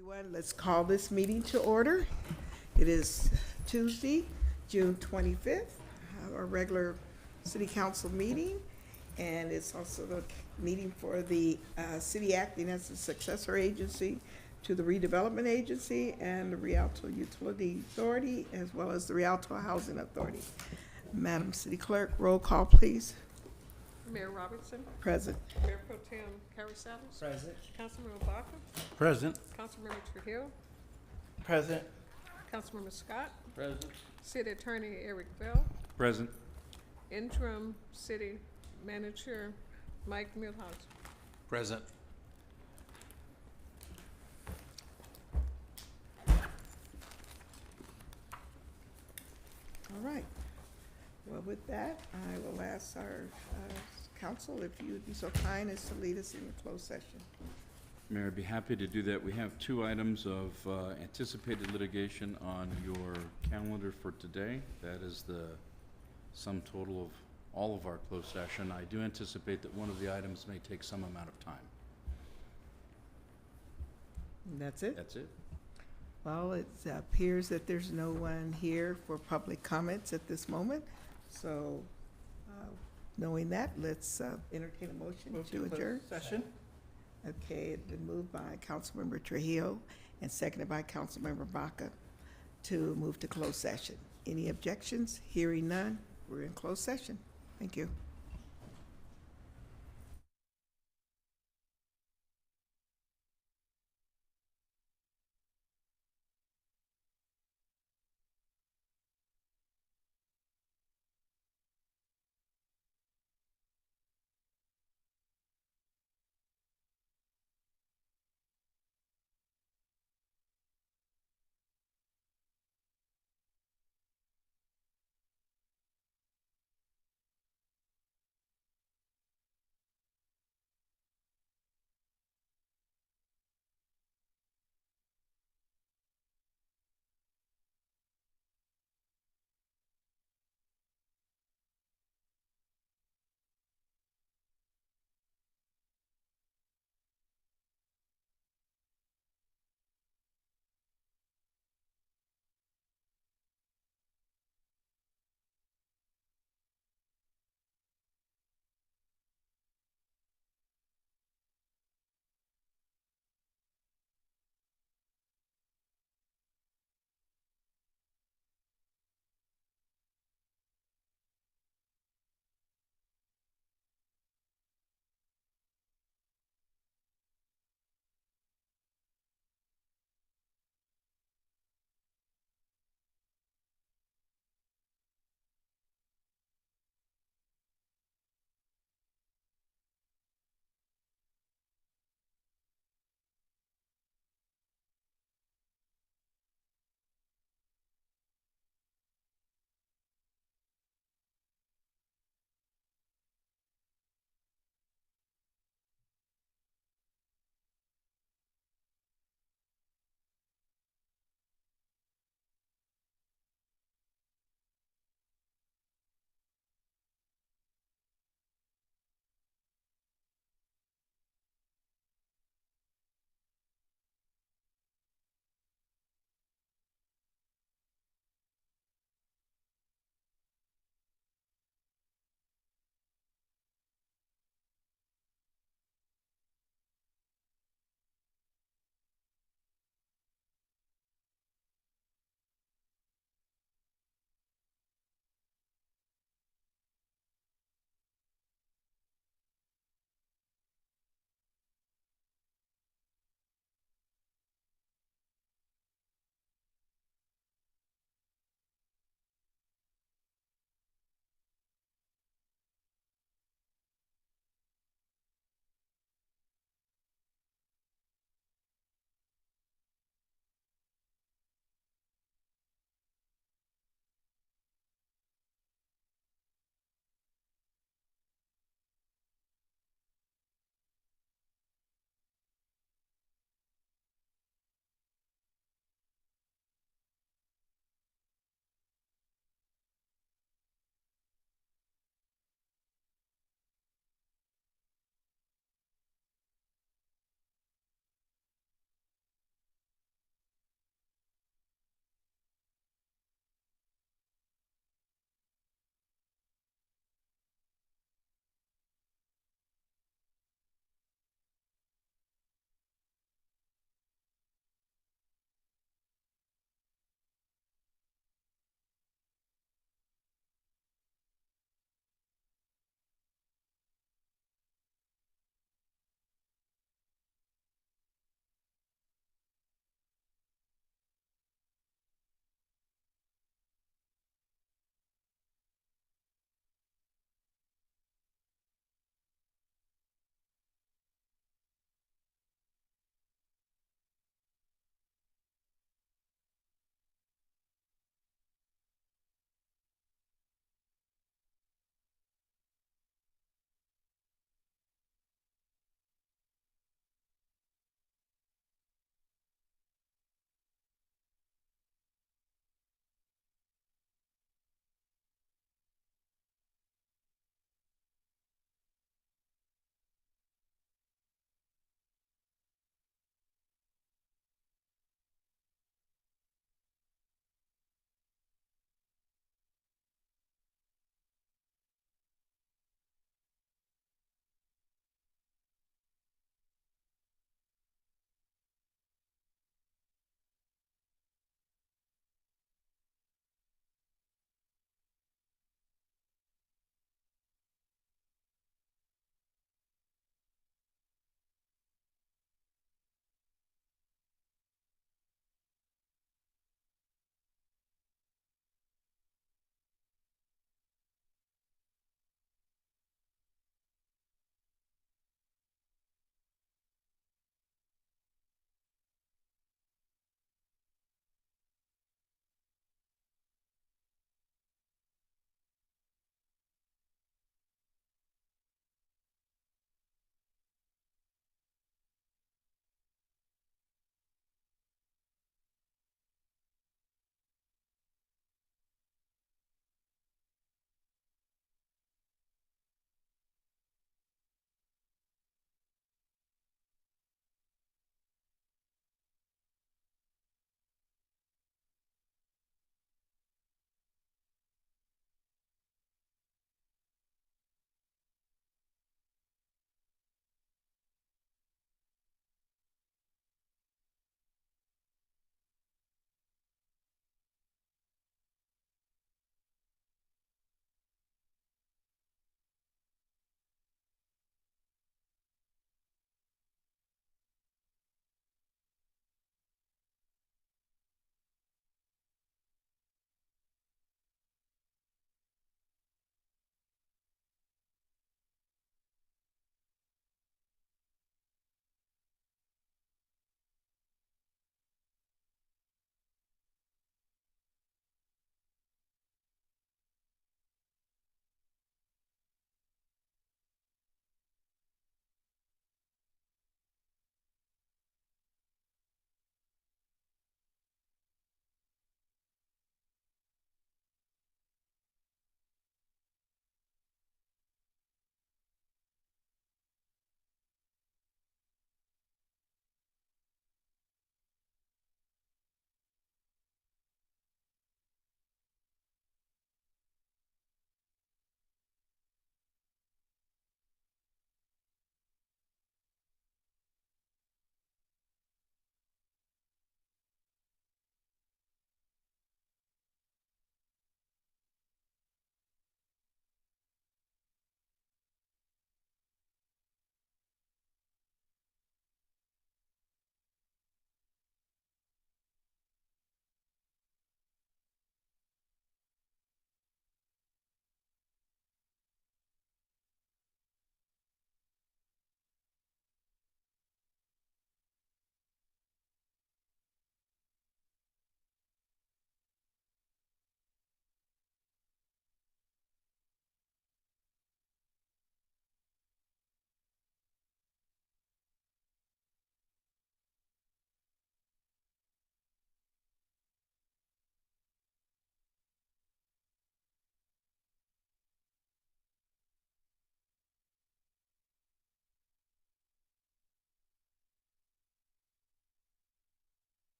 Everyone, let's call this meeting to order. It is Tuesday, June 25th, our regular city council meeting, and it's also the meeting for the city acting as a successor agency to the redevelopment agency and the Rialto Utility Authority, as well as the Rialto Housing Authority. Madam City Clerk, roll call, please. Mayor Robertson, Present. Mayor Pro Tem Carrie Saddles, Present. Councilmember Baca, Present. Councilmember Trujillo, Present. Councilmember Scott, Present. City Attorney Eric Bell, Present. Interim City Manager Mike Milhouse. Present. All right. Well, with that, I will ask our council if you would be so kind as to lead us in the closed session. Mayor, I'd be happy to do that. We have two items of anticipated litigation on your calendar for today. That is the sum total of all of our closed session. I do anticipate that one of the items may take some amount of time. And that's it? That's it. Well, it appears that there's no one here for public comments at this moment. So, knowing that, let's entertain a motion to adjourn. Session. Okay, it's been moved by Councilmember Trujillo and seconded by Councilmember Baca to move to closed session. Any objections? Hearing none, we're in closed session. Thank you.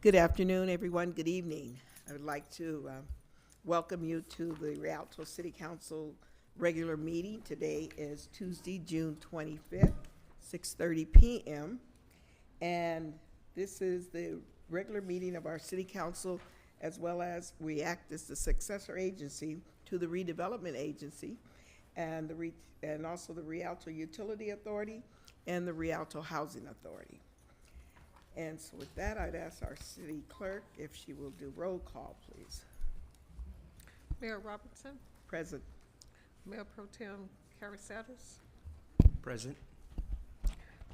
Good afternoon, everyone. Good evening. I would like to welcome you to the Rialto City Council regular meeting. Today is Tuesday, June 25th, 6:30 p.m. And this is the regular meeting of our City Council, as well as we act as the successor agency to the Redevelopment Agency and and also the Rialto Utility Authority and the Rialto Housing Authority. And so with that, I'd ask our city clerk if she will do roll call, please. Mayor Robertson, Present. Mayor Pro Tem Carrie Satters, Present.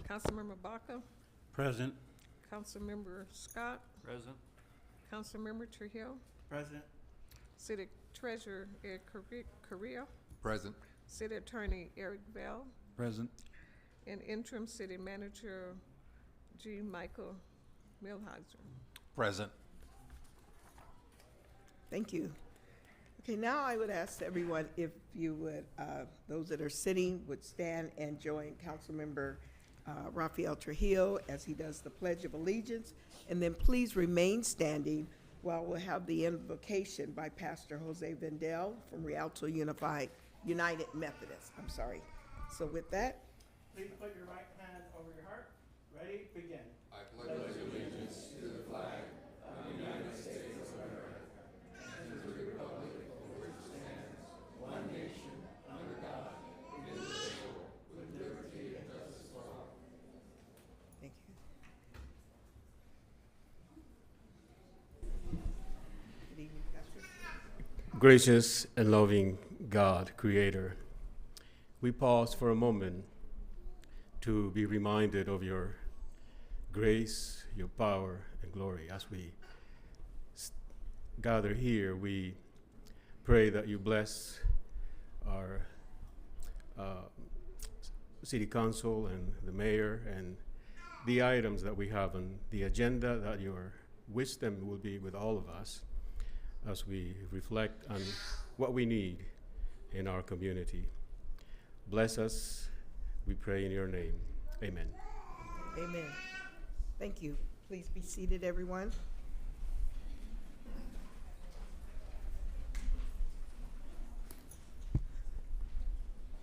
Councilmember Baca, Present. Councilmember Scott, Present. Councilmember Trujillo, Present. City Treasurer Ed Correa, Present. City Attorney Eric Bell, Present. and Interim City Manager G. Michael Milheiser. Present. Thank you. Okay, now I would ask everyone if you would, those that are sitting would stand and join Councilmember Rafael Trujillo as he does the Pledge of Allegiance. And then please remain standing while we'll have the invocation by Pastor Jose Vendel from Rialto United Methodist. I'm sorry. So with that, Please put your right hand over your heart. Ready? Begin. thank you. Good evening, Pastor. Gracious and loving God, Creator, we pause for a moment to be reminded of your grace, your power, and glory. As we gather here, we pray that you bless our city council and the mayor and the items that we have on the agenda, that your wisdom will be with all of us as we reflect on what we need in our community. Bless us, we pray in your name. Amen. Amen. Thank you. Please be seated, everyone.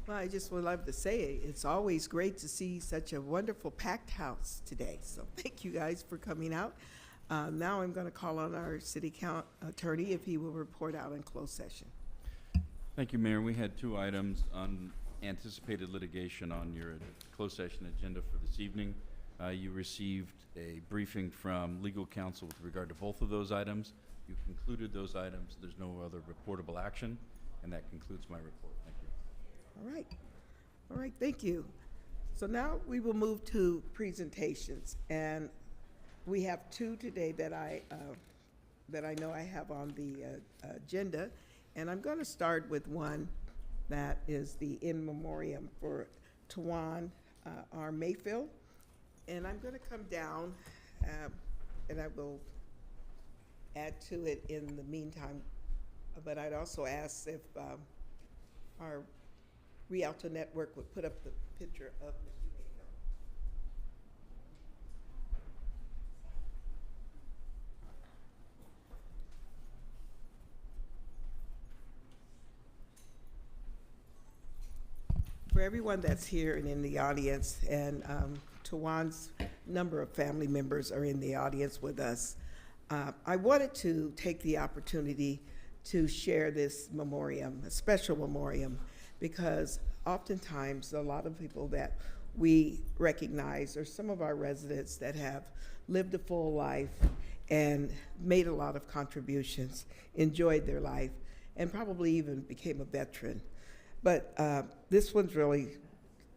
Well, I just would love to say it's always great to see such a wonderful packed house today. So thank you guys for coming out. Now I'm going to call on our city attorney if he will report out in closed session. Thank you, Mayor. We had two items on anticipated litigation on your closed session agenda for this evening. You received a briefing from legal counsel with regard to both of those items. You concluded those items. There's no other reportable action, and that concludes my report. Thank you. All right, thank you. So now we will move to presentations, and we have two today that I know I have on the agenda, and I'm going to start with one that is the in memoriam for Tawan R. Mayfield, and I'm going to come down, and I will add to it in the meantime, but I'd also ask if our Rialto Network would put up the picture of Mr. Mayfield. For everyone that's here and in the audience, and Tawan's number of family members are in the audience with us, I wanted to take the opportunity to share this memoriam, a special memoriam, because oftentimes a lot of people that we recognize are some of our residents that have lived a full life and made a lot of contributions, enjoyed their life, and probably even became a veteran. But this one's really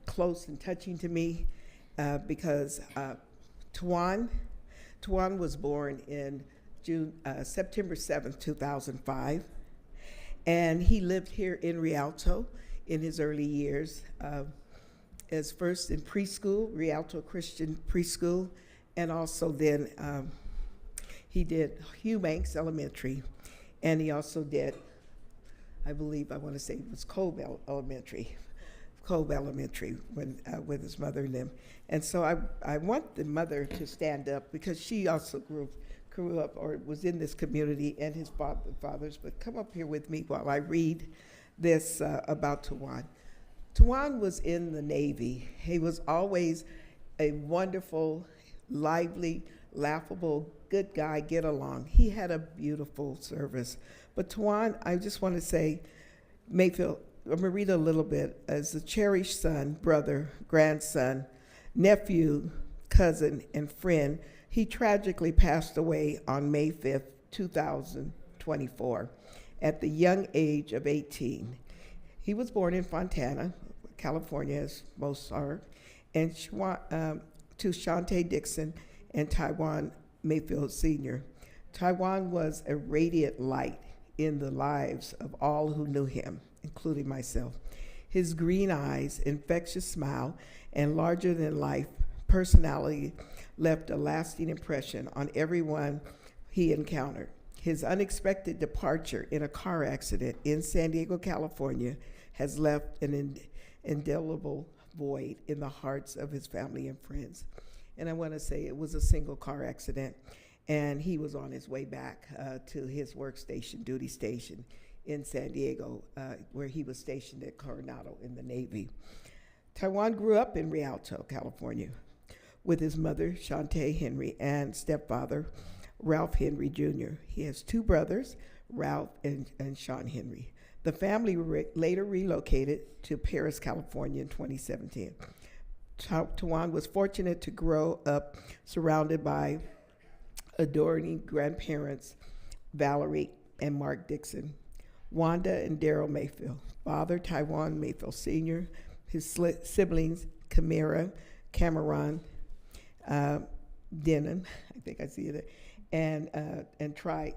close and touching to me because Tawan was born in September 7th, 2005, and he lived here in Rialto in his early years, as first in preschool, Rialto Christian Preschool, and also then he did Hugh Banks Elementary, and he also did, I want to say it was Kolb Elementary when, with his mother and them. And so I want the mother to stand up because she also grew grew up or was in this community, and his fathers. But come up here with me while I read this about Tawan. Tawan was in the Navy. He was always a wonderful, lively, laughable, good guy, get along. He had a beautiful service. But Tawan, I just want to say, Mayfield, I'm going to read a little bit. As a cherished son, brother, grandson, nephew, cousin, and friend, he tragically passed away on May 5th, 2024, at the young age of 18. He was born in Fontana, California, as most are, and to Shante Dixon and Tawan Mayfield Sr. Tawan was a radiant light in the lives of all who knew him, including myself. His green eyes, infectious smile, and larger-than-life personality left a lasting impression on everyone he encountered. His unexpected departure in a car accident in San Diego, California, has left an indelible void in the hearts of his family and friends. And I want to say it was a single car accident, and he was on his way back to his workstation, duty station in San Diego, where he was stationed at Coronado in the Navy. Tawan grew up in Rialto, California, with his mother, Shante Henry, and stepfather, Ralph Henry Jr. He has two brothers, Ralph and Sean Henry. The family later relocated to Paris, California in 2017. Tawan was fortunate to grow up surrounded by adoring grandparents, Valerie and Mark Dixon, Wanda and Daryl Mayfield, father Tawan Mayfield Sr., his siblings, Cameron, Denon, I think I see it, and Tri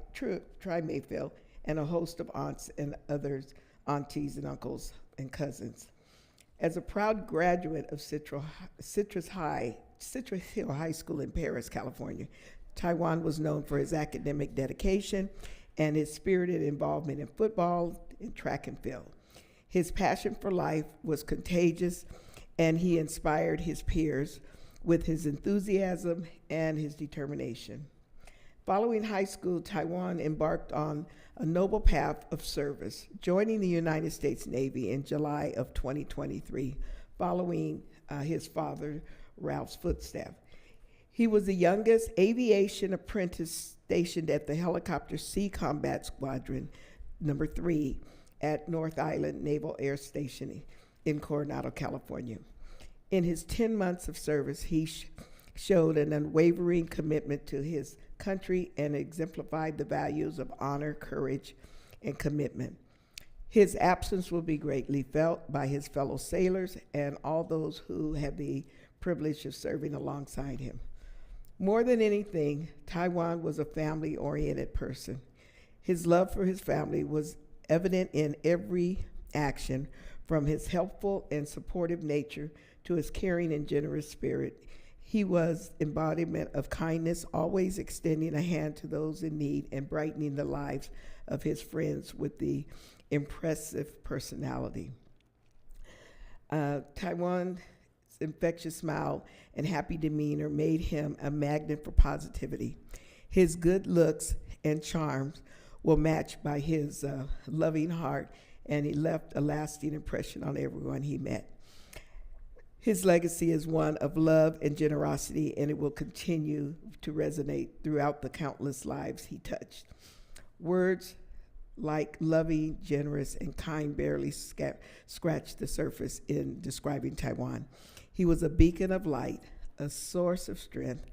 Mayfield, and a host of aunts and others, aunties and uncles and cousins. As a proud graduate of Citrus Hill High School in Paris, California, Tawan was known for his academic dedication and his spirited involvement in football and track and field. His passion for life was contagious, and he inspired his peers with his enthusiasm and his determination. Following high school, Tawan embarked on a noble path of service, joining the United States Navy in July of 2023, following his father, Ralph's footsteps. He was the youngest aviation apprentice stationed at the Helicopter Sea Combat Squadron, number 3, at North Island Naval Air Station in Coronado, California. In his 10 months of service, he showed an unwavering commitment to his country and exemplified the values of honor, courage, and commitment. His absence will be greatly felt by his fellow sailors and all those who have the privilege of serving alongside him. More than anything, Tawan was a family-oriented person. His love for his family was evident in every action, from his helpful and supportive nature to his caring and generous spirit. He was embodiment of kindness, always extending a hand to those in need and brightening the lives of his friends with the impressive personality. Tawan's infectious smile and happy demeanor made him a magnet for positivity. His good looks and charms were matched by his loving heart, and he left a lasting impression on everyone he met. His legacy is one of love and generosity, and it will continue to resonate throughout the countless lives he touched. Words like loving, generous, and kind barely scratch the surface in describing Tawan. He was a beacon of light, a source of strength,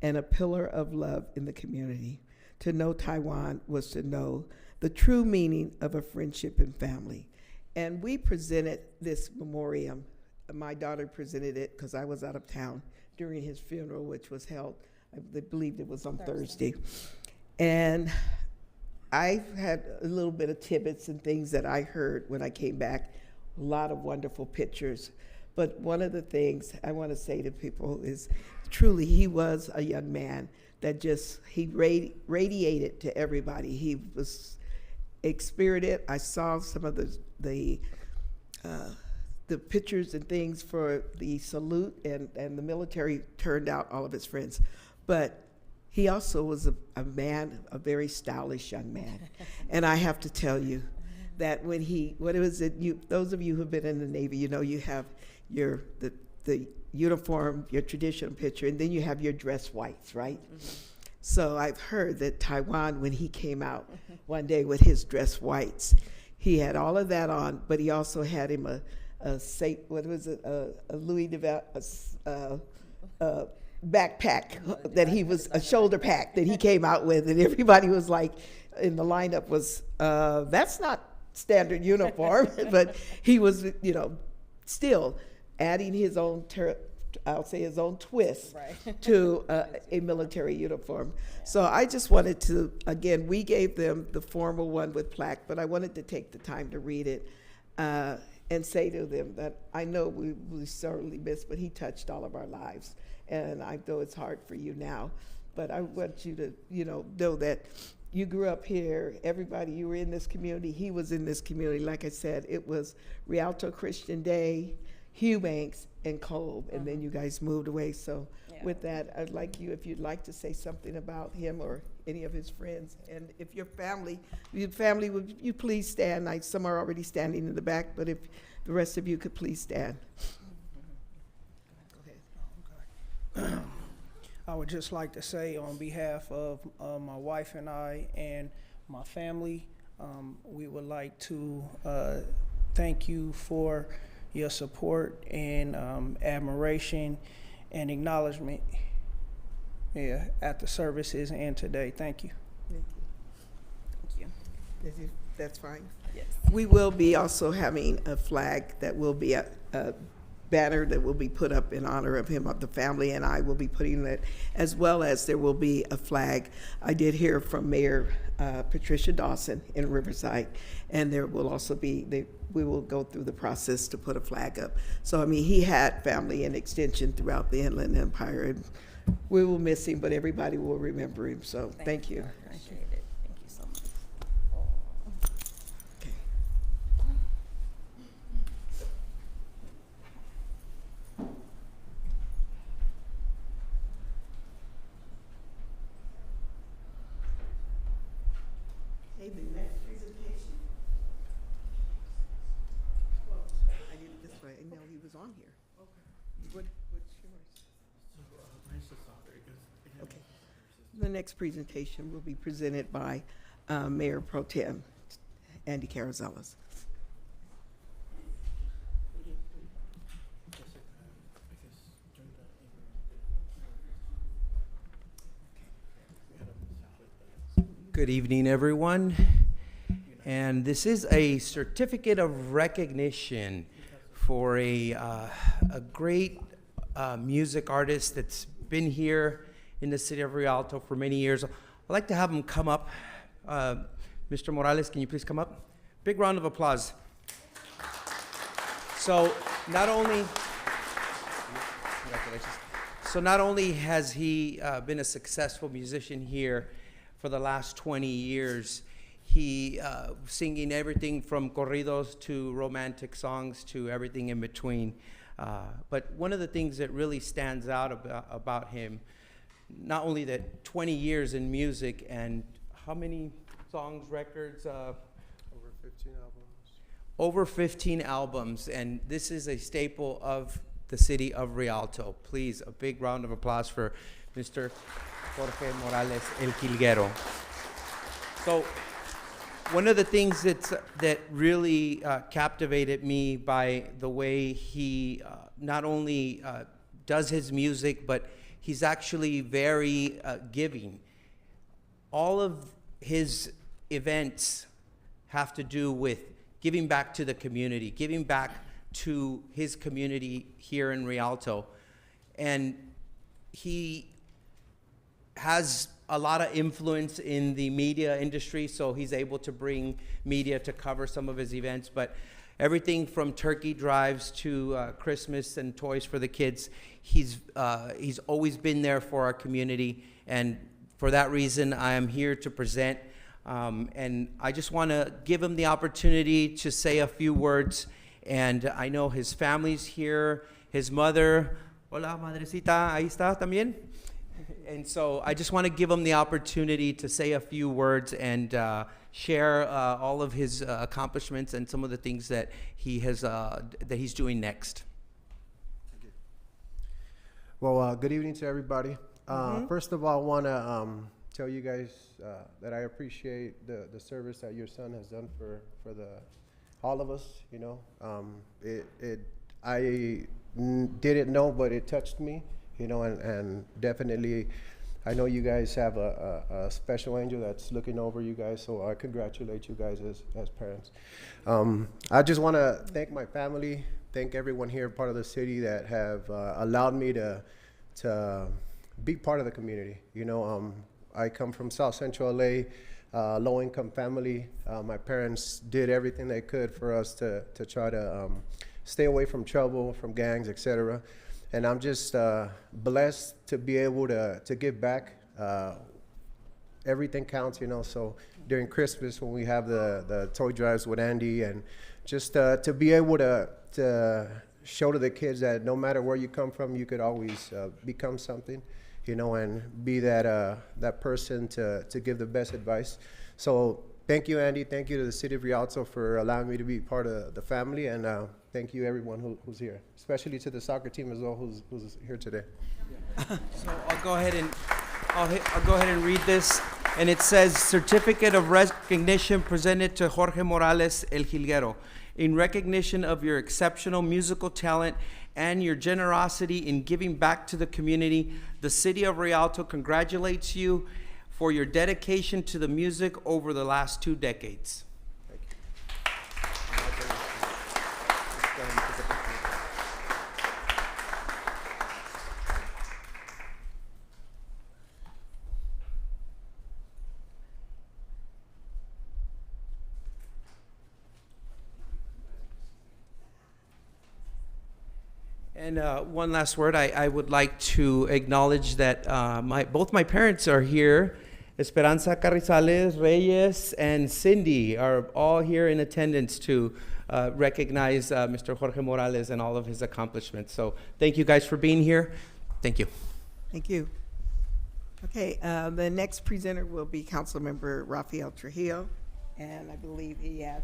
and a pillar of love in the community. To know Tawan was to know the true meaning of a friendship and family. And we presented this memoriam. My daughter presented it because I was out of town during his funeral, which was held, I believe it was on Thursday. And I had a little bit of tidbits and things that I heard when I came back, a lot of wonderful pictures. But one of the things I want to say to people is truly he was a young man that he radiated to everybody. He was spirited. I saw some of the pictures and things for the salute, and the military turned out all of his friends. But he also was a man, a very stylish young man. And I have to tell you that when what was it, those of you who've been in the Navy, you know you have the uniform, your traditional picture, and then you have your dress whites, right? So I've heard that Taiwan, when he came out one day with his dress whites, he had all of that on, but he also had him a Louis DeVal, backpack that he was, a shoulder pack that he came out with, and everybody was like, in the lineup was, that's not standard uniform, but he was, you know, still adding his own, I'll say his own twist to a military uniform. So I just wanted to, again, we gave them the formal one with plaque, but I wanted to take the time to read it and say to them that I know we certainly missed, but he touched all of our lives. And I know it's hard for you now, but I want you to, you know that you grew up here, everybody, you were in this community, he was in this community. Like I said, it was Rialto Christian Day, Eubanks, and Kolb, and then you guys moved away. So with that, I'd like you, if you'd like to say something about him or any of his friends, and if your family, would you please stand? Some are already standing in the back, but if the rest of you could please stand. Go ahead. I would just like to say on behalf of my wife and I and my family, we would like to thank you for your support and admiration and acknowledgement at the services and today. Thank you. Thank you. That's fine. Yes. We will be also having a flag that will be a banner that will be put up in honor of him, of the family, and I will be putting that, as well as there will be a flag. I did hear from Mayor Patricia Dawson in Riverside, and there will also be, we will go through the process to put a flag up. So, I mean, he had family and extension throughout the Inland Empire, and we will miss him, but everybody will remember him, so thank you. Appreciate it. Thank you so much. Okay. Hey, the next presentation. Well, I did it this way. I know he was on here. Okay. What's yours? Okay. The next presentation will be presented by Mayor Pro Tem Andy Carazelas. Good evening, everyone. And this is a certificate of recognition for a great music artist that's been here in the city of Rialto for many years. I'd like to have him come up. Mr. Morales, can you please come up? Big round of applause. So not only has he been a successful musician here for the last 20 years, he singing everything from corridos to romantic songs to everything in between. But one of the things that really stands out about him, not only that 20 years in music and how many songs, records? Over 15 albums. Over 15 albums, and this is a staple of the city of Rialto. Please, a big round of applause for Mr. Jorge Morales El Quilguero. So, one of the things that really captivated me by the way he not only does his music, but he's actually very giving. All of his events have to do with giving back to the community, giving back to his community here in Rialto. And he has a lot of influence in the media industry, so he's able to bring media to cover some of his events. But everything from turkey drives to Christmas and toys for the kids, he's always been there for our community. And for that reason, I am here to present. And I just want to give him the opportunity to say a few words. And I know his family's here, his mother. Hola, madrecita, ahí está también. And so I just want to give him the opportunity to say a few words and share all of his accomplishments and some of the things that he has that he's doing next. Well, good evening to everybody. First of all, I want to tell you guys that I appreciate the service that your son has done for all of us. You know, I didn't know, but it touched me. You know, and definitely, I know you guys have a special angel that's looking over you guys. So I congratulate you guys as parents. I just want to thank my family. Thank everyone here, part of the city, that have allowed me to be part of the community. You know, I come from South Central LA, low-income family. My parents did everything they could for us to try to stay away from trouble, from gangs, etc. And I'm just blessed to be able to give back. Everything counts, you know. So during Christmas, when we have the toy drives with Andy, and just to be able to show to the kids that no matter where you come from, you could always become something, you know, and be that person to give the best advice. So thank you, Andy. Thank you to the city of Rialto for allowing me to be part of the family, and thank you everyone who's here, especially to the soccer team as well who's here today. So I'll go ahead and read this, and it says, "Certificate of recognition presented to Jorge Morales El Jilguero. In recognition of your exceptional musical talent and your generosity in giving back to the community, the city of Rialto congratulates you for your dedication to the music over the last 2 decades." And one last word, I would like to acknowledge that both my parents are here. Esperanza Carrizales Reyes and Cindy are all here in attendance to recognize Mr. Jorge Morales and all of his accomplishments. So thank you guys for being here. Thank you. Thank you. Okay, the next presenter will be Councilmember Rafael Trujillo, and I believe he has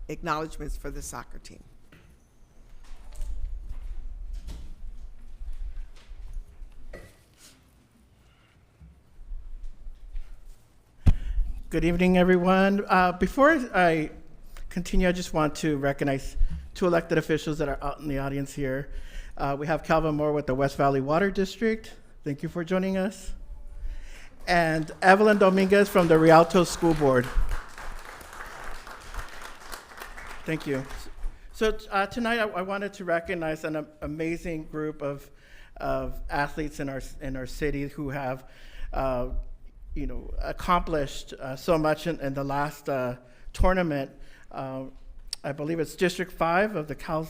acknowledgments for the soccer team. Good evening, everyone. Before I continue, I just want to recognize 2 elected officials that are out in the audience here. We have Calvin Moore with the West Valley Water District. Thank you for joining us. And Evelyn Dominguez from the Rialto School Board. Thank you. So tonight I wanted to recognize an amazing group of athletes in our city who have accomplished so much in the last tournament. I believe it's District 5 of the Cal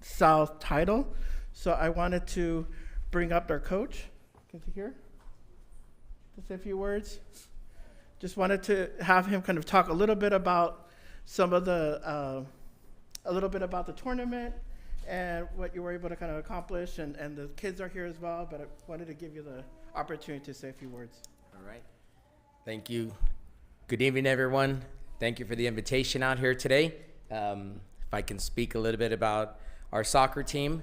South title. So I wanted to bring up their coach. Can you hear? To say a few words. Just wanted to have him kind of talk a little bit about some of the, a little bit about the tournament and what you were able to kind of accomplish. And the kids are here as well, but I wanted to give you the opportunity to say a few words. All right. Thank you. Good evening, everyone. Thank you for the invitation out here today. If I can speak a little bit about our soccer team.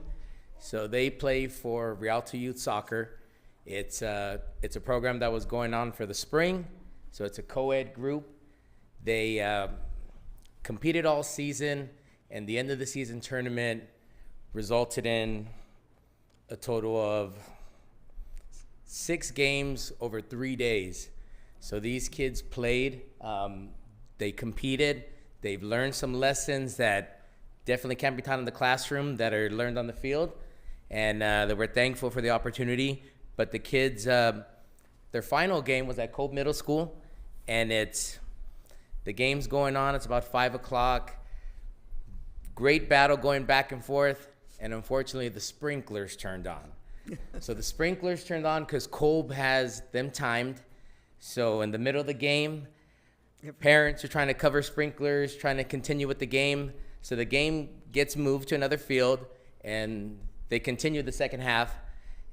So they play for Rialto Youth Soccer. It's a program that was going on for the spring. So it's a co-ed group. They competed all season, and the end of the season tournament resulted in a total of 6 games over 3 days. So these kids played, they competed, they've learned some lessons that definitely can't be taught in the classroom that are learned on the field, and that we're thankful for the opportunity. But the kids, their final game was at Cope Middle School, and the game's going on, it's about 5 o'clock. Great battle going back and forth, and unfortunately the sprinklers turned on. So the sprinklers turned on because Kolb has them timed. So in the middle of the game, parents are trying to cover sprinklers, trying to continue with the game. So the game gets moved to another field, and they continue the second half.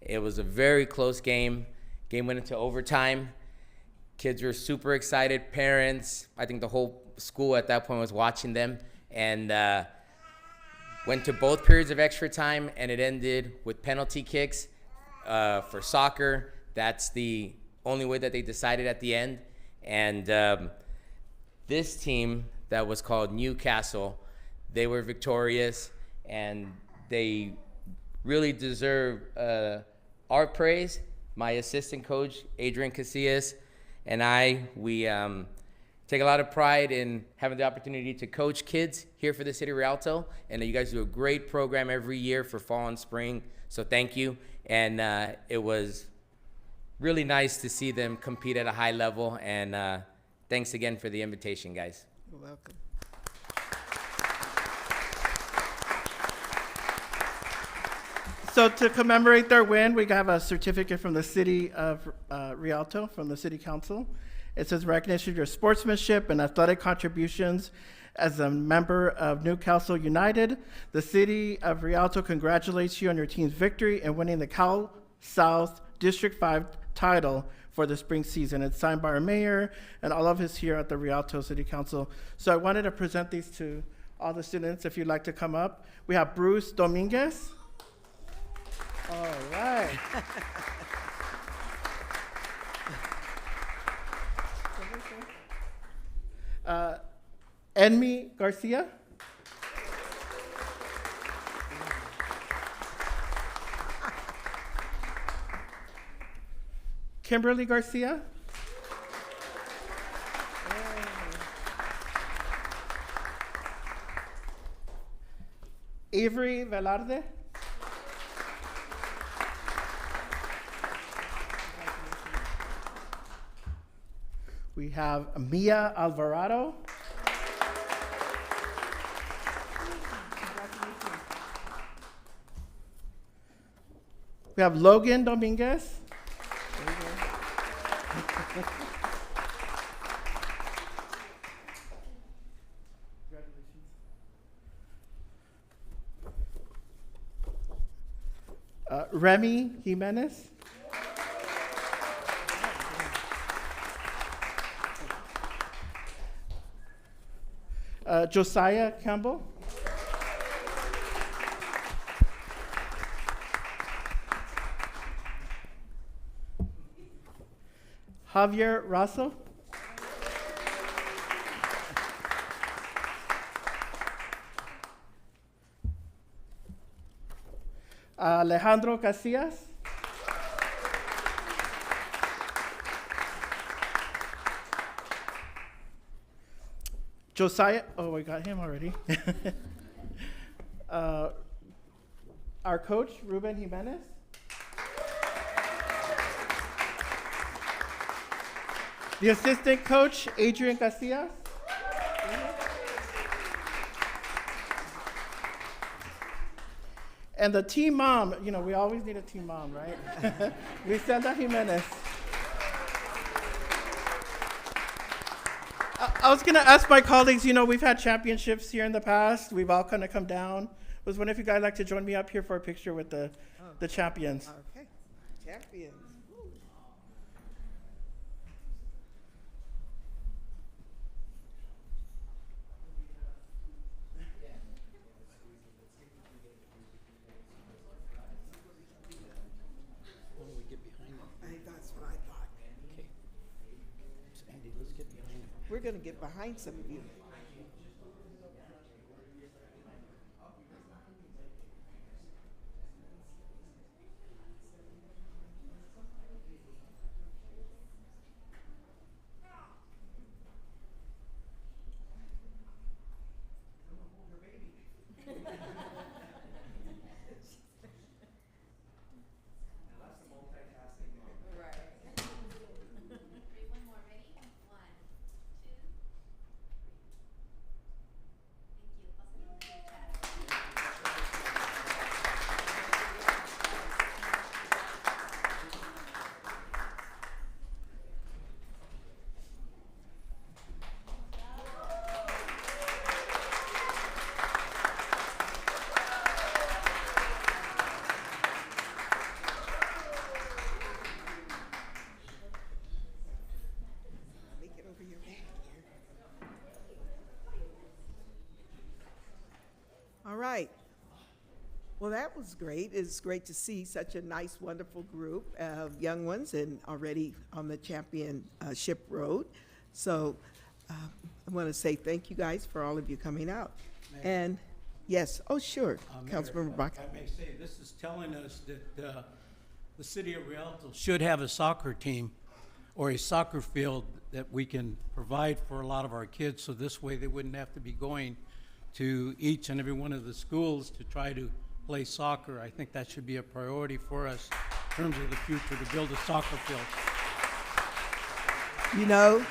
It was a very close game. Game went into overtime. Kids were super excited. Parents, I think the whole school at that point was watching them, and went to both periods of extra time, and it ended with penalty kicks. For soccer, that's the only way that they decided at the end. And this team that was called Newcastle, they were victorious, and they really deserve our praise. My assistant coach, Adrian Casillas, and we take a lot of pride in having the opportunity to coach kids here for the city of Rialto, and you guys do a great program every year for fall and spring, so thank you. And it was really nice to see them compete at a high level, and thanks again for the invitation, guys. You're welcome. So to commemorate their win, we have a certificate from the city of Rialto, from the city council. It says recognition of your sportsmanship and athletic contributions as a member of Newcastle United. The city of Rialto congratulates you on your team's victory and winning the Cal South District 5 title for the spring season. It's signed by our mayor and all of us here at the Rialto City Council. So I wanted to present these to all the students. If you'd like to come up. We have Bruce Dominguez. All right. Enmi Garcia. Kimberly Garcia. Avery Velarde. We have Mia Alvarado. We have Logan Dominguez. Remy Jimenez. Josiah Campbell. Javier Raso. Alejandro Casillas. Josiah, oh, we got him already. Our coach, Ruben Jimenez. The assistant coach, Adrian Casillas. And the team mom, you know, we always need a team mom, right? Lisenda Jimenez. I was going to ask my colleagues, you know, we've had championships here in the past. We've all kind of come down. I was wondering if you guys like to join me up here for a picture with the champions. Okay, champions. Woo. That's what I thought. Andy, let's get behind him. We're gonna get behind some of you. right. Well, that was great. It's great to see such a nice, wonderful group of young ones and already on the championship road. So I want to say thank you guys for all of you coming out. And yes, oh, sure, Councilmember Baca. I may say, this is telling us that the city of Rialto should have a soccer team or a soccer field that we can provide for a lot of our kids, so this way they wouldn't have to be going to each and every one of the schools to try to play soccer. I think that should be a priority for us in terms of the future, to build a soccer field. You know,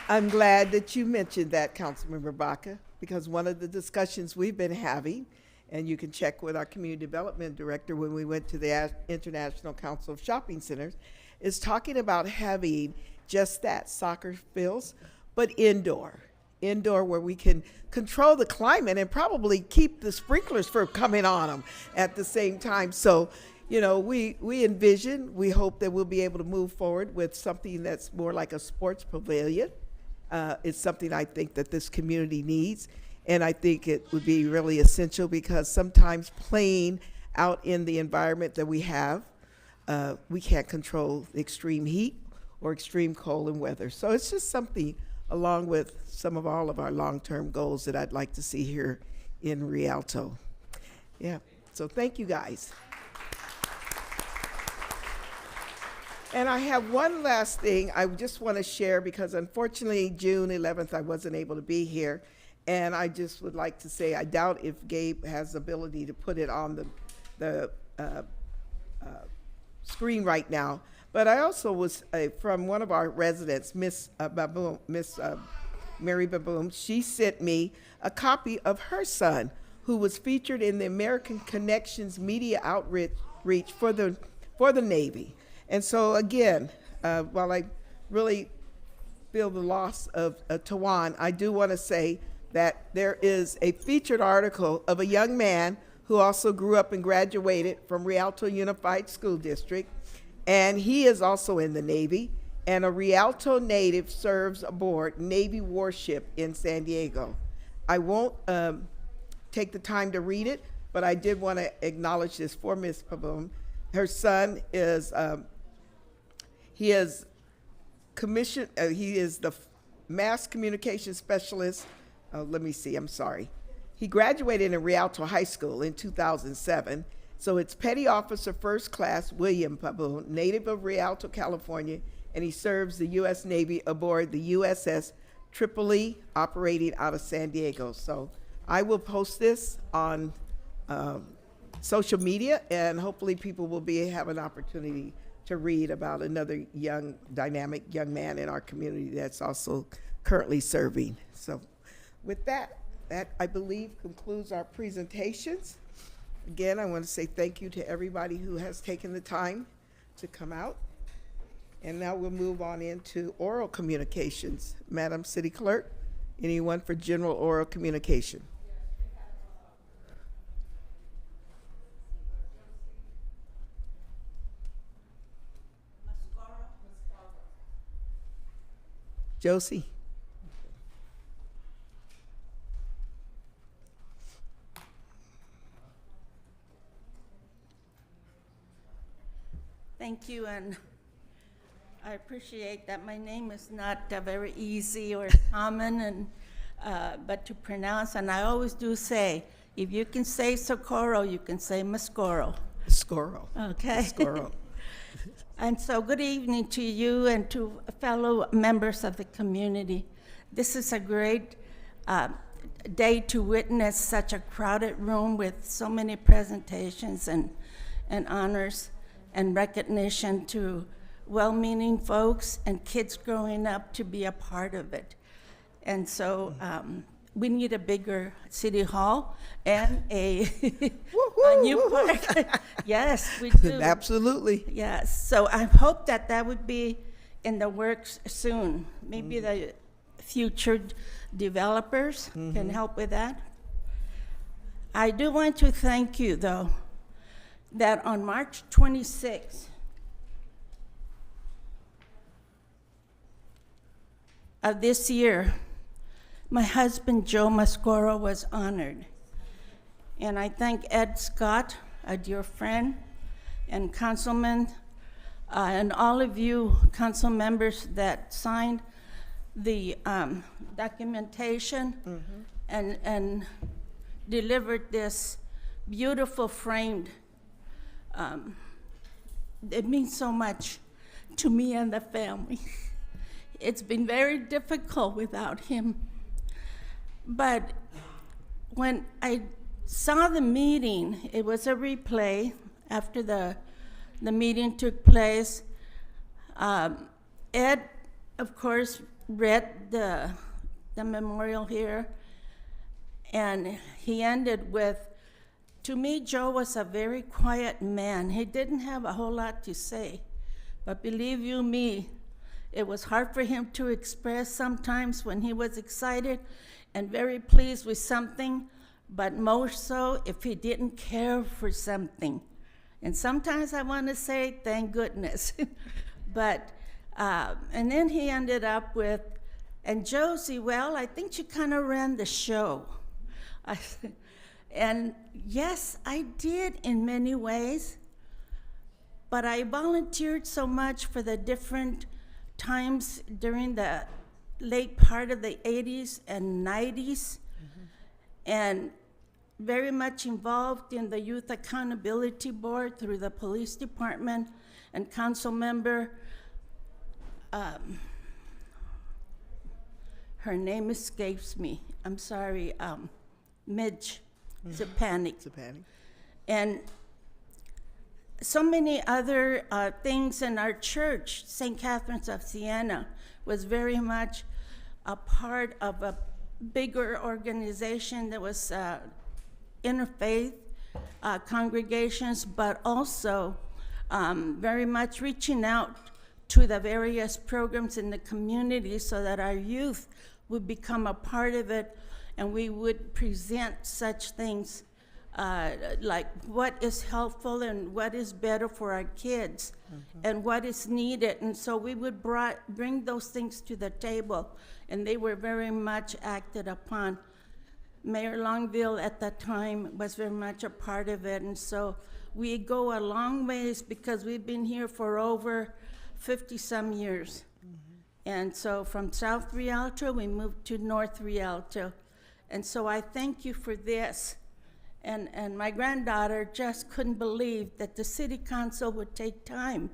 I'm glad that you mentioned that, Councilmember Baca, because one of the discussions we've been having, and you can check with our community development director when we went to the International Council of Shopping Centers, is talking about having just that, soccer fields, but indoor where we can control the climate and probably keep the sprinklers from coming on them at the same time. So, you know, we hope that we'll be able to move forward with something that's more like a sports pavilion. It's something I think that this community needs, and I think it would be really essential because sometimes playing out in the environment that we have, we can't control extreme heat or extreme cold and weather. So it's just something along with all of our long-term goals that I'd like to see here in Rialto. Yeah, so thank you guys. And I have one last thing I just want to share because unfortunately June 11th I wasn't able to be here, and I just would like to say I doubt if Gabe has the ability to put it on the screen right now. But I also was from one of our residents, Miss Mary Baboom. She sent me a copy of her son, who was featured in the American Connections media outreach for the Navy. And so again, while I really feel the loss of Tawan, I do want to say that there is a featured article of a young man who also grew up and graduated from Rialto Unified School District. And he is also in the Navy, and a Rialto native serves aboard Navy warship in San Diego. I won't take the time to read it, but I did want to acknowledge this for Ms. Paboom. Her son is, he is the mass communication specialist. Let me see, I'm sorry. He graduated in Rialto High School in 2007. So it's Petty Officer First Class William Paboon, native of Rialto, California, and he serves the U.S. Navy aboard the USS Tripoli, operating out of San Diego. So I will post this on social media, and hopefully people will have an opportunity to read about another young, dynamic young man in our community that's also currently serving. So with that I believe concludes our presentations. Again, I want to say thank you to everybody who has taken the time to come out. And now we'll move on into oral communications. Madam City Clerk, anyone for general oral communication? Josie? Thank you, and I appreciate that my name is not very easy or common, and but to pronounce. And I always do say, if you can say Socorro, you can say Mascoro. Scoro. Okay. Scoro. And so, good evening to you and to fellow members of the community. This is a great day to witness such a crowded room with so many presentations and honors and recognition to well-meaning folks and kids growing up to be a part of it. And so we need a bigger city hall and a new park. Yes, we do. Absolutely. Yes, so I hope that would be in the works soon. Maybe the future developers can help with that. I do want to thank you, though, that on March 26th of this year, my husband Joe Mascoro was honored. And I thank Ed Scott, a dear friend, and councilman, and all of you council members that signed the documentation and delivered this beautiful framed. It means so much to me and the family. It's been very difficult without him. But when I saw the meeting, it was a replay after the meeting took place. Ed, of course, read the memorial here, and he ended with, to me, Joe was a very quiet man. He didn't have a whole lot to say, but believe you me, it was hard for him to express sometimes when he was excited and very pleased with something, but more so if he didn't care for something. And sometimes I want to say, thank goodness. But, and then he ended up with, and Josie, well, I think she kind of ran the show. And yes, I did in many ways, but I volunteered so much for the different times during the late part of the 80s and 90s, and very much involved in the Youth Accountability Board through the police department, and council member, her name escapes me, I'm sorry, Midge Zapanic. And so many other things in our church. St. Catherine's of Siena was very much a part of a bigger organization that was interfaith congregations, but also very much reaching out to the various programs in the community so that our youth would become a part of it, and we would present such things like what is helpful and what is better for our kids and what is needed. And so we would bring those things to the table, and they were very much acted upon. Mayor Longville at that time was very much a part of it, and so we go a long ways because we've been here for over 50-some years. And so from South Rialto, we moved to North Rialto. And so I thank you for this. And my granddaughter just couldn't believe that the city council would take time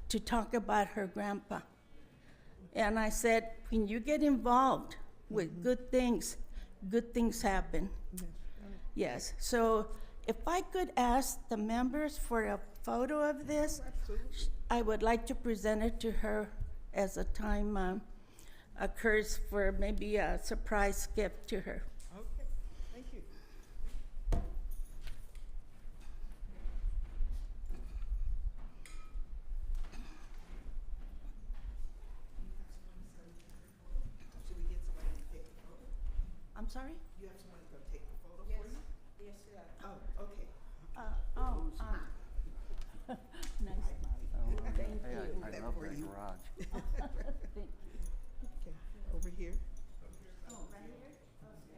to talk about her grandpa. And I said, when you get involved with good things happen. Yes, so if I could ask the members for a photo of this, I would like to present it to her as a time occurs for maybe a surprise gift to her. Okay, thank you. Should we get somebody to take the photo? I'm sorry? You have someone to take the photo for you? Yes, sir. Oh, okay. Nice. Thank you. I love that garage. Thank you. Okay, over here. Oh, right here? Okay.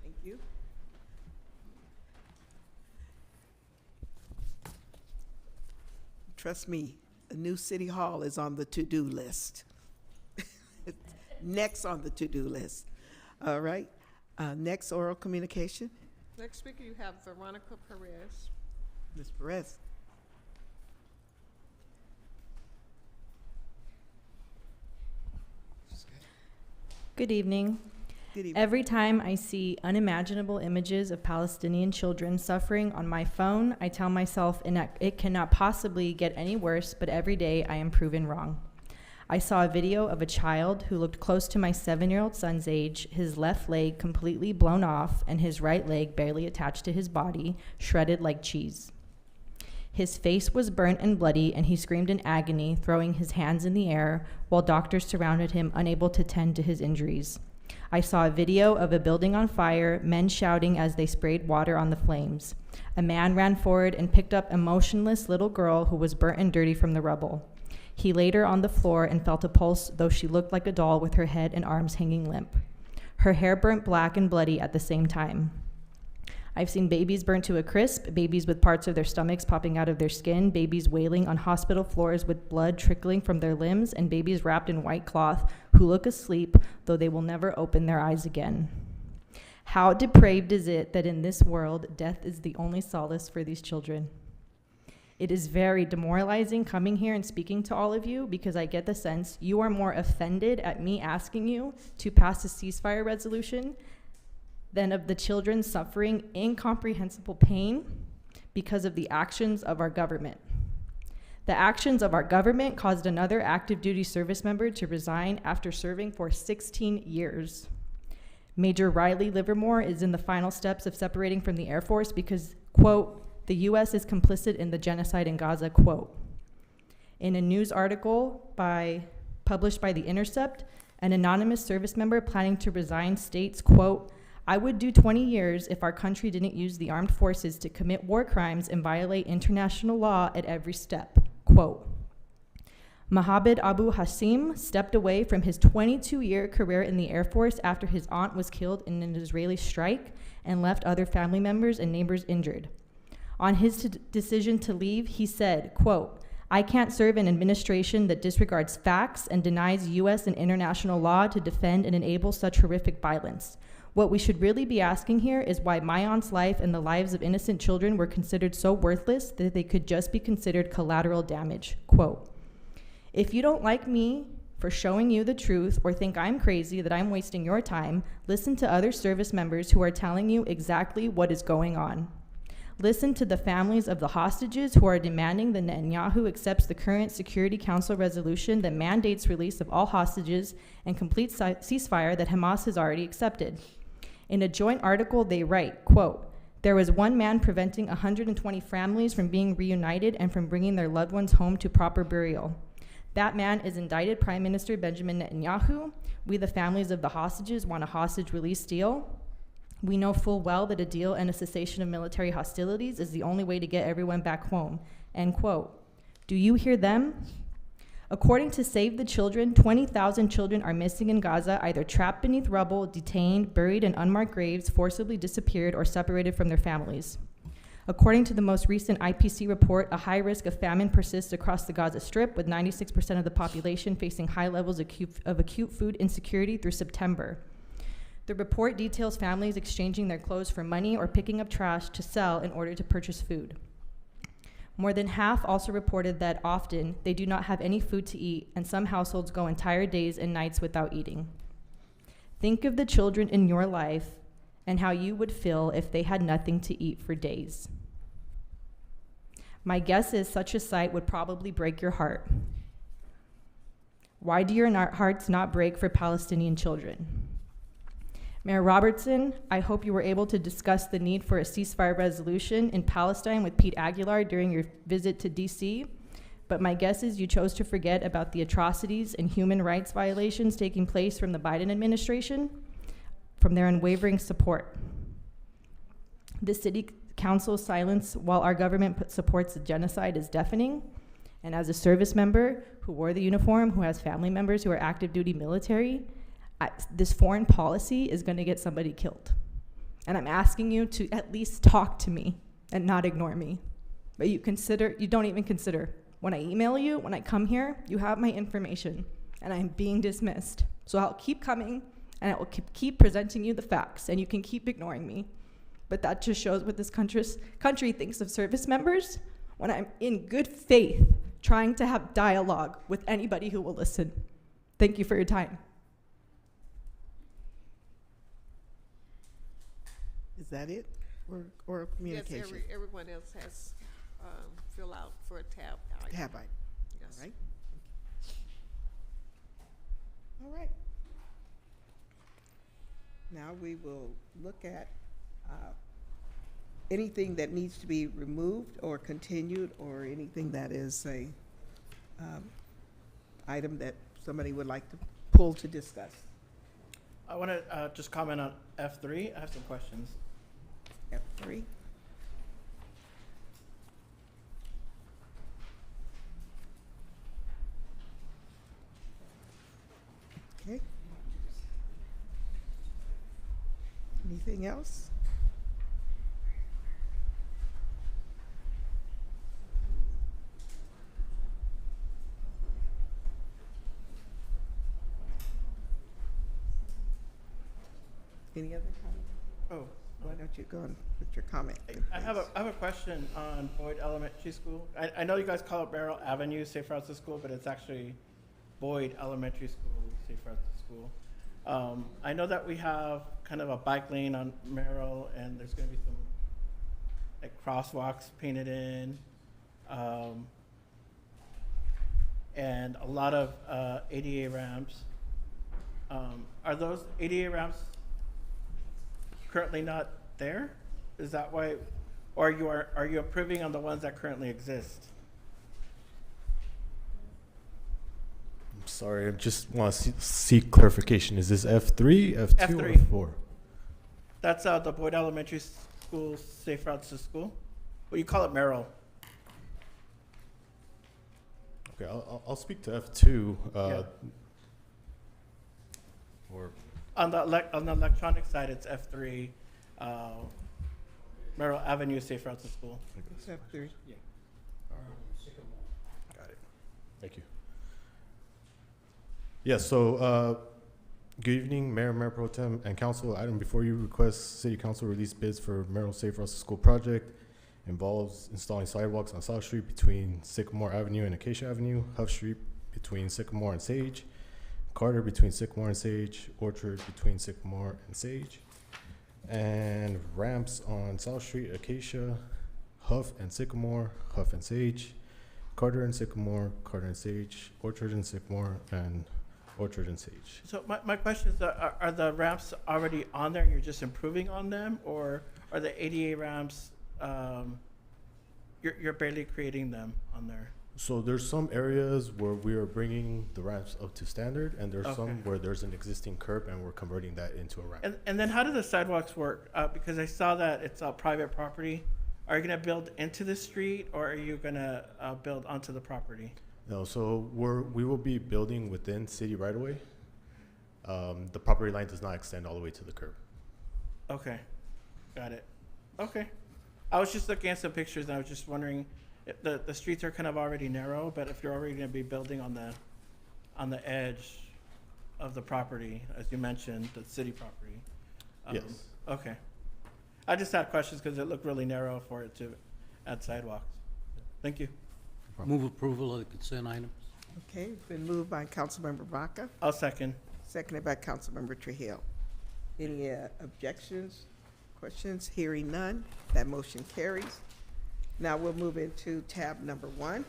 Thank you. Trust me, a new city hall is on the to-do list. It's next on the to-do list. All right, next oral communication. Next speaker, you have Veronica Perez. Ms. Perez. Good evening. Good evening. Every time I see unimaginable images of Palestinian children suffering on my phone, I tell myself it cannot possibly get any worse, but every day I am proven wrong. I saw a video of a child who looked close to my 7-year-old son's age, his left leg completely blown off and his right leg barely attached to his body, shredded like cheese. His face was burnt and bloody, and he screamed in agony, throwing his hands in the air, while doctors surrounded him, unable to tend to his injuries. I saw a video of a building on fire, men shouting as they sprayed water on the flames. A man ran forward and picked up a motionless little girl who was burnt and dirty from the rubble. He laid her on the floor and felt a pulse, though she looked like a doll with her head and arms hanging limp. Her hair burnt black and bloody at the same time. I've seen babies burnt to a crisp, babies with parts of their stomachs popping out of their skin, babies wailing on hospital floors with blood trickling from their limbs, and babies wrapped in white cloth who look asleep, though they will never open their eyes again. How depraved is it that in this world, death is the only solace for these children? It is very demoralizing coming here and speaking to all of you because I get the sense you are more offended at me asking you to pass a ceasefire resolution than of the children suffering incomprehensible pain because of the actions of our government. The actions of our government caused another active duty service member to resign after serving for 16 years. Major Riley Livermore is in the final steps of separating from the Air Force because, quote, the U.S. is complicit in the genocide in Gaza, quote. In a news article published by The Intercept, an anonymous service member planning to resign states, quote, I would do 20 years if our country didn't use the armed forces to commit war crimes and violate international law at every step, quote. Mohammed Abu Hassim stepped away from his 22-year career in the Air Force after his aunt was killed in an Israeli strike and left other family members and neighbors injured. On his decision to leave, he said, quote, I can't serve an administration that disregards facts and denies U.S. and international law to defend and enable such horrific violence. What we should really be asking here is why my aunt's life and the lives of innocent children were considered so worthless that they could just be considered collateral damage, quote. If you don't like me for showing you the truth or think I'm crazy that I'm wasting your time, listen to other service members who are telling you exactly what is going on. Listen to the families of the hostages who are demanding that Netanyahu accepts the current Security Council resolution that mandates release of all hostages and complete ceasefire that Hamas has already accepted. In a joint article, they write, quote, there was one man preventing 120 families from being reunited and from bringing their loved ones home to proper burial. That man is indicted Prime Minister Benjamin Netanyahu. We, the families of the hostages, want a hostage release deal. We know full well that a deal and a cessation of military hostilities is the only way to get everyone back home, end quote. Do you hear them? According to Save the Children, 20,000 children are missing in Gaza, either trapped beneath rubble, detained, buried in unmarked graves, forcibly disappeared, or separated from their families. According to the most recent IPC report, a high risk of famine persists across the Gaza Strip, with 96% of the population facing high levels of acute food insecurity through September. The report details families exchanging their clothes for money or picking up trash to sell in order to purchase food. More than half also reported that often they do not have any food to eat, and some households go entire days and nights without eating. Think of the children in your life and how you would feel if they had nothing to eat for days. My guess is such a sight would probably break your heart. Why do your hearts not break for Palestinian children? Mayor Robertson, I hope you were able to discuss the need for a ceasefire resolution in Palestine with Pete Aguilar during your visit to DC, but my guess is you chose to forget about the atrocities and human rights violations taking place from the Biden administration, from their unwavering support. The city council's silence while our government supports the genocide is deafening, and as a service member who wore the uniform, who has family members who are active duty military, this foreign policy is going to get somebody killed. And I'm asking you to at least talk to me and not ignore me. But you don't even consider. When I email you, when I come here, you have my information, and I'm being dismissed. So I'll keep coming, and I will keep presenting you the facts, and you can keep ignoring me. But that just shows what this country thinks of service members when I'm in good faith trying to have dialogue with anybody who will listen. Thank you for your time. Is that it? Or Yes, communication? everyone else has, fill out for a tab item. Tab item, Yes. right? All right. Now we will look at anything that needs to be removed or continued, or anything that is a item that somebody would like to pull to discuss. I want to just comment on F3. I have some questions. F3. Okay. Anything else? Any other comment? Oh, Why don't you go on with your comment? I have a question on Boyd Elementary School. I know you guys call it Merrill Avenue Safe Routes to School, but it's actually Boyd Elementary School Safe Routes to School. I know that we have kind of a bike lane on Merrill, and there's going to be some like crosswalks painted in, and a lot of ADA ramps. Are those ADA ramps currently not there? Is that why, or are you approving on the ones that currently exist? I'm sorry, I just want to seek clarification. Is this F3, F2, F3. or 4? That's the Boyd Elementary School Safe Routes to School. Well, you call it Merrill. Okay, I'll speak to F2. Yeah. Or On the electronic side, it's F3, Merrill Avenue Safe Routes to School. F3. got it. Thank you. Yeah, so good evening, Mayor Pro Tem, and Council. Item before you, request City Council release bids for Merrill Safe Routes to School project. Involves installing sidewalks on South Street between Sycamore Avenue and Acacia Avenue, Huff Street between Sycamore and Sage, Carter between Sycamore and Sage, Orchard between Sycamore and Sage, and ramps on South Street, Acacia, Huff and Sycamore, Huff and Sage, Carter and Sycamore, Carter and Sage, Orchard and Sycamore, and Orchard and Sage. So my question is, are the ramps already on there and you're just improving on them, or are the ADA ramps, you're barely creating them on there? So there's some areas where we are bringing the ramps up to standard, and there's Okay. some where there's an existing curb and we're converting that into a ramp. And then how do the sidewalks work? Because I saw that it's private property. Are you gonna build into the street, or are you gonna build onto the property? No, so we will be building within city right away. The property line does not extend all the way to the curb. Okay, got it. Okay. I was just looking at some pictures, and I was just wondering, if the streets are kind of already narrow, but if you're already gonna be building on the edge of the property, as you mentioned, the city property. Yes. Okay. I just had questions because it looked really narrow for it to add sidewalks. Thank you. Move approval of the consent items. Okay, it's been moved by Councilmember Baca, I'll second. seconded by Councilmember Trujillo. Any objections, questions? Hearing none, that motion carries. Now we'll move into tab number 1.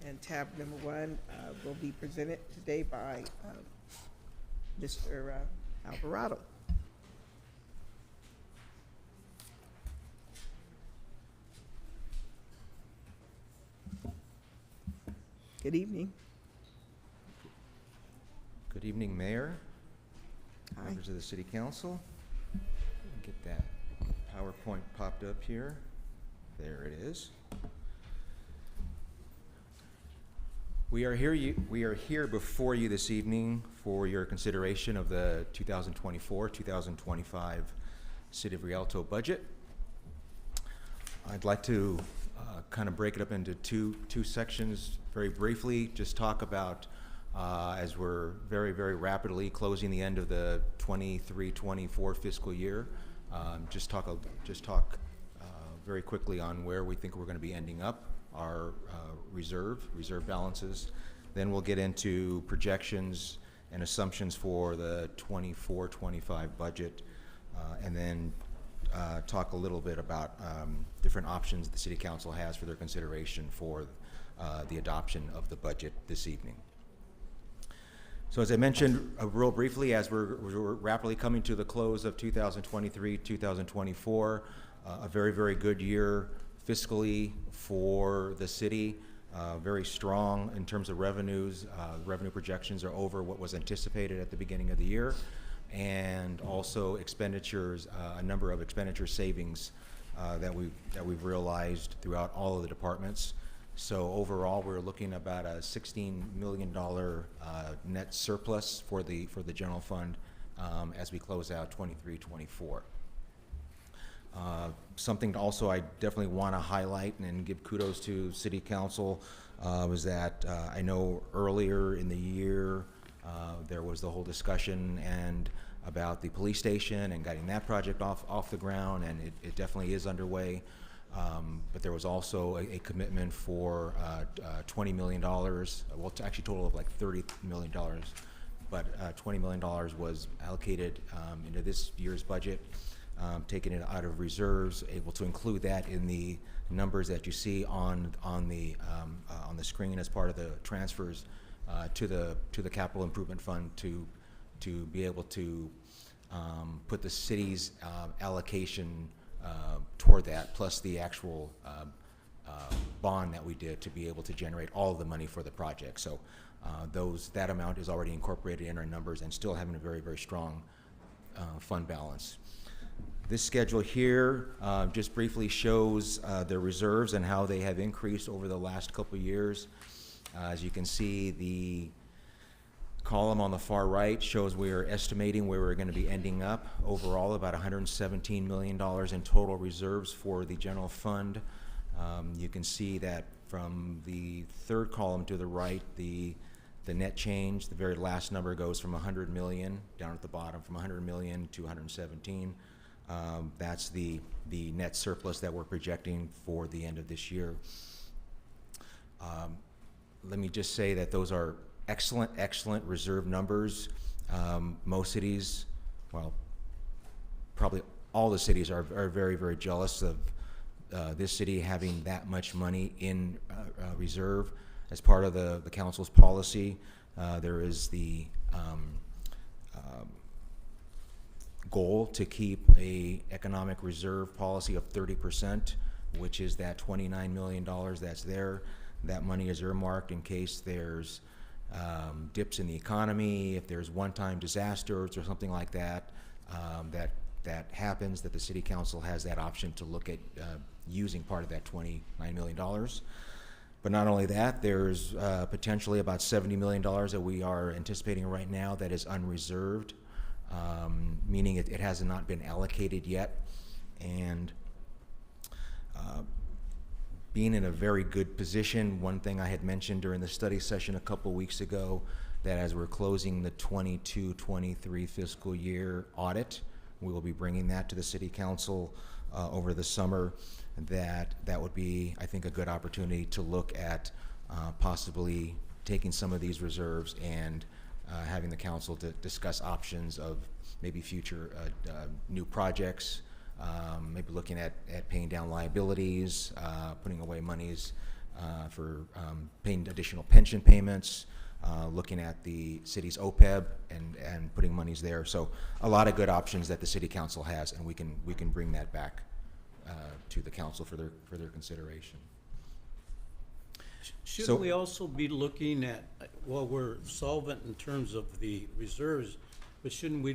And tab number 1 will be presented today by Mr. Alvarado. Good evening. Good evening, Mayor, Hi. members of the City Council. Get that PowerPoint popped up here. There it is. We are here before you this evening for your consideration of the 2024-2025 City of Rialto budget. I'd like to kind of break it up into two sections very briefly. Just talk about as we're very, very rapidly closing the end of the 23-24 fiscal year. Just talk very quickly on where we think we're going to be ending up, our reserve balances. Then we'll get into projections and assumptions for the 24-25 budget, and then talk a little bit about different options the City Council has for their consideration for the adoption of the budget this evening. So as I mentioned real briefly, as we're rapidly coming to the close of 2023, 2024, a very, very good year fiscally for the city. Very strong in terms of revenues. Revenue projections are over what was anticipated at the beginning of the year, and also expenditures, a number of expenditure savings that we've realized throughout all of the departments. So overall, we're looking at about a $16 million net surplus for the general fund as we close out 23-24. Something also I definitely want to highlight and give kudos to City Council was that I know earlier in the year there was the whole discussion and about the police station and getting that project off the ground, and it definitely is underway. But there was also a commitment for $20 million, well, it's actually a total of like $30 million, but $20 million was allocated into this year's budget, taking it out of reserves, able to include that in the numbers that you see on the screen as part of the transfers to the capital improvement fund to be able to put the city's allocation toward that, plus the actual bond that we did to be able to generate all of the money for the project. So that amount is already incorporated in our numbers and still having a very, very strong fund balance. This schedule here just briefly shows the reserves and how they have increased over the last couple of years. As you can see, the column on the far right shows we are estimating where we're going to be ending up overall, about $117 million in total reserves for the general fund. You can see that from the third column to the right, the net change, the very last number goes from 100 million down at the bottom, from 100 million to 117. That's the net surplus that we're projecting for the end of this year. Let me just say that those are excellent reserve numbers. Most cities, well, probably all the cities are very, very jealous of this city having that much money in reserve. As part of the council's policy, there is the goal to keep a economic reserve policy of 30%, which is that $29 million that's there. That money is earmarked in case there's dips in the economy, if there's one-time disasters or something like that, that happens, that the City Council has that option to look at using part of that $29 million. But not only that, there's potentially about $70 million that we are anticipating right now that is unreserved, meaning it has not been allocated yet. And being in a very good position, one thing I had mentioned during the study session a couple weeks ago, that as we're closing the 22-23 fiscal year audit, we will be bringing that to the City Council over the summer. That would be, I think, a good opportunity to look at possibly taking some of these reserves and having the council to discuss options of maybe future new projects, maybe looking at paying down liabilities, putting away monies for paying additional pension payments, looking at the city's OPEB and putting monies there. So a lot of good options that the City Council has, and we can bring that back to the council for their consideration. Shouldn't we also be looking at, well, we're solvent in terms of the reserves, but shouldn't we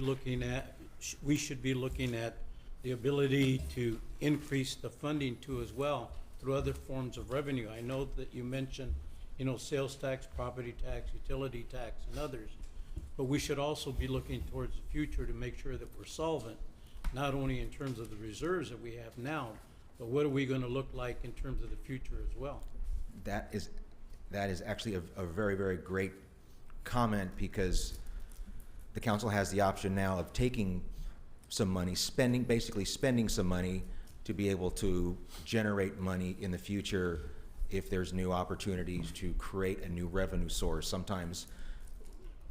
we should be looking at the ability to increase the funding too as well through other forms of revenue? I know that you mentioned, sales tax, property tax, utility tax, and others, but we should also be looking towards the future to make sure that we're solvent, not only in terms of the reserves that we have now, but what are we going to look like in terms of the future as well? That is actually a very, very great comment, because the council has the option now of taking some money, basically spending some money to be able to generate money in the future if there's new opportunities to create a new revenue source. Sometimes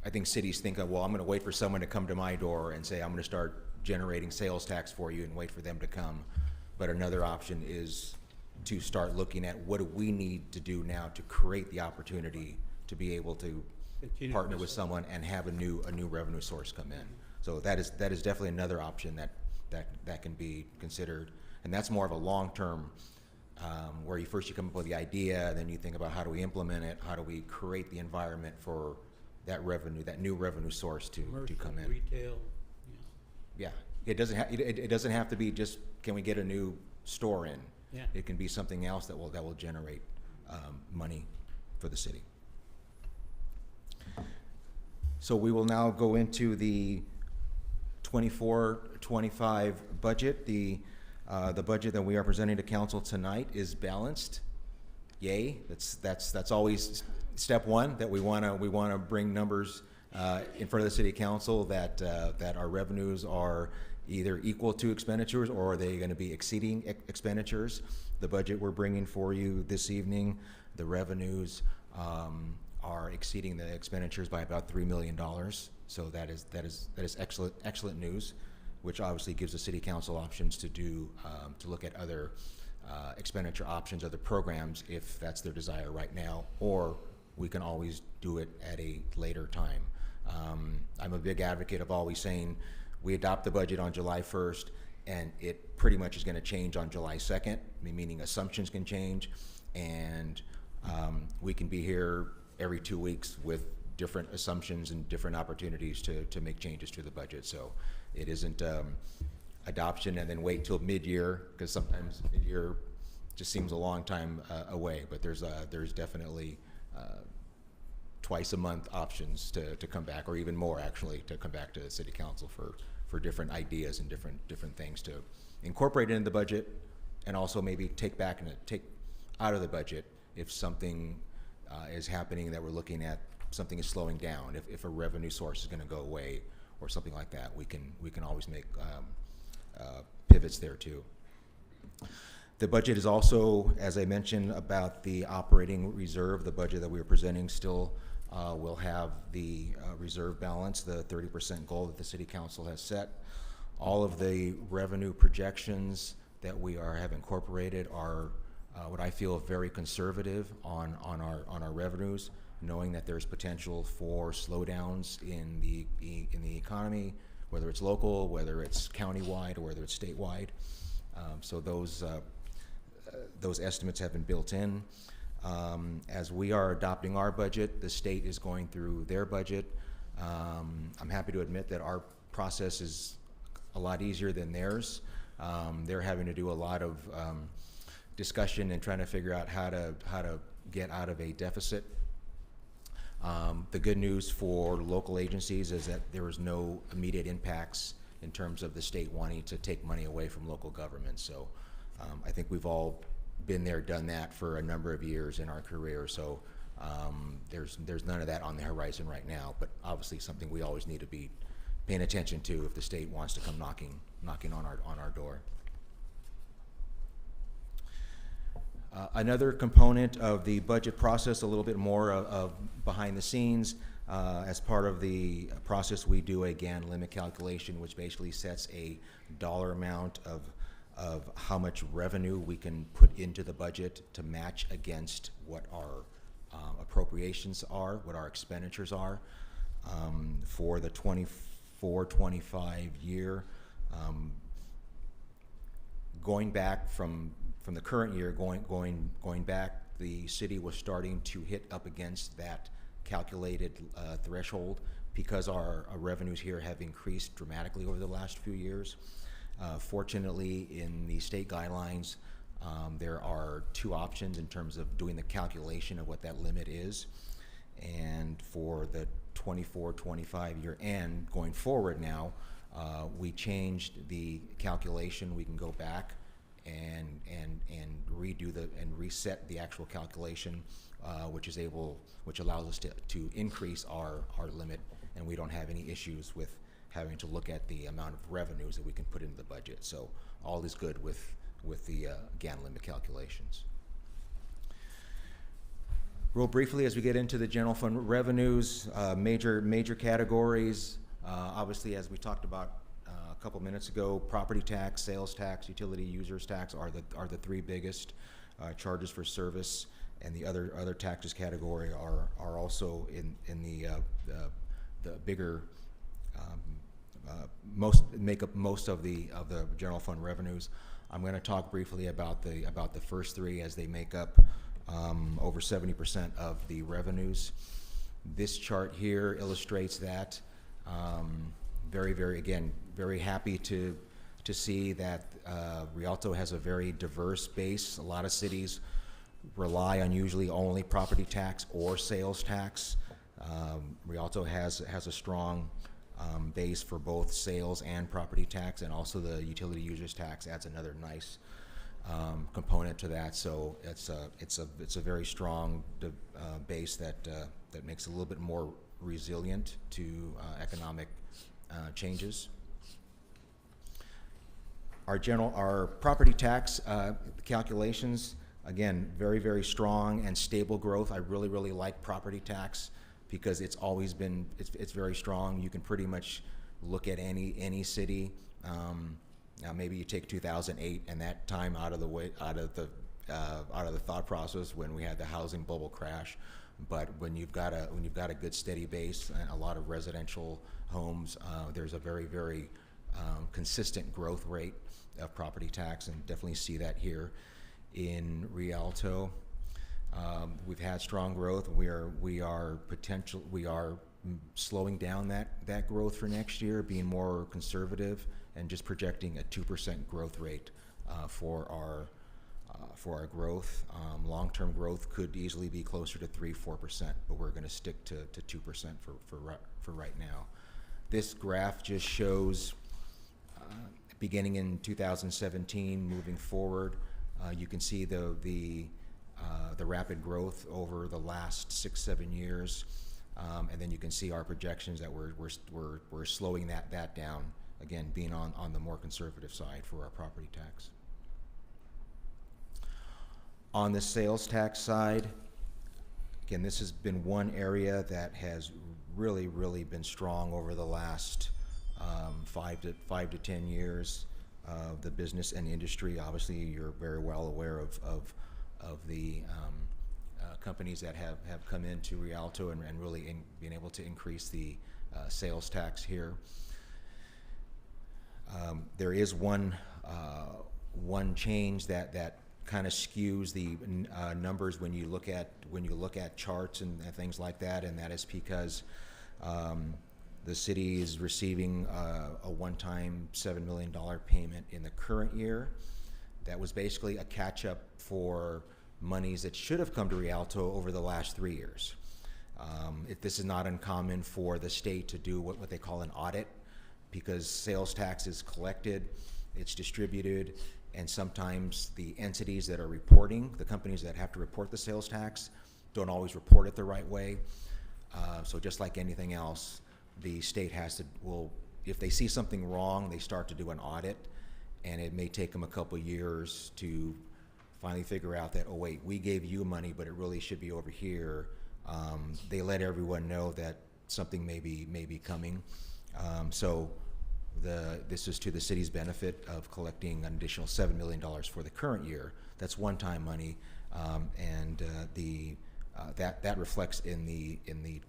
I think cities think, well, I'm going to wait for someone to come to my door and say I'm going to start generating sales tax for you and wait for them to come. But another option is to start looking at what do we need to do now to create the opportunity to be able to Continue partner to with someone and have a new revenue source come in. So that is definitely another option that can be considered, and that's more of a long-term, where you come up with the idea, then you think about how do we implement it, how do we create the environment for that new revenue source to come in. Retail, Yeah, it doesn't have to be just can we get a new store in. yeah. It can be something else that will generate money for the city. So we will now go into the 24-25 budget. The budget that we are presenting to council tonight is balanced. Yay! That's always step one, that we want to bring numbers in front of the city council that our revenues are either equal to expenditures or are they going to be exceeding expenditures. The budget we're bringing for you this evening, the revenues are exceeding the expenditures by about $3 million. So that is excellent news, which obviously gives the city council options to look at other expenditure options, other programs, if that's their desire right now, or we can always do it at a later time. I'm a big advocate of always saying we adopt the budget on July 1st, and it pretty much is going to change on July 2nd, meaning assumptions can change, and we can be here every 2 weeks with different assumptions and different opportunities to make changes to the budget. So it isn't adoption and then wait till mid-year, because sometimes mid-year just seems a long time away, but there's definitely twice a month options to come back, or even more actually, to come back to the city council for different ideas and different things to incorporate into the budget, and also maybe take out of the budget if something is happening that we're looking at, something is slowing down. If a revenue source is going to go away or something like that, we can always make pivots there too. The budget is also, as I mentioned about the operating reserve, the budget that we are presenting still will have the reserve balance, the 30% goal that the city council has set. All of the revenue projections that we have incorporated are what I feel very conservative on our revenues, knowing that there's potential for slowdowns in the economy, whether it's local, whether it's countywide, or whether it's statewide. So those estimates have been built in. As we are adopting our budget, the state is going through their budget. I'm happy to admit that our process is a lot easier than theirs. They're having to do a lot of discussion and trying to figure out how to get out of a deficit. The good news for local agencies is that there is no immediate impacts in terms of the state wanting to take money away from local governments. So I think we've all been there, done that for a number of years in our career. So there's none of that on the horizon right now, but obviously something we always need to be paying attention to if the state wants to come knocking on our door. Another component of the budget process, a little bit more of behind the scenes, as part of the process, we do a GAN limit calculation, which basically sets a dollar amount of how much revenue we can put into the budget to match against what our appropriations are, what our expenditures are. For the 24-25 year, going back from the current year, going back, the city was starting to hit up against that calculated threshold because our revenues here have increased dramatically over the last few years. Fortunately, in the state guidelines, there are two options in terms of doing the calculation of what that limit is. And for the 24-25 year end, going forward now, we changed the calculation. We can go back and redo and reset the actual calculation, which allows us to increase our limit, and we don't have any issues with having to look at the amount of revenues that we can put into the budget. So all is good with the GAN limit calculations. Real briefly, as we get into the general fund revenues, major categories, obviously, as we talked about a couple minutes ago, property tax, sales tax, utility users tax are the three biggest charges for service, and the other taxes category are also in the bigger make up most of the general fund revenues. I'm going to talk briefly about the first three, as they make up over 70% of the revenues. This chart here illustrates that. Very happy to see that Rialto has a very diverse base. A lot of cities rely on usually only property tax or sales tax. Rialto has a strong base for both sales and property tax, and also the utility users tax adds another nice component to that. So it's a very strong base that makes it a little bit more resilient to economic changes. Our property tax calculations, again, very strong and stable growth. I really like property tax because it's always been, it's very strong. You can pretty much look at any city. Now maybe you take 2008 and that time out of the thought process when we had the housing bubble crash. But when you've got a good steady base and a lot of residential homes, there's a very consistent growth rate of property tax, and definitely see that here in Rialto. We've had strong growth. We are slowing down that growth for next year, being more conservative and just projecting a 2% growth rate for our growth. Long-term growth could easily be closer to 3-4%, but we're going to stick to 2% for right now. This graph just shows beginning in 2017, moving forward. You can see the rapid growth over the last 6-7 years, and then you can see our projections that we're slowing that down. Again, being on the more conservative side for our property tax. On the sales tax side, again, this has been one area that has really been strong over the last 5 to 10 years. The business and industry, obviously, you're very well aware of the companies that have come into Rialto and really being able to increase the sales tax here. There is one change that kind of skews the numbers when you look at charts and things like that, and that is because the city is receiving a one-time $7 million payment in the current year. That was basically a catch-up for monies that should have come to Rialto over the last 3 years. This is not uncommon for the state to do what they call an audit, because sales tax is collected, it's distributed, and sometimes the entities that are reporting, the companies that have to report the sales tax, don't always report it the right way. So just like anything else, the state if they see something wrong, they start to do an audit, and it may take them a couple years to finally figure out that, oh wait, we gave you money, but it really should be over here. They let everyone know that something may be coming. So this is to the city's benefit of collecting an additional $7 million for the current year. That's one-time money, and that reflects in the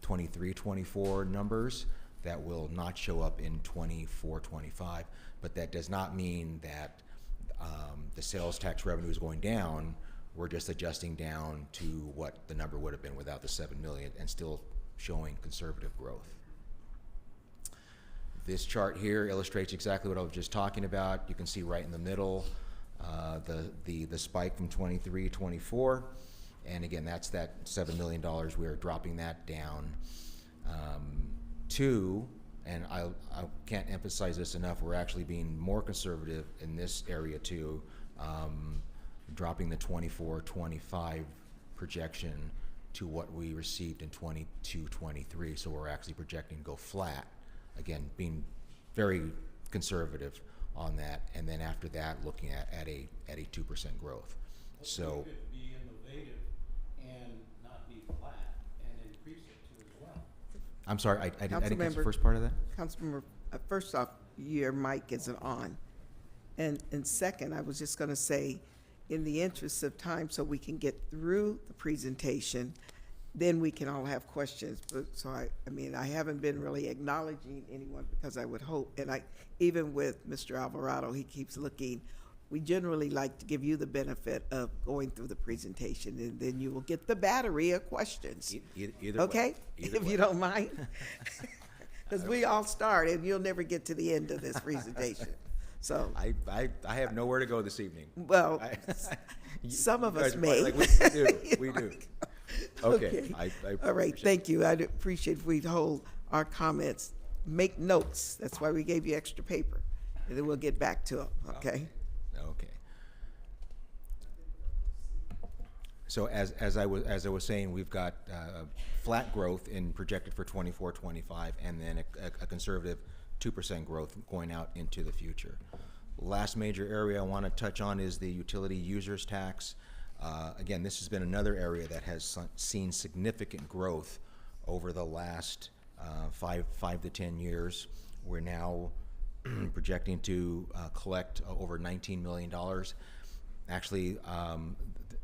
23-24 numbers. That will not show up in 24-25, but that does not mean that the sales tax revenue is going down. We're just adjusting down to what the number would have been without the $7 million, and still showing conservative growth. This chart here illustrates exactly what I was just talking about. You can see right in the middle the spike from 23-24, and again, that's that $7 million. We are dropping that down to, and I can't emphasize this enough, we're actually being more conservative in this area too, dropping the 24-25 projection to what we received in 22-23. So we're actually projecting to go flat. Again, being very conservative on that, and then after that, looking at a 2% growth. So we could be innovative and not be flat and increase it too as well. I'm sorry, I didn't get the Councilmember- first part of that. Councilmember, first off, your mic isn't on. And second, I was just going to say, in the interest of time, so we can get through the presentation, then we can all have questions. But so I mean, I haven't been really acknowledging anyone because I would hope, and even with Mr. Alvarado, he keeps looking. We generally like to give you the benefit of going through the presentation, and then you will get the battery of questions. Either Okay? way. Either If way. you don't mind. Because we all start, and you'll never get to the end of this presentation. So, I have nowhere to go this evening. well, some of us may. Like we do, we do. Okay. I All right, appreciate thank you. I'd appreciate if we'd hold our comments, make notes. That's why we gave you extra paper. And then we'll get back to them, okay? Okay. So as I was saying, we've got flat growth in projected for 24-25, and then a conservative 2% growth going out into the future. Last major area I want to touch on is the utility users tax. Again, this has been another area that has seen significant growth over the last 5 to 10 years. We're now projecting to collect over $19 million. Actually,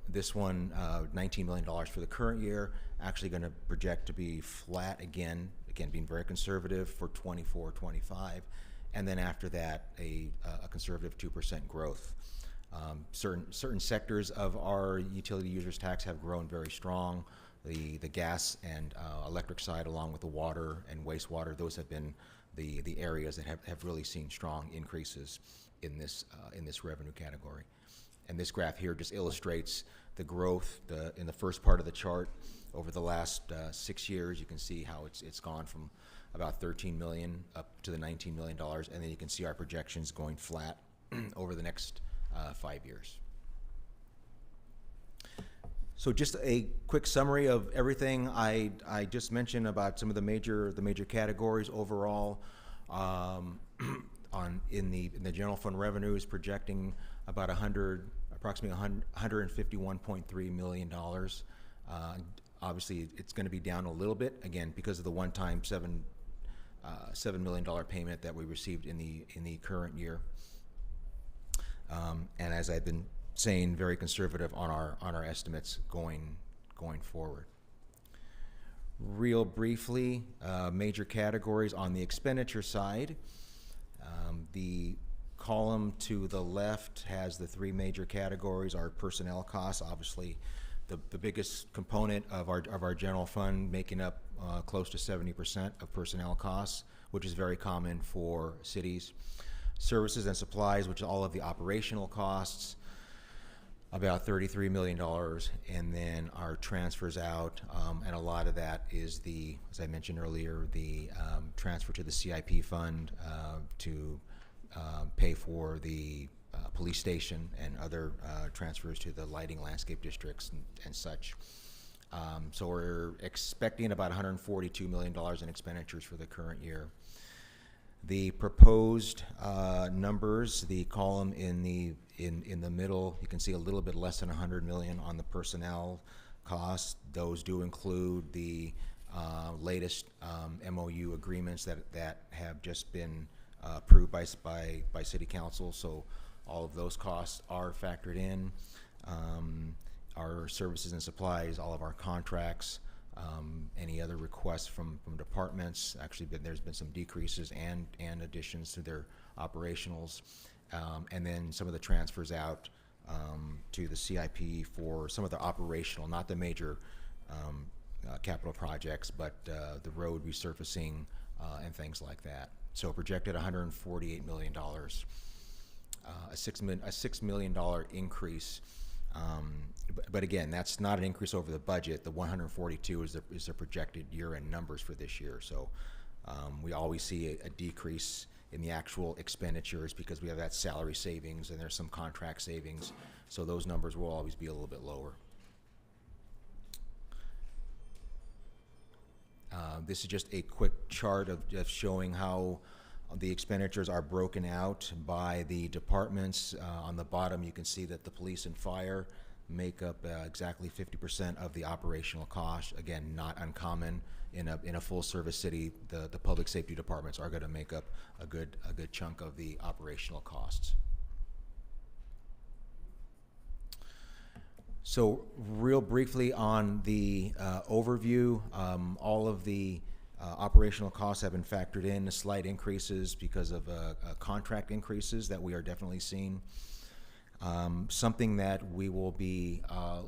this one, $19 million for the current year, actually going to project to be flat again being very conservative for 24-25, and then after that, a conservative 2% growth. Certain sectors of our utility users tax have grown very strong. The gas and electric side, along with the water and wastewater, those have been the areas that have really seen strong increases in this revenue category. And this graph here just illustrates the growth in the first part of the chart over the last 6 years. You can see how it's gone from about $13 million up to the $19 million, and then you can see our projections going flat over the next 5 years. So just a quick summary of everything I just mentioned about some of the major categories overall. In the general fund revenues, projecting about approximately $151.3 million. Obviously, it's going to be down a little bit again because of the one-time $7 million payment that we received in the current year. And as I've been saying, very conservative on our estimates going forward. Real briefly, major categories on the expenditure side. The column to the left has the three major categories. Our personnel costs, obviously, the biggest component of our general fund, making up close to 70% of personnel costs, which is very common for cities. Services and supplies, which is all of the operational costs, about $33 million, and then our transfers out, and a lot of that is as I mentioned earlier, the transfer to the CIP fund to pay for the police station and other transfers to the lighting landscape districts and such. So we're expecting about $142 million in expenditures for the current year. The proposed numbers, the column in the middle, you can see a little bit less than $100 million on the personnel costs. Those do include the latest MOU agreements that have just been approved by City Council. So all of those costs are factored in. Our services and supplies, all of our contracts, any other requests from departments. Actually, there's been some decreases and additions to their operationals, and then some of the transfers out to the CIP for some of the operational, not the major capital projects, but the road resurfacing and things like that. So projected $148 million, a $6 million increase. But again, that's not an increase over the budget. The 142 is the projected year-end numbers for this year. So we always see a decrease in the actual expenditures because we have that salary savings and there's some contract savings. So those numbers will always be a little bit lower. This is just a quick chart of showing how the expenditures are broken out by the departments. On the bottom, you can see that the police and fire, make up exactly 50% of the operational cost. Again, not uncommon in a full-service city. The public safety departments are going to make up a good chunk of the operational costs. So real briefly on the overview, all of the operational costs have been factored in, slight increases because of contract increases that we are definitely seeing. Something that we will be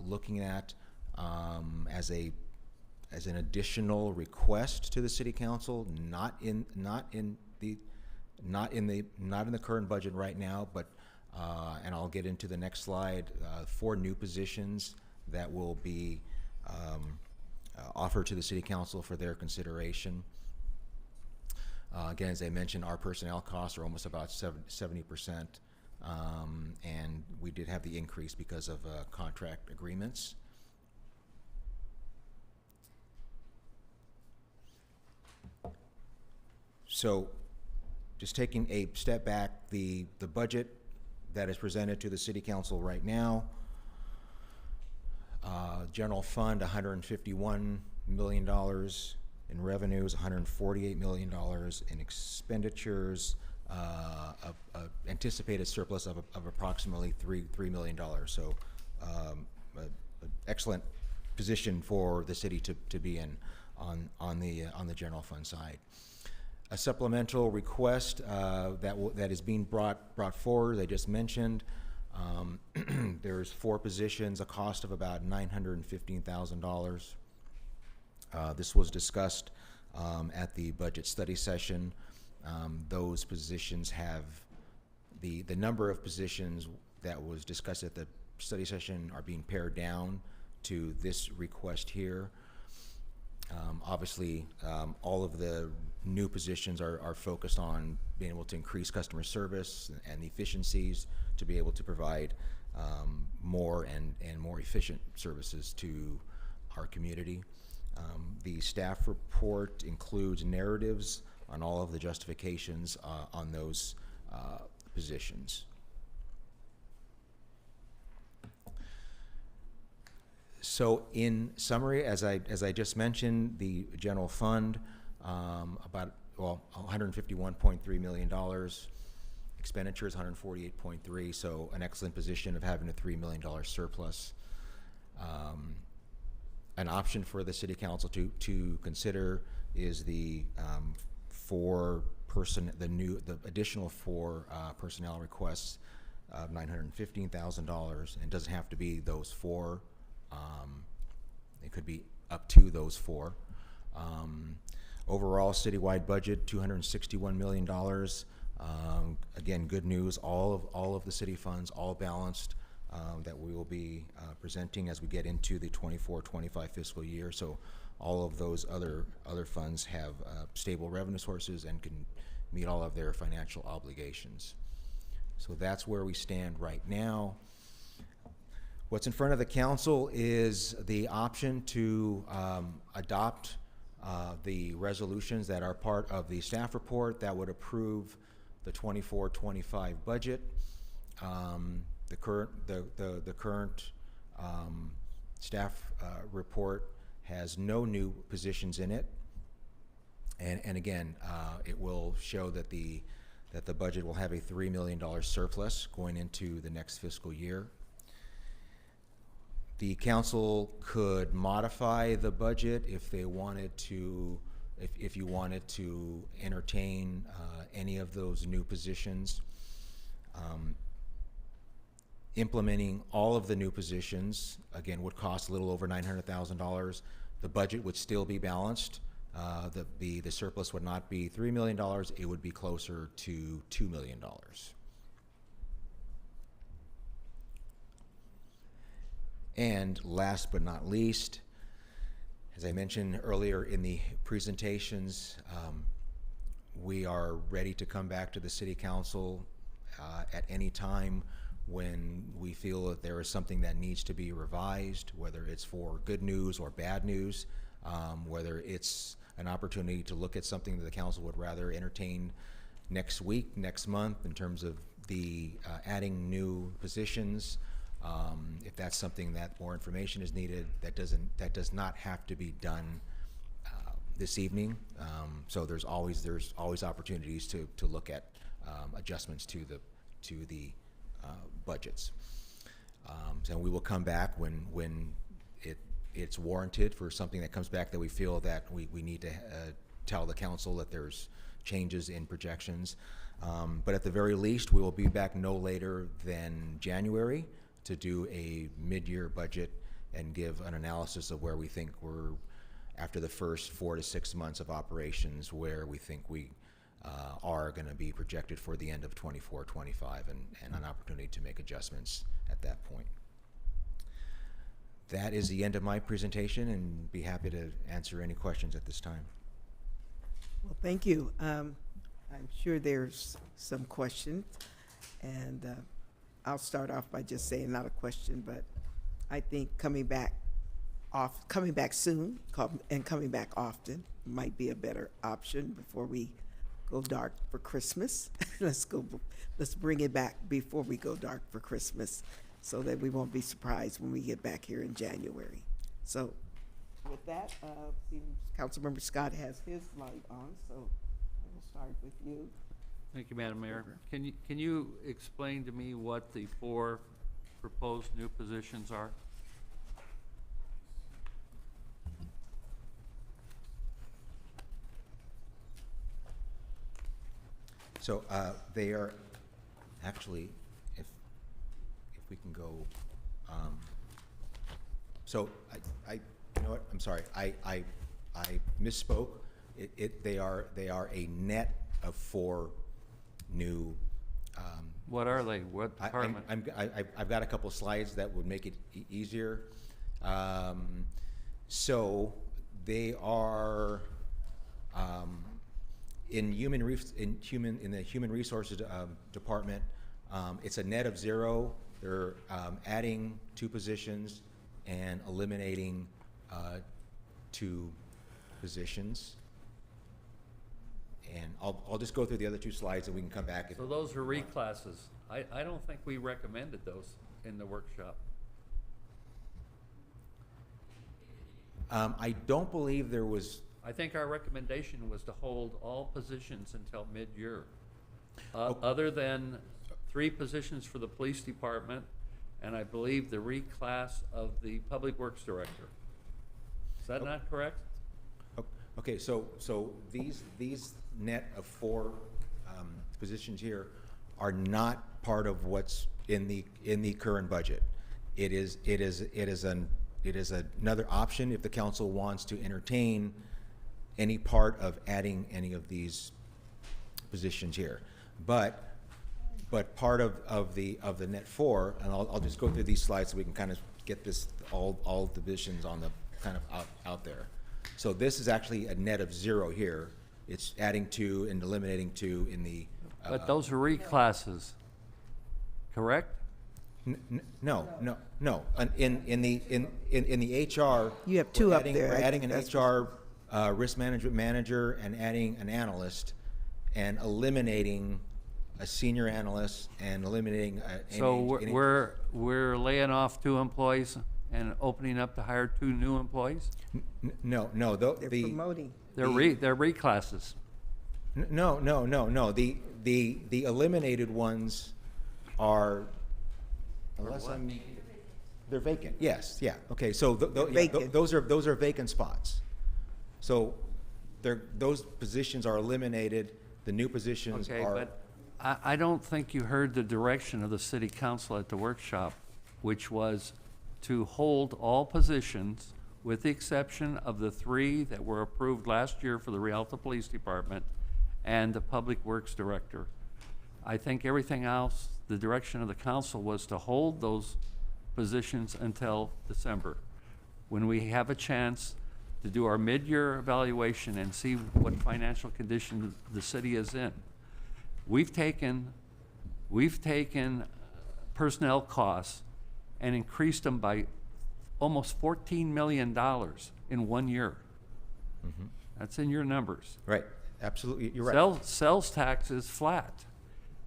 looking at as an additional request to the City Council, not in the current budget right now, but and I'll get into the next slide, 4 new positions that will be offered to the City Council for their consideration. Again, as I mentioned, our personnel costs are almost about 70%, and we did have the increase because of contract agreements. So, just taking a step back, the budget that is presented to the City Council right now, general fund, $151 million in revenues, $148 million in expenditures, anticipated surplus of approximately $3 million. So, an excellent position for the city to be in on the general fund side. A supplemental request that is being brought forward, I just mentioned. There's 4 positions, a cost of about $915,000. This was discussed at the budget study session. Those positions have the number of positions that was discussed at the study session are being pared down to this request here. Obviously, all of the new positions are focused on being able to increase customer service and efficiencies to be able to provide more and more efficient services to our community. The staff report includes narratives on all of the justifications on those positions. So in summary, as I just mentioned, the general fund, $151.3 million, expenditures $148.3, so an excellent position of having a $3 million surplus. An option for the City Council to consider is the additional 4 personnel requests of $915,000, and it doesn't have to be those 4. It could be up to those 4. Overall citywide budget, $261 million. Again, good news, all of the city funds, all balanced, that we will be presenting as we get into the 24-25 fiscal year. So all of those other funds have stable revenue sources and can meet all of their financial obligations. So that's where we stand right now. What's in front of the council is the option to adopt the resolutions that are part of the staff report that would approve the 24-25 budget. The current staff report has no new positions in it, and again, it will show that the budget will have a $3 million surplus going into the next fiscal year. The council could modify the budget if they wanted to, if you wanted to entertain any of those new positions. Implementing all of the new positions, again, would cost a little over $900,000. The budget would still be balanced. The surplus would not be $3 million, it would be closer to $2 million. And last but not least, as I mentioned earlier in the presentations, we are ready to come back to the City Council at any time when we feel that there is something that needs to be revised, whether it's for good news or bad news, whether it's an opportunity to look at something that the council would rather entertain next week, next month, in terms of the adding new positions, If that's something that more information is needed, that does not have to be done this evening. So there's always opportunities to look at adjustments to the budgets. So we will come back when it's warranted for something that comes back that we feel that we need to tell the council that there's changes in projections. But at the very least, we will be back no later than January to do a mid-year budget and give an analysis of where we think we're after the first 4 to 6 months of operations, where we think we are going to be projected for the end of 24, 25, and an opportunity to make adjustments at that point. That is the end of my presentation, and be happy to answer any questions at this time. Well, thank you. I'm sure there's some questions, and I'll start off by just saying, not a question, but I think coming back soon and coming back often might be a better option before we go dark for Christmas. Let's bring it back before we go dark for Christmas, so that we won't be surprised when we get back here in January. So with that, Councilmember Scott has his light on, so we'll start with you. Thank you, Madam Mayor. Can you explain to me what the 4 proposed new positions are? So they are actually, if we can go, so I you know what, I'm sorry, I misspoke. They are a net of 4 new. What are they? What department? I've got a couple slides that would make it easier. So they are in the human resources department. It's a net of 0. They're adding 2 positions and eliminating 2 positions. And I'll just go through the other 2 slides and we can come back. So those are reclasses. I don't think we recommended those in the workshop. I don't believe there was. I think our recommendation was to hold all positions until mid-year, other than 3 positions for the police department, and I believe the reclass of the public works director. Is that not correct? Okay, so these net of 4 positions here are not part of what's in the current budget. It is another option if the council wants to entertain any part of adding any of these positions here, but part of the net 4, and I'll just go through these slides so we can kind of get this all divisions on the kind of out there. So this is actually a net of 0 here. It's adding 2 and eliminating 2 in the. But those are reclasses, correct? No. In the HR, You have 2 up there. We're adding an HR risk management manager and adding an analyst, and eliminating a senior analyst and eliminating. So we're laying off 2 employees and opening up to hire 2 new employees? No. They're promoting. They're reclasses. No. The eliminated ones are, unless they're vacant. Yes, yeah. Okay, so those are vacant spots. So those positions are eliminated. The new positions are. Okay, but I don't think you heard the direction of the city council at the workshop, which was to hold all positions with the exception of the 3 that were approved last year for the Rialto Police Department and the Public Works Director. I think everything else, the direction of the council was to hold those positions until December, when we have a chance to do our mid-year evaluation and see what financial condition the city is in. We've taken personnel costs and increased them by almost $14 million in 1 year. Mm-hmm. That's in your numbers. Right, absolutely, you're right. Sales tax is flat.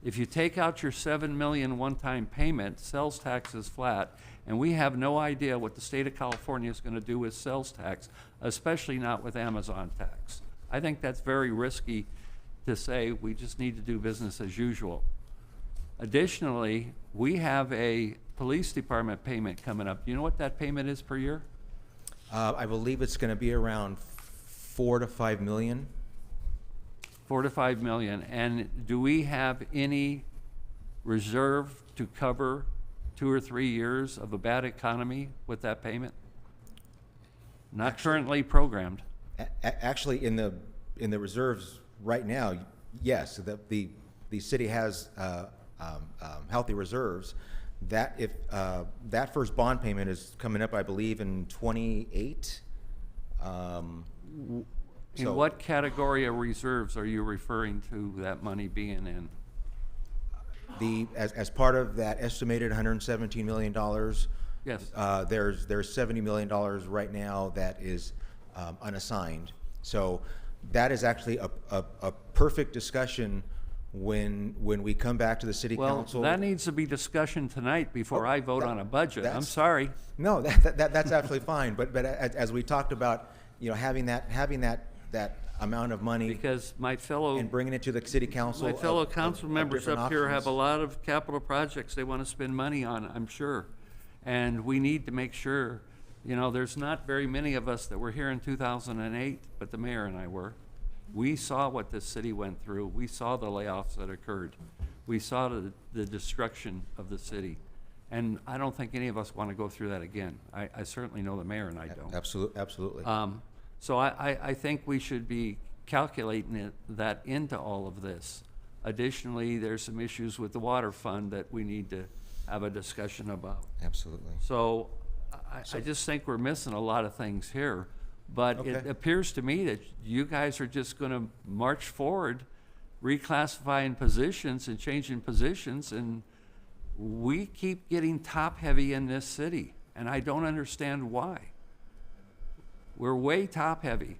If you take out your 7 million one-time payment, sales tax is flat, and we have no idea what the state of California is going to do with sales tax, especially not with Amazon tax. I think that's very risky to say we just need to do business as usual. Additionally, we have a police department payment coming up. Do you know what that payment is per year? I believe it's going to be around 4 to 5 million. 4 to 5 million. And do we have any reserve to cover 2 or 3 years of a bad economy with that payment? Not currently programmed. Actually, in the reserves right now, yes, the city has healthy reserves. That if that first bond payment is coming up, I believe, in 28. In what category of reserves are you referring to that money being in? As part of that estimated $117 million, Yes. there's $70 million right now that is unassigned. So that is actually a perfect discussion when we come back to the city council. Well, that needs to be discussion tonight before I vote on a budget. I'm that's- sorry. No, that's absolutely fine. But as we talked about, having that amount of money Because my fellow and bringing it to the city council. My fellow of council members different up here have a options. lot of capital projects they want to spend money on, I'm sure. And we need to make sure, there's not very many of us that were here in 2008, but the mayor and I were. We saw what this city went through. We saw the layoffs that occurred. We saw the destruction of the city. And I don't think any of us want to go through that again. I certainly know the mayor and I don't. Absolutely. So I think we should be calculating that into all of this. Additionally, there's some issues with the water fund that we need to have a discussion about. Absolutely. So I just think we're missing a lot of things here. But it Okay. appears to me that you guys are just going to march forward, reclassifying positions and changing positions, and we keep getting top-heavy in this city, and I don't understand why. We're way top-heavy.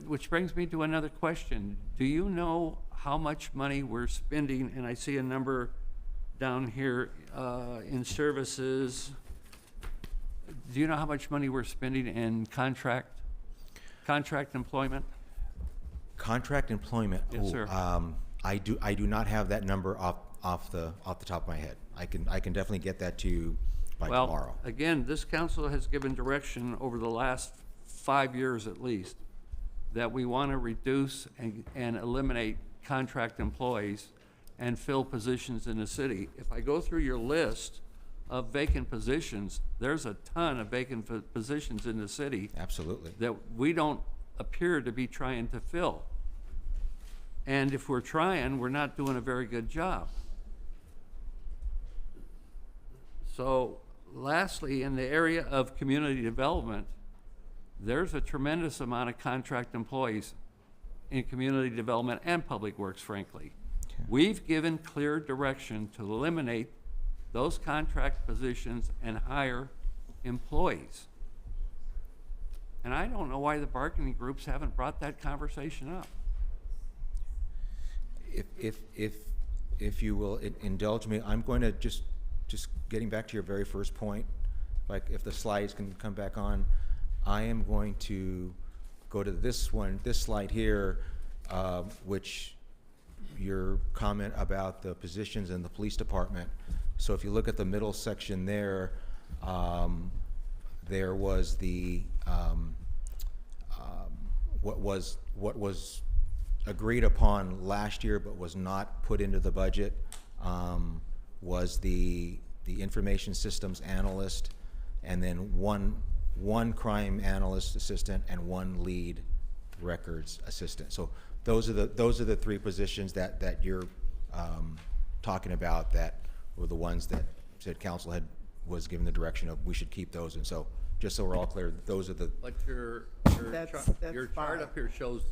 Which brings me to another question. Do you know how much money we're spending, and I see a number down here in services. Do you know how much money we're spending in contract employment? Contract employment. Yes, sir. I do not have that number off the top of my head. I can definitely get that to you by tomorrow. Well, again, this council has given direction over the last 5 years at least that we want to reduce and eliminate contract employees and fill positions in the city. If I go through your list of vacant positions, there's a ton of vacant positions in the city. Absolutely. That we don't appear to be trying to fill. And if we're trying, we're not doing a very good job. So lastly, in the area of community development, there's a tremendous amount of contract employees in community development and public works, frankly. Okay. We've given clear direction to eliminate those contract positions and hire employees. And I don't know why the bargaining groups haven't brought that conversation up. If you will indulge me, I'm going to just getting back to your very first point, like if the slides can come back on, I am going to go to this slide here, which your comment about the positions in the police department. So if you look at the middle section there, there was the what was agreed upon last year but was not put into the budget, was the information systems analyst, and then one crime analyst assistant and one lead records assistant. So those are the three positions that you're talking about that were the ones that said council was given the direction of we should keep those. And so just so we're all clear, those are the But your That's chart fine. up here shows.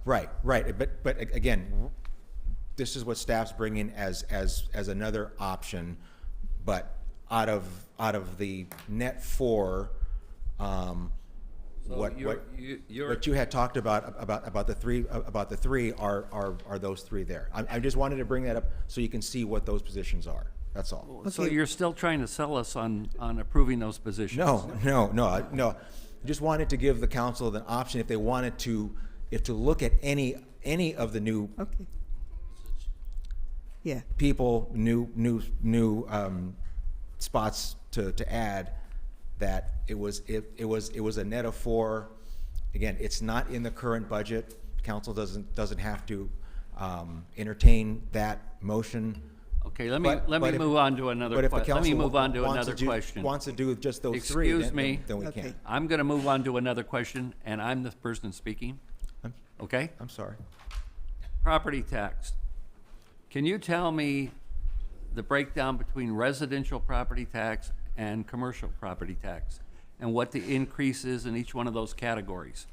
right. But again, this is what staff's bringing as another option. But out of the net 4, what you're, you had talked about the three are those three there. I just wanted to bring that up so you can see what those positions are. That's all. so Okay. you're still trying to sell us on approving those positions? No. Just wanted to give the council the option if they wanted to look at any of the new Okay. Yeah, people, new spots to add. That it was a net of 4. Again, it's not in the current budget. Council doesn't have to entertain that motion. Okay, let me move on to another question. Let me move on to another question. Wants to do just those three. Excuse me. Then we Okay. can. I'm going to move on to another question, and I'm the person speaking. Okay? I'm sorry. Property tax. Can you tell me the breakdown between residential property tax and commercial property tax, and what the increase is in each one of those categories?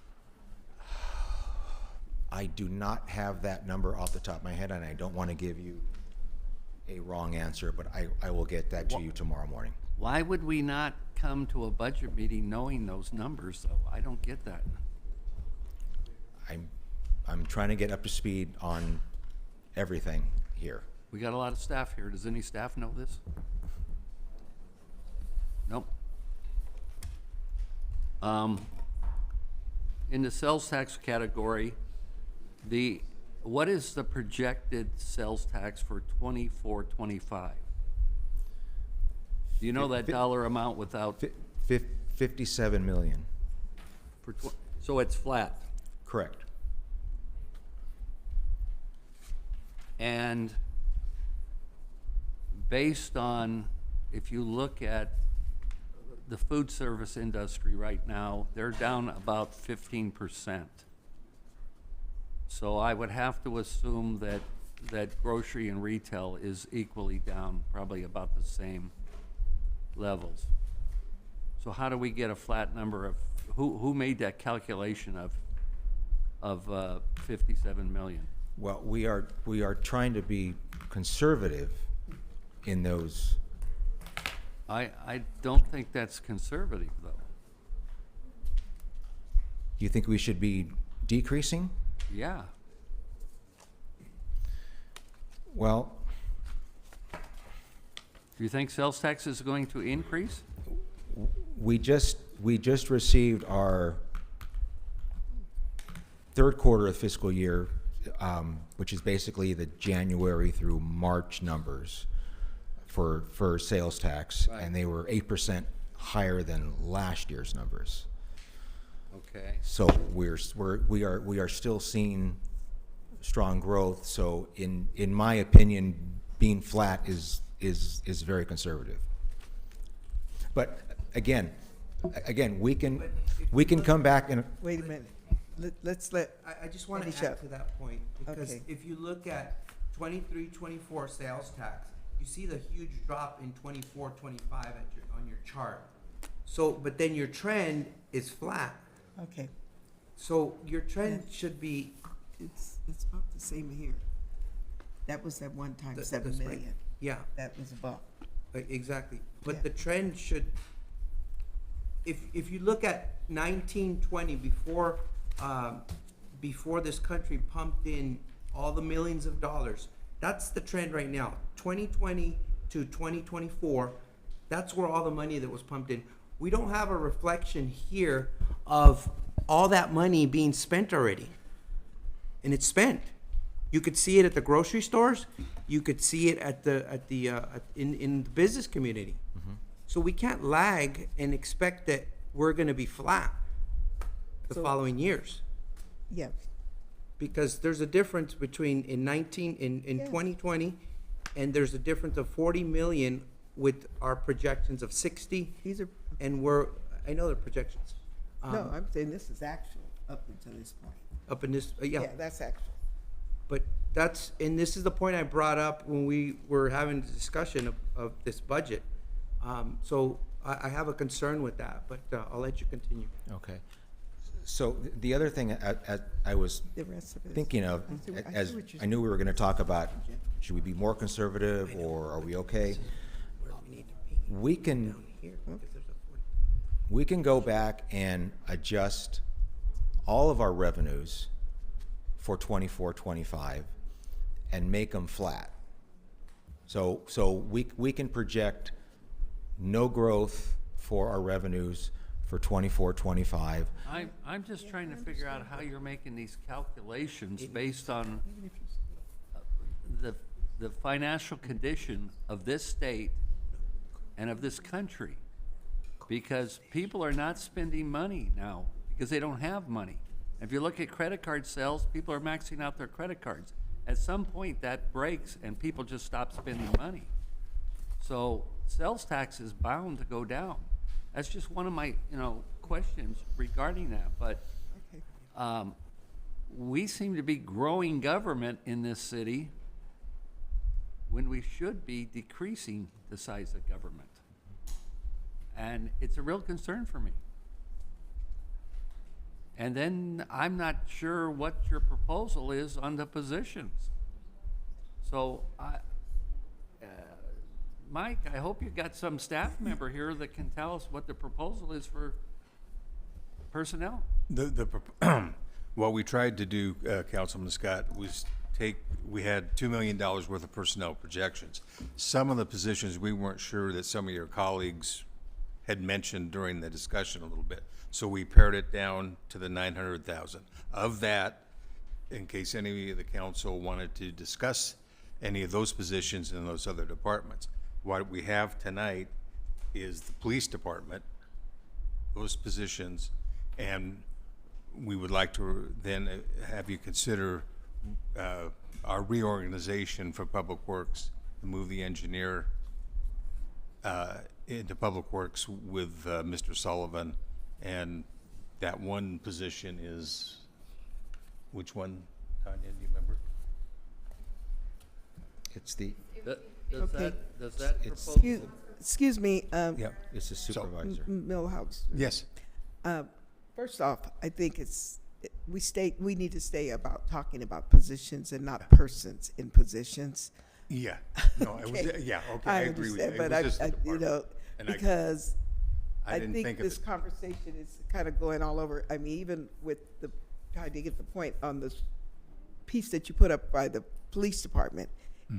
I do not have that number off the top of my head, and I don't want to give you a wrong answer, but I will get that to you tomorrow morning. Why would we not come to a budget meeting knowing those numbers, though? I don't get that. I'm trying to get up to speed on everything here. We got a lot of staff here. Does any staff know this? Nope. In the sales tax category, what is the projected sales tax for 24-25? Do you know that dollar amount without? 57 million. So it's flat. Correct. And based on, if you look at the food service industry right now, they're down about 15%. So I would have to assume that grocery and retail is equally down, probably about the same levels. So how do we get a flat number of, who made that calculation of 57 million? Well, we are trying to be conservative in those. I don't think that's conservative, though. You think we should be decreasing? Yeah. Well, Do you think sales tax is going to increase? we just received our third quarter of fiscal year, which is basically the January through March numbers for sales tax, Right. and they were 8% higher than last year's numbers. Okay. So we are still seeing strong growth. So in my opinion, being flat is very conservative. But again, we can come back and wait a minute. Let's let, I just want Finish to add up. to that point, because Okay. if you look at 23-24 sales tax, you see the huge drop in 24-25 on your chart. So, but then your trend is flat. okay, So your trend should be it's about the same here. That was that one time, the 7 spring. million. Yeah, That was about, exactly. But Yeah. the trend should, if you look at 19-20 before this country pumped in all the millions of dollars, that's the trend right now. 2020 to 2024, that's where all the money that was pumped in. We don't have a reflection here of all that money being spent already. And it's spent. You could see it at the grocery stores. You could see it in the business community. So we can't lag and expect that we're going to be flat the following years, yeah, because there's a difference between in Yeah. 2020, and there's a difference of 40 million with our projections of 60, these are, and I know the projections. no, I'm saying this is actual up until this point. Up in this, Yeah, that's actual. But and this is the point I brought up when we were having the discussion of this budget. So I have a concern with that, but I'll let you continue. okay. So the other thing I was The rest of it. thinking of, I see what as you're I knew we were going to talk about, should we be more conservative or are we okay? We can we can go back and adjust all of our revenues for 24-25 and make them flat. So we can project no growth for our revenues for 24-25. I'm just trying to figure out how you're making these calculations based on the financial condition of this state and of this country. Because people are not spending money now because they don't have money. If you look at credit card sales, people are maxing out their credit cards. At some point that breaks and people just stop spending money. So sales tax is bound to go down. That's just one of my, questions regarding that. But we seem to be growing government in this city when we should be decreasing the size of government. And it's a real concern for me. And then I'm not sure what your proposal is on the positions. So, Mike, I hope you got some staff member here that can tell us what the proposal is for personnel. What we tried to do, Councilman Scott, was we had $2 million worth of personnel projections. Some of the positions we weren't sure that some of your colleagues had mentioned during the discussion a little bit. So we pared it down to the 900,000. Of that, in case any of the council wanted to discuss any of those positions in those other departments. What we have tonight is the police department, those positions, and we would like to then have you consider our reorganization for Public Works, move the engineer into Public Works with Mr. Sullivan, and that one position is, which one, Tanya, do you remember? It's the, Does that It's- proposal? Excuse me, Yeah. it's the supervisor. Millhouse. Yes. First off, I think we need to stay about talking about positions and not persons in positions. Yeah. No, it was, yeah, okay, I agree with you. understand, It but was just the I department. And because I I didn't think think of this it. conversation is kind of going all over. I mean, even with trying to get the point on this piece that you put up by the police department,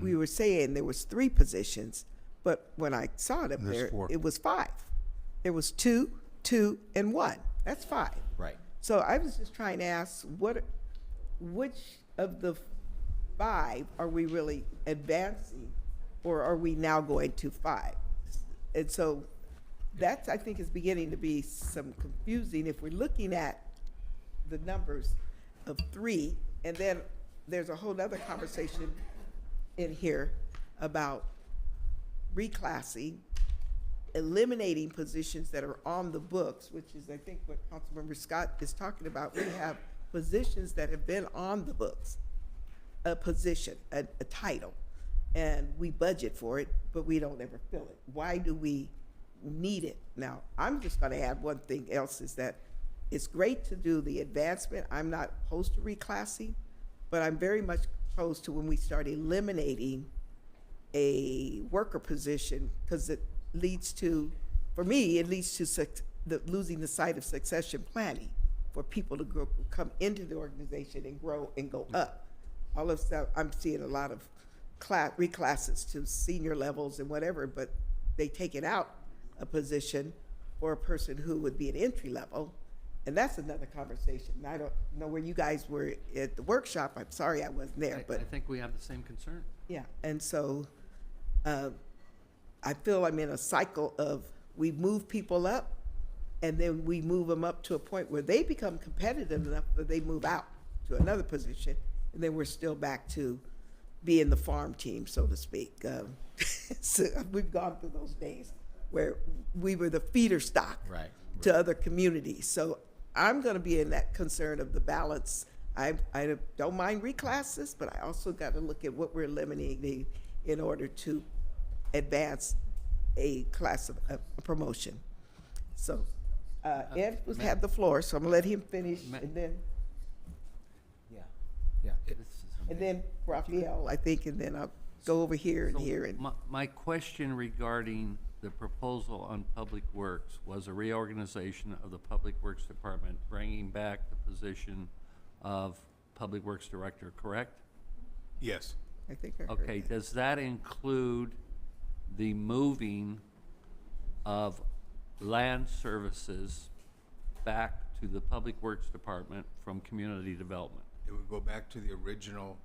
we were saying there was 3 positions, but when I saw it up There's there, 4. it was 5. There was 2, and 1. That's 5. Right. So I was just trying to ask, which of the 5 are we really advancing, or are we now going to 5? And so that's, I think, is beginning to be some confusing if we're looking at the numbers of 3, and then there's a whole other conversation in here about reclassing, eliminating positions that are on the books, which is, I think, what Councilmember Scott is talking about. We have positions that have been on the books, a position, a title, and we budget for it, but we don't ever fill it. Why do we need it? Now, I'm just gonna add one thing else, is that it's great to do the advancement. I'm not opposed to reclassing, but I'm very much opposed to when we start eliminating a worker position, because it leads to, for me, it leads to losing the sight of succession planning for people to come into the organization and grow and go up. All of that, I'm seeing a lot of reclasses to senior levels and whatever, but they taken out a position for a person who would be an entry level, and that's another conversation. I don't know where you guys were at the workshop. I'm sorry I wasn't there, but I think we have the same concern. yeah, and so I feel I'm in a cycle of we move people up, and then we move them up to a point where they become competitive enough that they move out to another position, and then we're still back to being the farm team, so to speak. So we've gone through those days where we were the feeder stock to other communities. So I'm going to be in that concern of the balance. I don't mind reclasses, but I also got to look at what we're eliminating in order to advance a class of a promotion. So Ed had the floor, so I'm going to let him finish, and then and then Raphael, I think, and then I'll go over here and So here. And my question regarding the proposal on Public Works was a reorganization of the Public Works Department, bringing back the position of Public Works Director, correct? Yes. I think I heard Okay, that. does that include the moving of land services back to the Public Works Department from Community Development? It would go back to the original,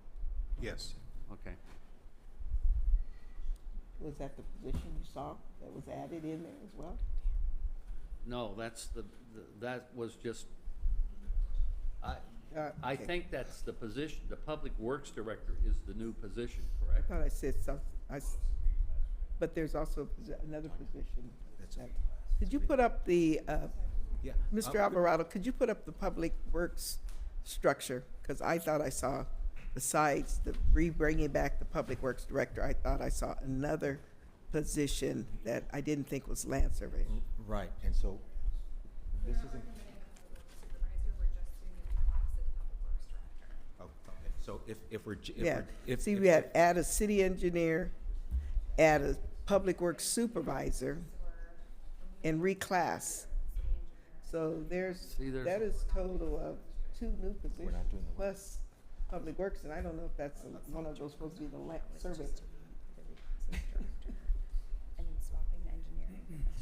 yes. Okay. Was that the position you saw that was added in there as well? No, that's that was just, I Okay. think that's the position, the Public Works Director is the new position, I correct? thought I said something, but there's also another position. Could you put up the, Yeah. Mr. Alvarado, could you put up the Public Works structure? Because I thought I saw, besides the bringing back the Public Works Director, I thought I saw another position that I didn't think was land survey. Right, and so this isn't. Oh, okay. So if we're, Yeah, if see, we had add a city engineer, add a Public Works supervisor, and reclass. So there's, that is total of 2 new positions, plus Public Works, and I don't know if that's one of those supposed to be the survey.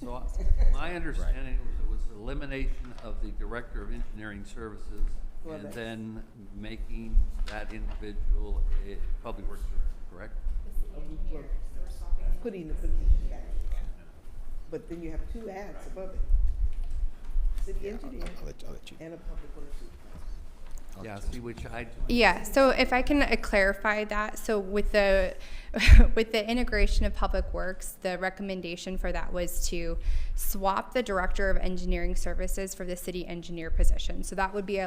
So my understanding was it was elimination of the Director of Engineering Services Well, and that's- then making that individual a Public Works Director, correct? Putting the position back. But then you have 2 ads above it. City engineer I'll let you. and a Public Works supervisor. Yeah, see, which I. Yeah, so if I can clarify that, so with the with the integration of Public Works, the recommendation for that was to swap the Director of Engineering Services for the city engineer position. So that would be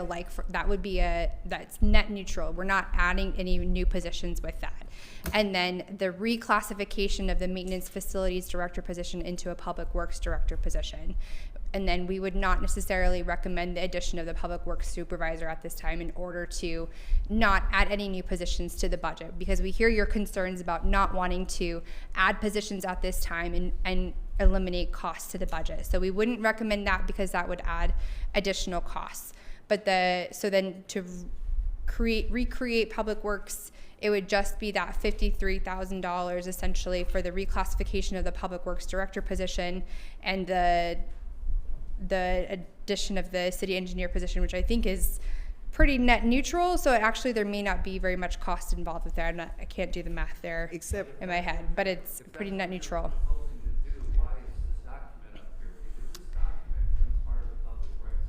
that's net neutral. We're not adding any new positions with that. And then the reclassification of the Maintenance Facilities Director position into a Public Works Director position. And then we would not necessarily recommend the addition of the Public Works Supervisor at this time in order to not add any new positions to the budget, because we hear your concerns about not wanting to add positions at this time and eliminate costs to the budget. So we wouldn't recommend that because that would add additional costs. But so then to recreate Public Works, it would just be that $53,000 essentially for the reclassification of the Public Works Director position and the addition of the city engineer position, which I think is pretty net neutral. So there may not be very much cost involved with that. I can't do the math there Except in my head, but it's pretty net neutral. Why is this document up here? Because this document becomes part of the Public Works.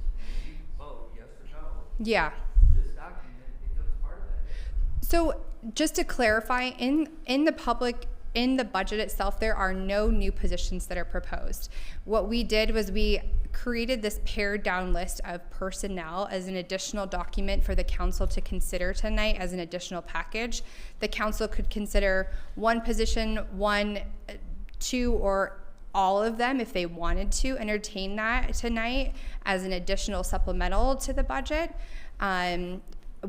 You vote yes or no. Yeah. This document becomes part of that. So just to clarify, in the budget itself, there are no new positions that are proposed. What we did was we created this pared down list of personnel as an additional document for the council to consider tonight as an additional package. The council could consider one position, 1, 2, or all of them if they wanted to entertain that tonight as an additional supplemental to the budget.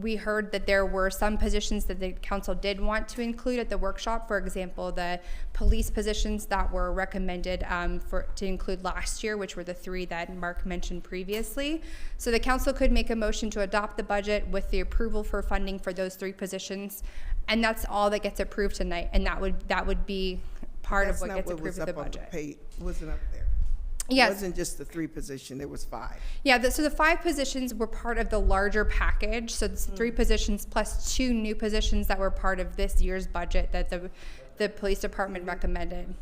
We heard that there were some positions that the council did want to include at the workshop. For example, the police positions that were recommended to include last year, which were the 3 that Mark mentioned previously. So the council could make a motion to adopt the budget with the approval for funding for those 3 positions, and that's all that gets approved tonight. And that would be part of what gets approved with the budget. Wasn't up there. Yes. It wasn't just the 3 position, there was 5. Yeah, so the 5 positions were part of the larger package. So it's 3 positions plus 2 new positions that were part of this year's budget that the police department recommended.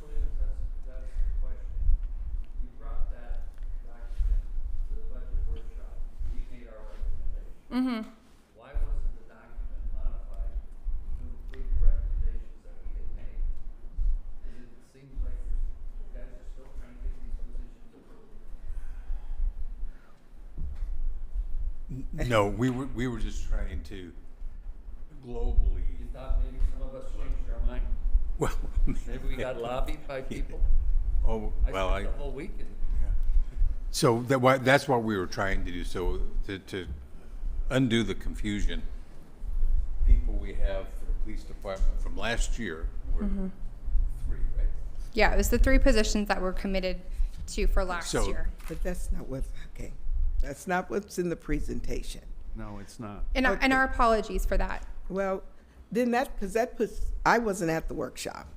That's the question. You brought that document to the budget workshop. We made our recommendation. Why wasn't the document modified to include the recommendations that we had made? Because it seems like you guys are still trying to get these positions approved. No, we were just trying to globally. You thought maybe some of us changed our mind? Well, Maybe we got lobbied by people? Oh, well, I spent the whole weekend. So that's what we were trying to do. So to undo the confusion, people we have for the police department from last year were 3, right? Yeah, it was the 3 positions that were committed to for last So- year. But that's not what, okay, that's not what's in the presentation. No, it's not. And our apologies for that. Well, then because that puts, I wasn't at the workshop.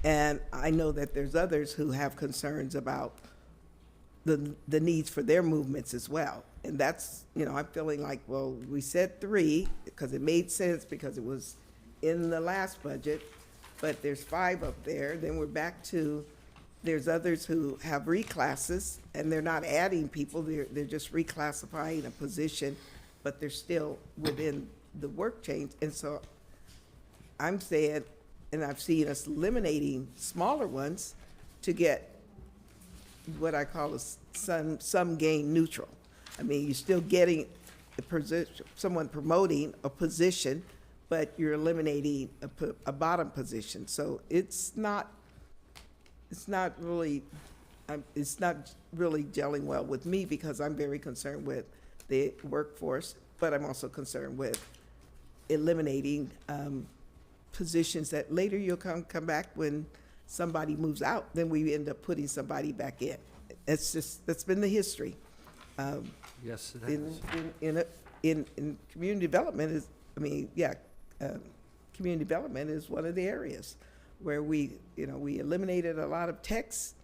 And I know that there's others who have concerns about the needs for their movements as well. And that's, I'm feeling like, well, we said 3 because it made sense because it was in the last budget, but there's 5 up there. Then we're back to, there's others who have reclasses and they're not adding people, they're just reclassifying a position, but they're still within the work change. And so I'm saying, and I've seen us eliminating smaller ones to get what I call a some gain neutral. I mean, you're still getting the position, someone promoting a position, but you're eliminating a bottom position. So it's not really gelling well with me because I'm very concerned with the workforce, but I'm also concerned with eliminating positions that later you'll come back when somebody moves out, then we end up putting somebody back in. That's been the history. Yes, it has. In community development community development is one of the areas where we eliminated a lot of techs.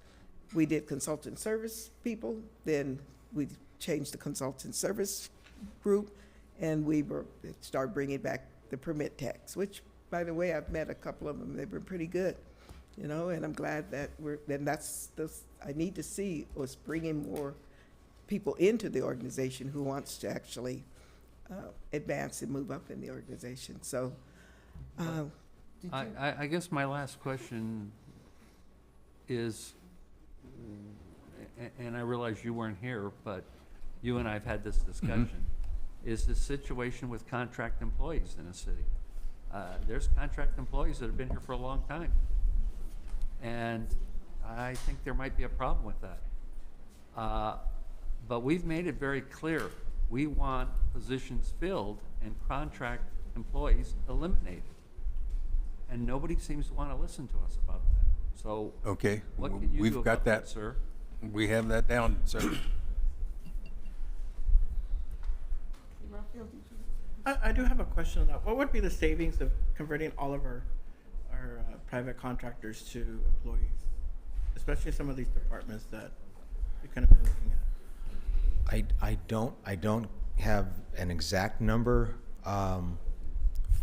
We did consultant service people, then we changed the consultant service group, and we started bringing back the permit techs, which, by the way, I've met a couple of them. They've been pretty good, and I'm glad that I need to see us bringing more people into the organization who wants to actually advance and move up in the organization. So, I guess my last question is, and I realize you weren't here, but you and I have had this discussion, is the situation with contract employees in the city. There's contract employees that have been here for a long time. And I think there might be a problem with that. But we've made it very clear, we want positions filled and contract employees eliminated. And nobody seems to want to listen to us about that. So Okay, what can you we've do got about that, that, sir? We have that down, sir. I do have a question on that. What would be the savings of converting all of our private contractors to employees, especially some of these departments that you're kind of looking at? I don't have an exact number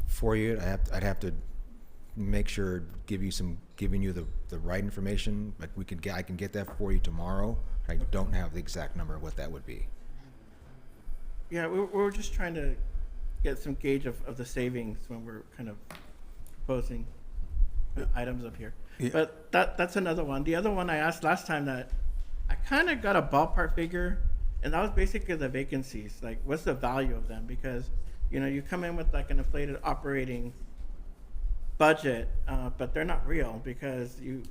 for you. I'd have to make sure giving you the right information. But I can get that for you tomorrow. I don't have the exact number of what that would be. Yeah, we're just trying to get some gauge of the savings when we're kind of proposing items up here. Yeah. But that's another one. The other one I asked last time that I kind of got a ballpark figure, and that was basically the vacancies. Like, what's the value of them? Because, you come in with like an inflated operating budget, but they're not real because you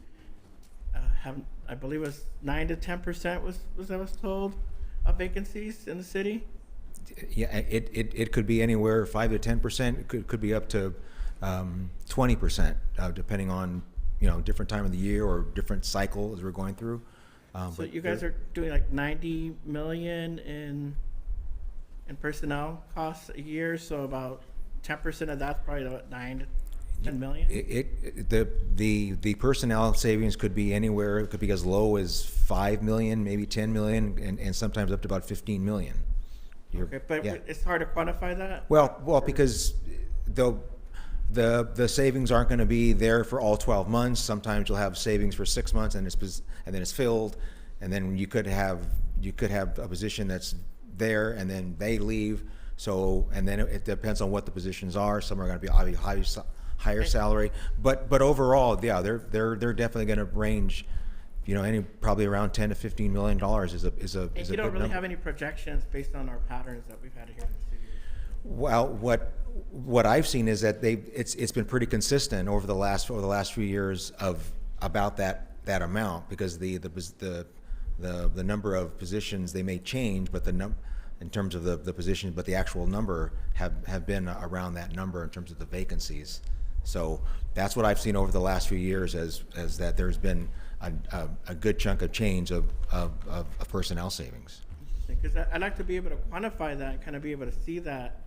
have, I believe it was 9 to 10% was I was told, of vacancies in the city. Yeah, it could be anywhere 5 to 10%. It could be up to 20%, depending on different time of the year or different cycle as we're going through. So but you guys are doing like 90 million in personnel costs a year. So about 10% of that's probably about 9 to 10 million. The personnel savings could be anywhere. It could be as low as 5 million, maybe 10 million, and sometimes up to about 15 million. Okay, but yeah. it's hard to quantify that? Well, because the savings aren't going to be there for all 12 months. Sometimes you'll have savings for 6 months and then it's filled, and then you could have a position that's there and then they leave. So, and then it depends on what the positions are. Some are going to be higher salary, but overall, yeah, they're definitely going to range. Probably around $10 to $15 million is a And you don't really have any projections based on our patterns that we've had here in the city? Well, what I've seen is that it's been pretty consistent over the last few years of about that amount, because the number of positions, they may change, but in terms of the positions, but the actual number have been around that number in terms of the vacancies. So that's what I've seen over the last few years, as that there's been a good chunk of change of personnel savings. Because I'd like to be able to quantify that and kind of be able to see that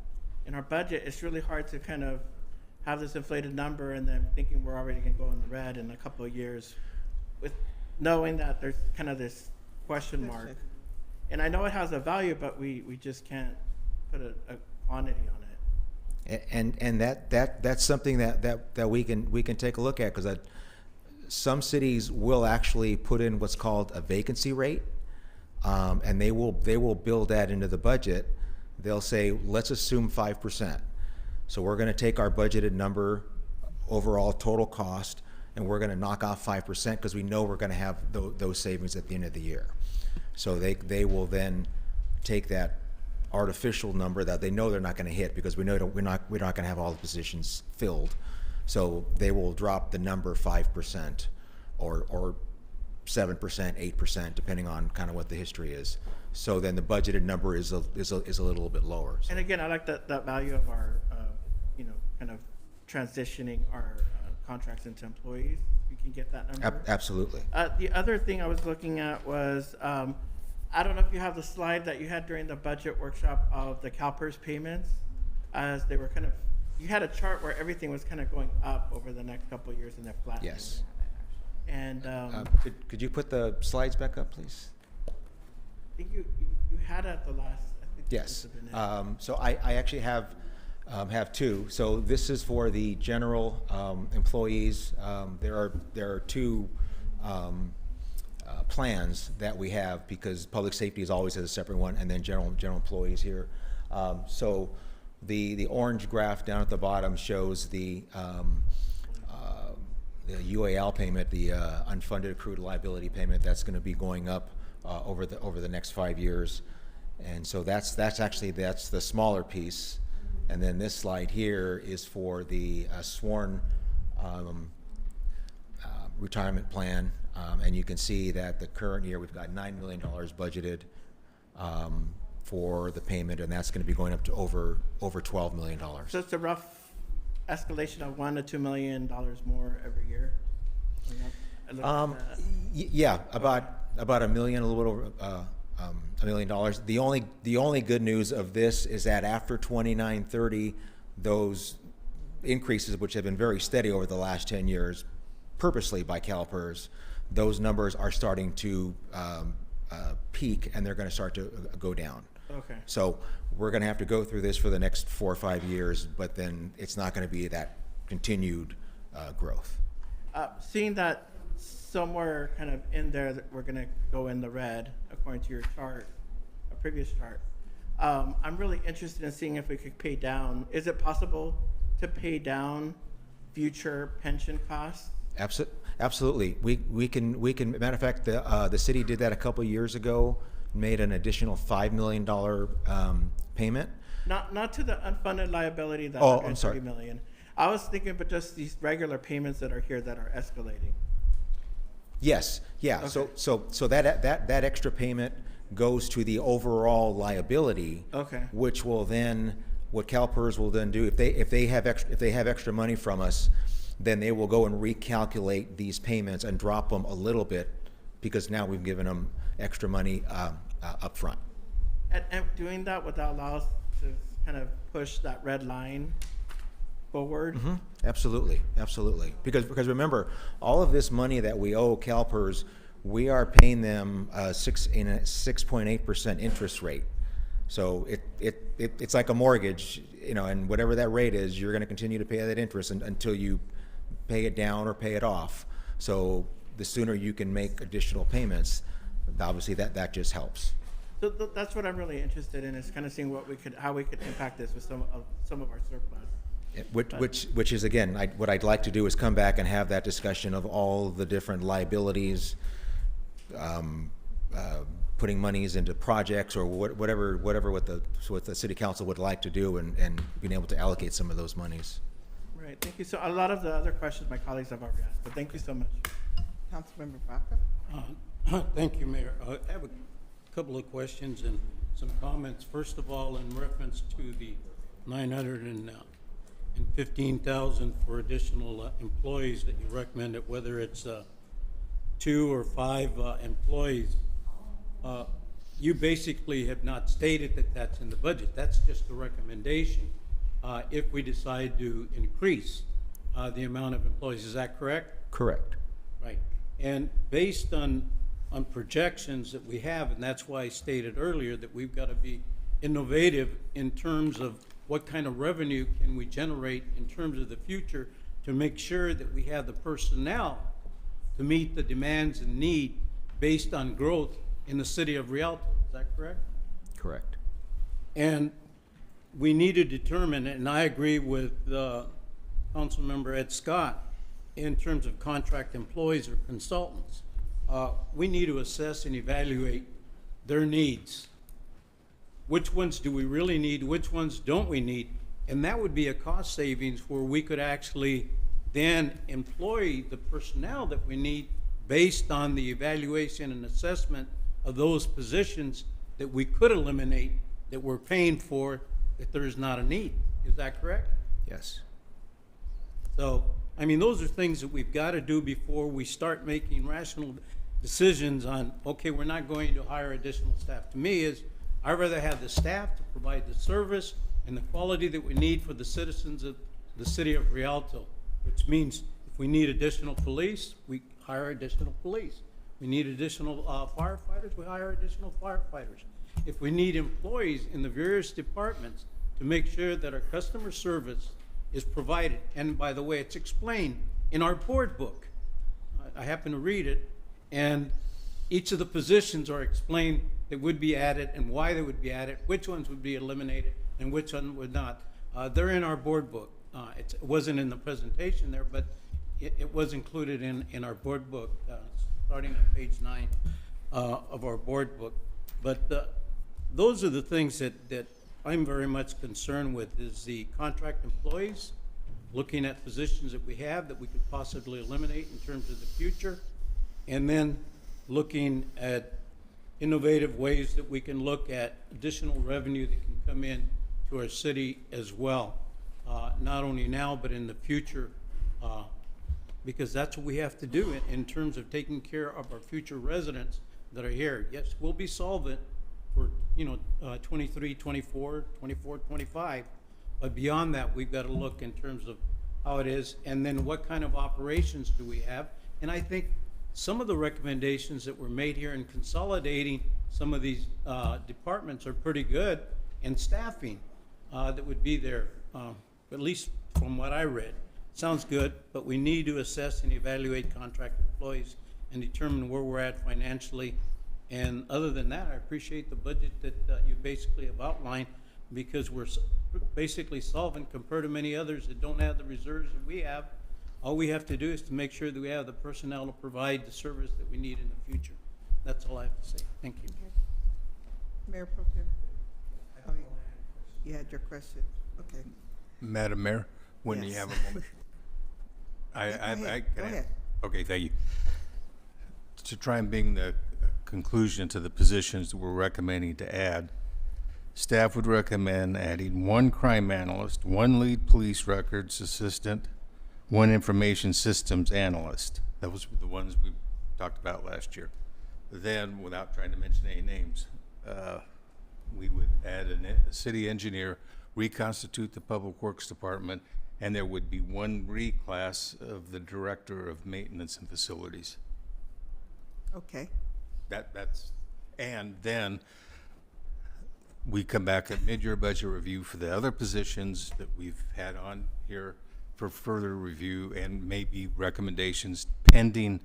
in our budget. It's really hard to kind of have this inflated number and then thinking we're already going to go in the red in a couple of years, with knowing that there's kind of this question mark. And I know it has a value, but we just can't put a quantity on it. And that's something that we can take a look at, because some cities will actually put in what's called a vacancy rate, and they will build that into the budget. They'll say, let's assume 5%. So we're going to take our budgeted number, overall total cost, and we're going to knock off 5% because we know we're going to have those savings at the end of the year. So they will then take that artificial number that they know they're not going to hit, because we know we're not going to have all the positions filled. So they will drop the number 5% or 7%, 8%, depending on kind of what the history is. So then the budgeted number is a little bit lower. So. And again, I like that value of our, kind of transitioning our contracts into employees. You can get that number. Absolutely. The other thing I was looking at was, I don't know if you have the slide that you had during the budget workshop of the CalPERS payments, as they were kind of, you had a chart where everything was kind of going up over the next couple of years and they're flat. Yes. And could you put the slides back up, please? I think you had it at the last. I think yes. So I actually have two. So this is for the general employees. There are two plans that we have, because public safety is always has a separate one, and then general employees here. So the orange graph down at the bottom shows the UAL payment, the unfunded accrued liability payment. That's going to be going up over the next 5 years, and so that's the smaller piece. And then this slide here is for the sworn retirement plan, and you can see that the current year we've got $9 million budgeted for the payment, and that's going to be going up to over $12 million. So it's a rough escalation of $1 to $2 million more every year. Yeah, about $1 million, a little bit over $1 million. The only good news of this is that after 2930, those increases, which have been very steady over the last 10 years, purposely by CalPERS, those numbers are starting to peak, and they're going to start to go down. Okay. So we're going to have to go through this for the next 4 or 5 years, but then it's not going to be that continued growth. Seeing that somewhere kind of in there that we're going to go in the red, according to your chart, a previous chart, I'm really interested in seeing if we could pay down. Is it possible to pay down future pension costs? Absolutely. We can. Matter of fact, the city did that a couple of years ago. Made an additional $5 million payment. Not to the unfunded liability. That I'm sorry. $130 million. I was thinking, but just these regular payments that are here that are escalating. Yes. Yeah. Okay. So that extra payment goes to the overall liability. Okay. Which will then, what CalPERS will then do, if they have extra money from us, then they will go and recalculate these payments and drop them a little bit, because now we've given them extra money up front. And doing that, would that allow us to kind of push that red line forward? Mm-hmm. Absolutely. Because remember, all of this money that we owe CalPERS, we are paying them in a 6.8% interest rate. So it's like a mortgage, and whatever that rate is, you're going to continue to pay that interest until you pay it down or pay it off. So the sooner you can make additional payments, obviously that just helps. So that's what I'm really interested in, is kind of seeing how we could impact this with some of our surplus. Which is, again, what I'd like to do is come back and have that discussion of all the different liabilities, putting monies into projects or whatever what the city council would like to do, and being able to allocate some of those monies. Right. Thank you. So a lot of the other questions my colleagues have already asked, but thank you so much. Councilmember Baca. Thank you, Mayor. I have a couple of questions and some comments. First of all, in reference to the and 15,000 for additional employees that you recommended, whether it's 2 or 5 employees. You basically have not stated that that's in the budget. That's just a recommendation if we decide to increase the amount of employees. Is that correct? Correct. Right. And based on projections that we have, and that's why I stated earlier that we've got to be innovative in terms of what kind of revenue can we generate in terms of the future to make sure that we have the personnel to meet the demands and need based on growth in the city of Rialto. Is that correct? Correct. And we need to determine, and I agree with Councilmember Ed Scott, in terms of contract employees or consultants, we need to assess and evaluate their needs. Which ones do we really need? Which ones don't we need? And that would be a cost savings where we could actually then employ the personnel that we need based on the evaluation and assessment of those positions that we could eliminate, that we're paying for, if there is not a need. Is that correct? Yes. So, I mean, those are things that we've got to do before we start making rational decisions on, okay, we're not going to hire additional staff. To me, I'd rather have the staff to provide the service and the quality that we need for the citizens of the city of Rialto, which means if we need additional police, we hire additional police. We need additional firefighters, we hire additional firefighters. If we need employees in the various departments to make sure that our customer service is provided, and by the way, it's explained in our board book. I happen to read it, and each of the positions are explained that would be added and why they would be added, which ones would be eliminated and which one would not. They're in our board book. It wasn't in the presentation there, but it was included in our board book, starting on page 9 of our board book. But those are the things that I'm very much concerned with, is the contract employees, looking at positions that we have that we could possibly eliminate in terms of the future, and then looking at innovative ways that we can look at additional revenue that can come in to our city as well, not only now but in the future, because that's what we have to do in terms of taking care of our future residents that are here. Yes, we'll be solvent for 23, 24, 25, but beyond that, we've got to look in terms of how it is, and then what kind of operations do we have. And I think some of the recommendations that were made here in consolidating some of these departments are pretty good, and staffing that would be there, at least from what I read. Sounds good, but we need to assess and evaluate contract employees and determine where we're at financially. And other than that, I appreciate the budget that you basically have outlined, because we're basically solvent compared to many others that don't have the reserves that we have. All we have to do is to make sure that we have the personnel to provide the service that we need in the future. That's all I have to say. Thank you. Mayor Pro Tem. Oh, you had your question. Okay. Madam Mayor, when you Yes. have a moment. Go ahead. Okay, thank you. To try and bring the conclusion to the positions that we're recommending to add, staff would recommend adding 1 crime analyst, 1 lead police records assistant, 1 information systems analyst. Those were the ones we talked about last year. Then, without trying to mention any names, we would add a city engineer, reconstitute the public works department, and there would be 1 reclass of the director of maintenance and facilities. Okay. And then we come back at mid-year budget review for the other positions that we've had on here for further review and maybe recommendations pending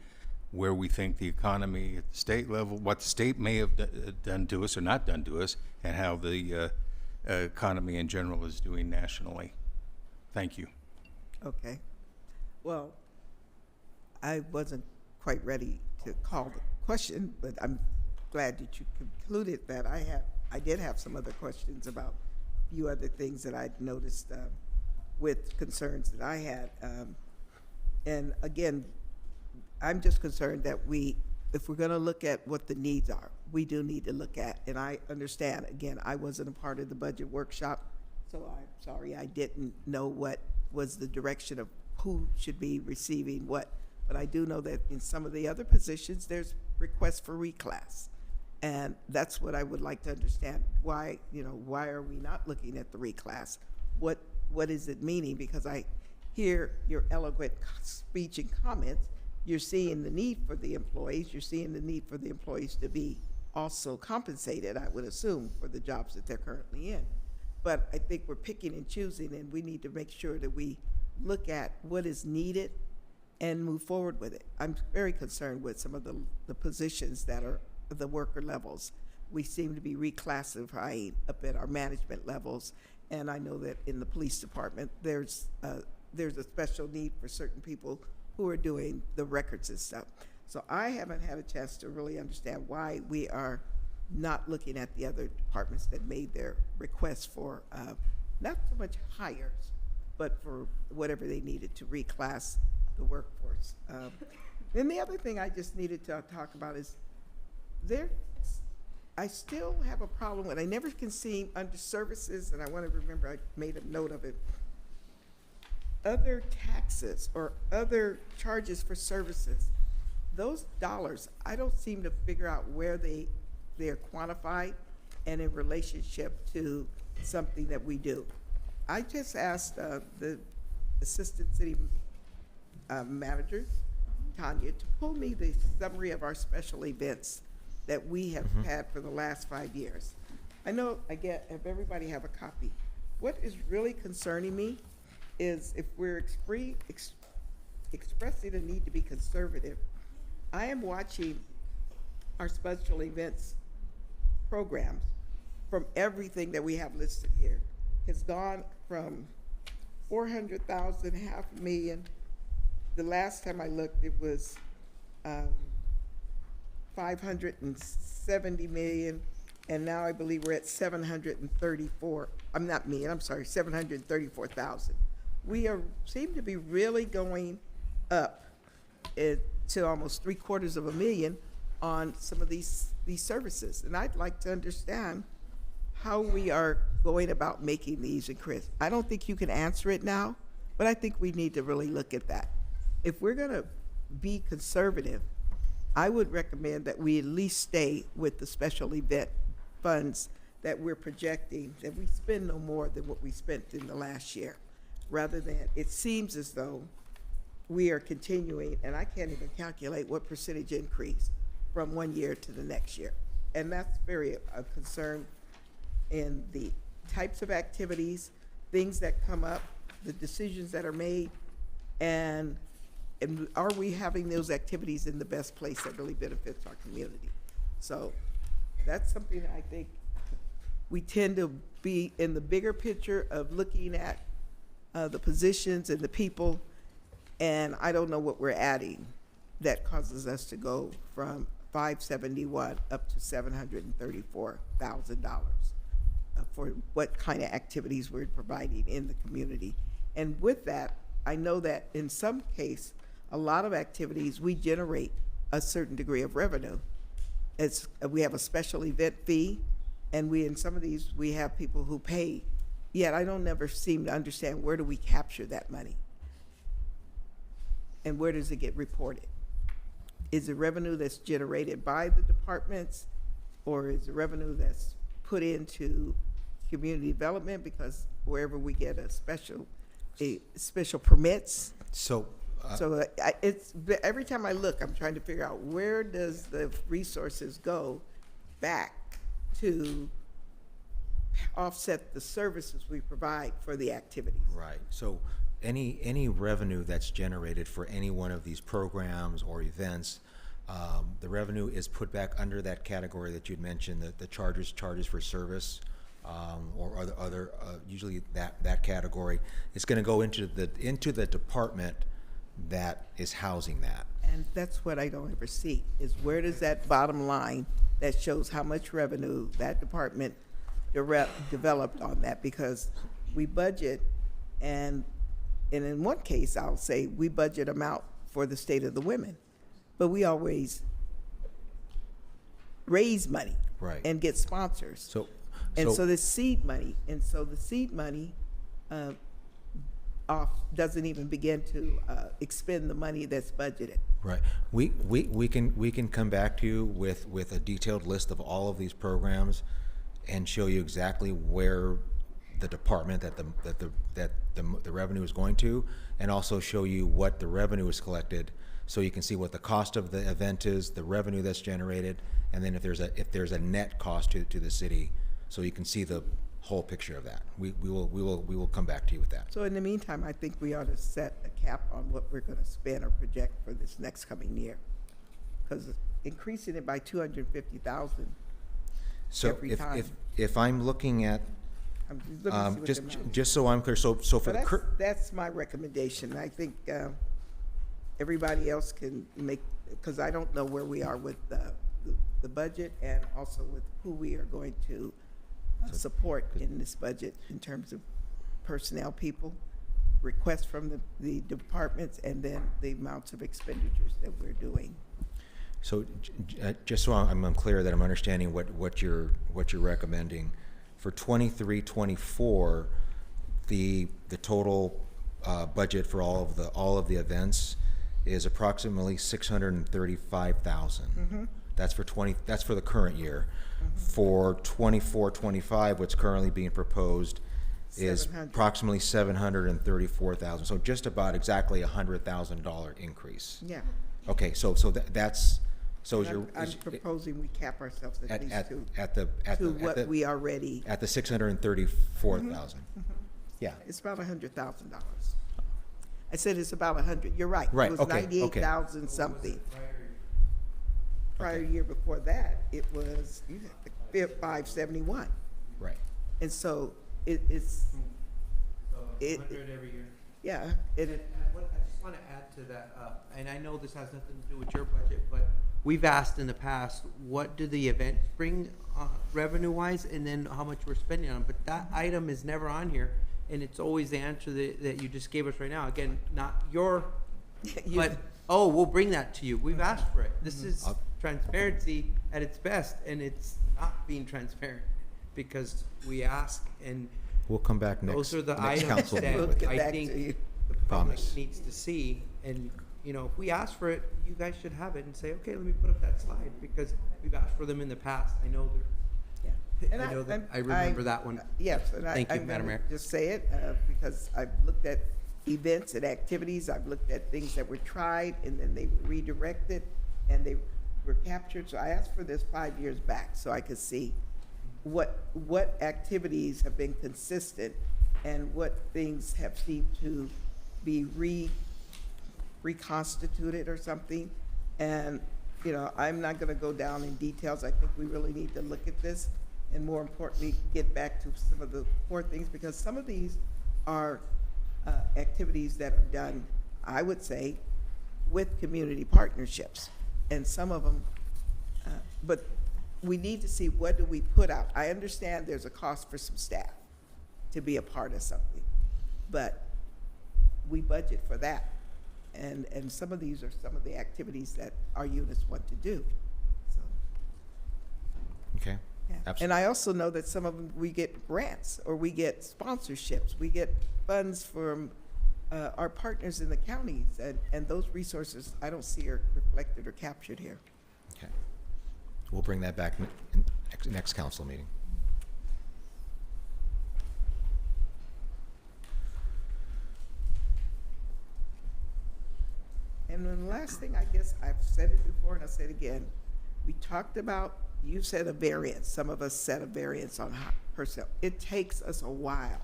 where we think the economy at the state level, what the state may have done to us or not done to us, and how the economy in general is doing nationally. Thank you. Okay. Well, I wasn't quite ready to call the question, but I'm glad that you concluded that. I did have some other questions about a few other things that I'd noticed with concerns that I had. And again, I'm just concerned that if we're going to look at what the needs are, we do need to look at, and I understand, again, I wasn't a part of the budget workshop, so I'm sorry I didn't know what was the direction of who should be receiving what. But I do know that in some of the other positions, there's requests for reclass. And that's what I would like to understand. Why, why are we not looking at the reclass? What is it meaning? Because I hear your eloquent speech and comments. You're seeing the need for the employees. You're seeing the need for the employees to be also compensated, I would assume, for the jobs that they're currently in. But I think we're picking and choosing, and we need to make sure that we look at what is needed and move forward with it. I'm very concerned with some of the positions that are the worker levels. We seem to be reclassifying up at our management levels, and I know that in the police department, there's a special need for certain people who are doing the records and stuff. So I haven't had a chance to really understand why we are not looking at the other departments that made their requests for not so much hires, but for whatever they needed to reclass the workforce. Then the other thing I just needed to talk about is I still have a problem with, I never can see under services, and I want to remember I made a note of it, other taxes or other charges for services. Those dollars, I don't seem to figure out where they're quantified and in relationship to something that we do. I just asked the assistant city manager, Tanya, to pull me the summary of our special events that we have had for the last 5 years. I know if everybody have a copy. What is really concerning me is if we're expressing a need to be conservative, I am watching our special events programs from everything that we have listed here. Has gone from 400,000, $500,000. The last time I looked, it was 570 million, and now I believe we're at 734,000. We seem to be really going up to almost $750,000 on some of these services, and I'd like to understand how we are going about making these increase. I don't think you can answer it now, but I think we need to really look at that. If we're going to be conservative, I would recommend that we at least stay with the special event funds that we're projecting, that we spend no more than what we spent in the last year, rather than, it seems as though we are continuing, and I can't even calculate what percentage increase from one year to the next year. And that's very a concern in the types of activities, things that come up, the decisions that are made, and are we having those activities in the best place that really benefits our community? So that's something I think we tend to be in the bigger picture of looking at the positions and the people, and I don't know what we're adding that causes us to go from 571 up to $734,000 for what kind of activities we're providing in the community. And with that, I know that in some case, a lot of activities, we generate a certain degree of revenue. We have a special event fee, and in some of these, we have people who pay. Yet I don't never seem to understand, where do we capture that money? And where does it get reported? Is it revenue that's generated by the departments, or is it revenue that's put into community development? Because wherever we get a special permits. So it's every time I look, I'm trying to figure out, where does the resources go back to offset the services we provide for the activities? Right. So any revenue that's generated for any one of these programs or events, the revenue is put back under that category that you'd mentioned, the charges for service, or other usually that category. It's going to go into the department that is housing that. And that's what I don't ever see, is where does that bottom line that shows how much revenue that department developed on that? Because we budget, and in one case, I'll say we budget amount for the State of the Women, but we always raise money, right, and get sponsors. So the seed money, and so the seed money doesn't even begin to expend the money that's budgeted. Right. We can come back to you with a detailed list of all of these programs and show you exactly where the department that the revenue is going to, and also show you what the revenue is collected, so you can see what the cost of the event is, the revenue that's generated, and then if there's a net cost to the city, so you can see the whole picture of that. We will come back to you with that. So in the meantime, I think we ought to set a cap on what we're going to spend or project for this next coming year, because increasing it by 250,000 So every time. if I'm looking at I'm just looking to see what the amount is. just so I'm clear, so for the That's my recommendation. I think everybody else can make, because I don't know where we are with the budget and also with who we are going to support in this budget in terms of personnel people, requests from the departments, and then the amounts of expenditures that we're doing. So just so I'm clear that I'm understanding what you're recommending, for 23-24, the total budget for all of the events is approximately $635,000. That's for the current year. For 24-25, what's currently being proposed is approximately $734,000. So just about exactly $100,000 increase. Yeah. Okay, so that's I'm proposing we cap ourselves at least to what we already. at the $634,000. Yeah. It's about $100,000. I said it's about 100. You're right. Right, It was okay, 98,000 something. Prior year before that, it was 571. Right. And so it's. 100 every year. Yeah. I just want to add to that, and I know this has nothing to do with your budget, but we've asked in the past, what do the events bring revenue-wise, and then how much we're spending on them. But that item is never on here, and it's always the answer that you just gave us right now. Again, not your, but, oh, we'll bring that to you. We've asked for it. This is transparency at its best, and it's not being transparent because we ask, and We'll come back next. those are the next items council that meeting. I think the public Promise. needs to see. And, you know, if we ask for it, you guys should have it and say, okay, let me put up that slide, because we've asked for them in the past. I know they're, And I know that, I remember that one. Yes, and Thank you, I'm Madam gonna Mayor. just say it, because I've looked at events and activities, I've looked at things that were tried, and then they were redirected, and they were captured. So I asked for this 5 years back, so I could see what activities have been consistent, and what things have seemed to be reconstituted or something. And, you know, I'm not gonna go down in details. I think we really need to look at this, and more importantly, get back to some of the core things, because some of these are activities that are done, I would say, with community partnerships, and some of them, but we need to see what do we put out. I understand there's a cost for some staff to be a part of something, but we budget for that. And some of these are some of the activities that our units want to do. So, Okay. yeah. Absolutely. And I also know that some of them, we get grants, or we get sponsorships, we get funds from our partners in the counties, and those resources I don't see are reflected or captured here. Okay. We'll bring that back next council meeting. And then the last thing, I guess I've said it before and I'll say it again, we talked about, you said a variance, some of us set a variance on personnel. It takes us a while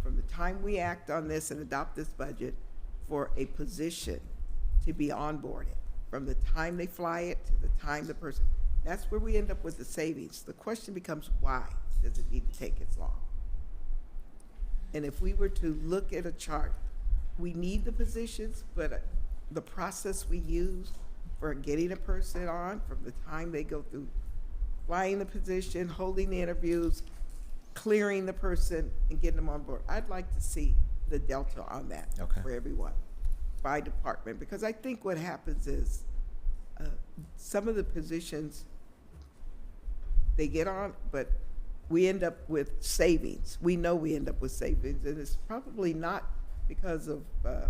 from the time we act on this and adopt this budget for a position to be onboarded, from the time they fly it to the time the person, that's where we end up with the savings. The question becomes, why does it need to take as long? And if we were to look at a chart, we need the positions, but the process we use for getting a person on, from the time they go through flying the position, holding the interviews, clearing the person, and getting them on board. I'd like to see the delta on that for everyone by department, because I think what happens is some of the positions they get on, but we end up with savings. We know we end up with savings, and it's probably not because of the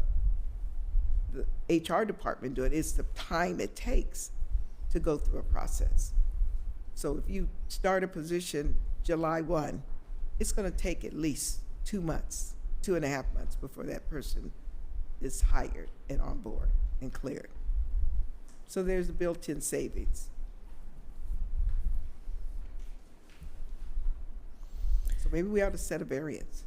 HR department doing it. It's the time it takes to go through a process. So if you start a position July 1, it's going to take at least 2 months, 2.5 months before that person is hired and on board and cleared. So there's a built-in savings. So maybe we ought to set a variance.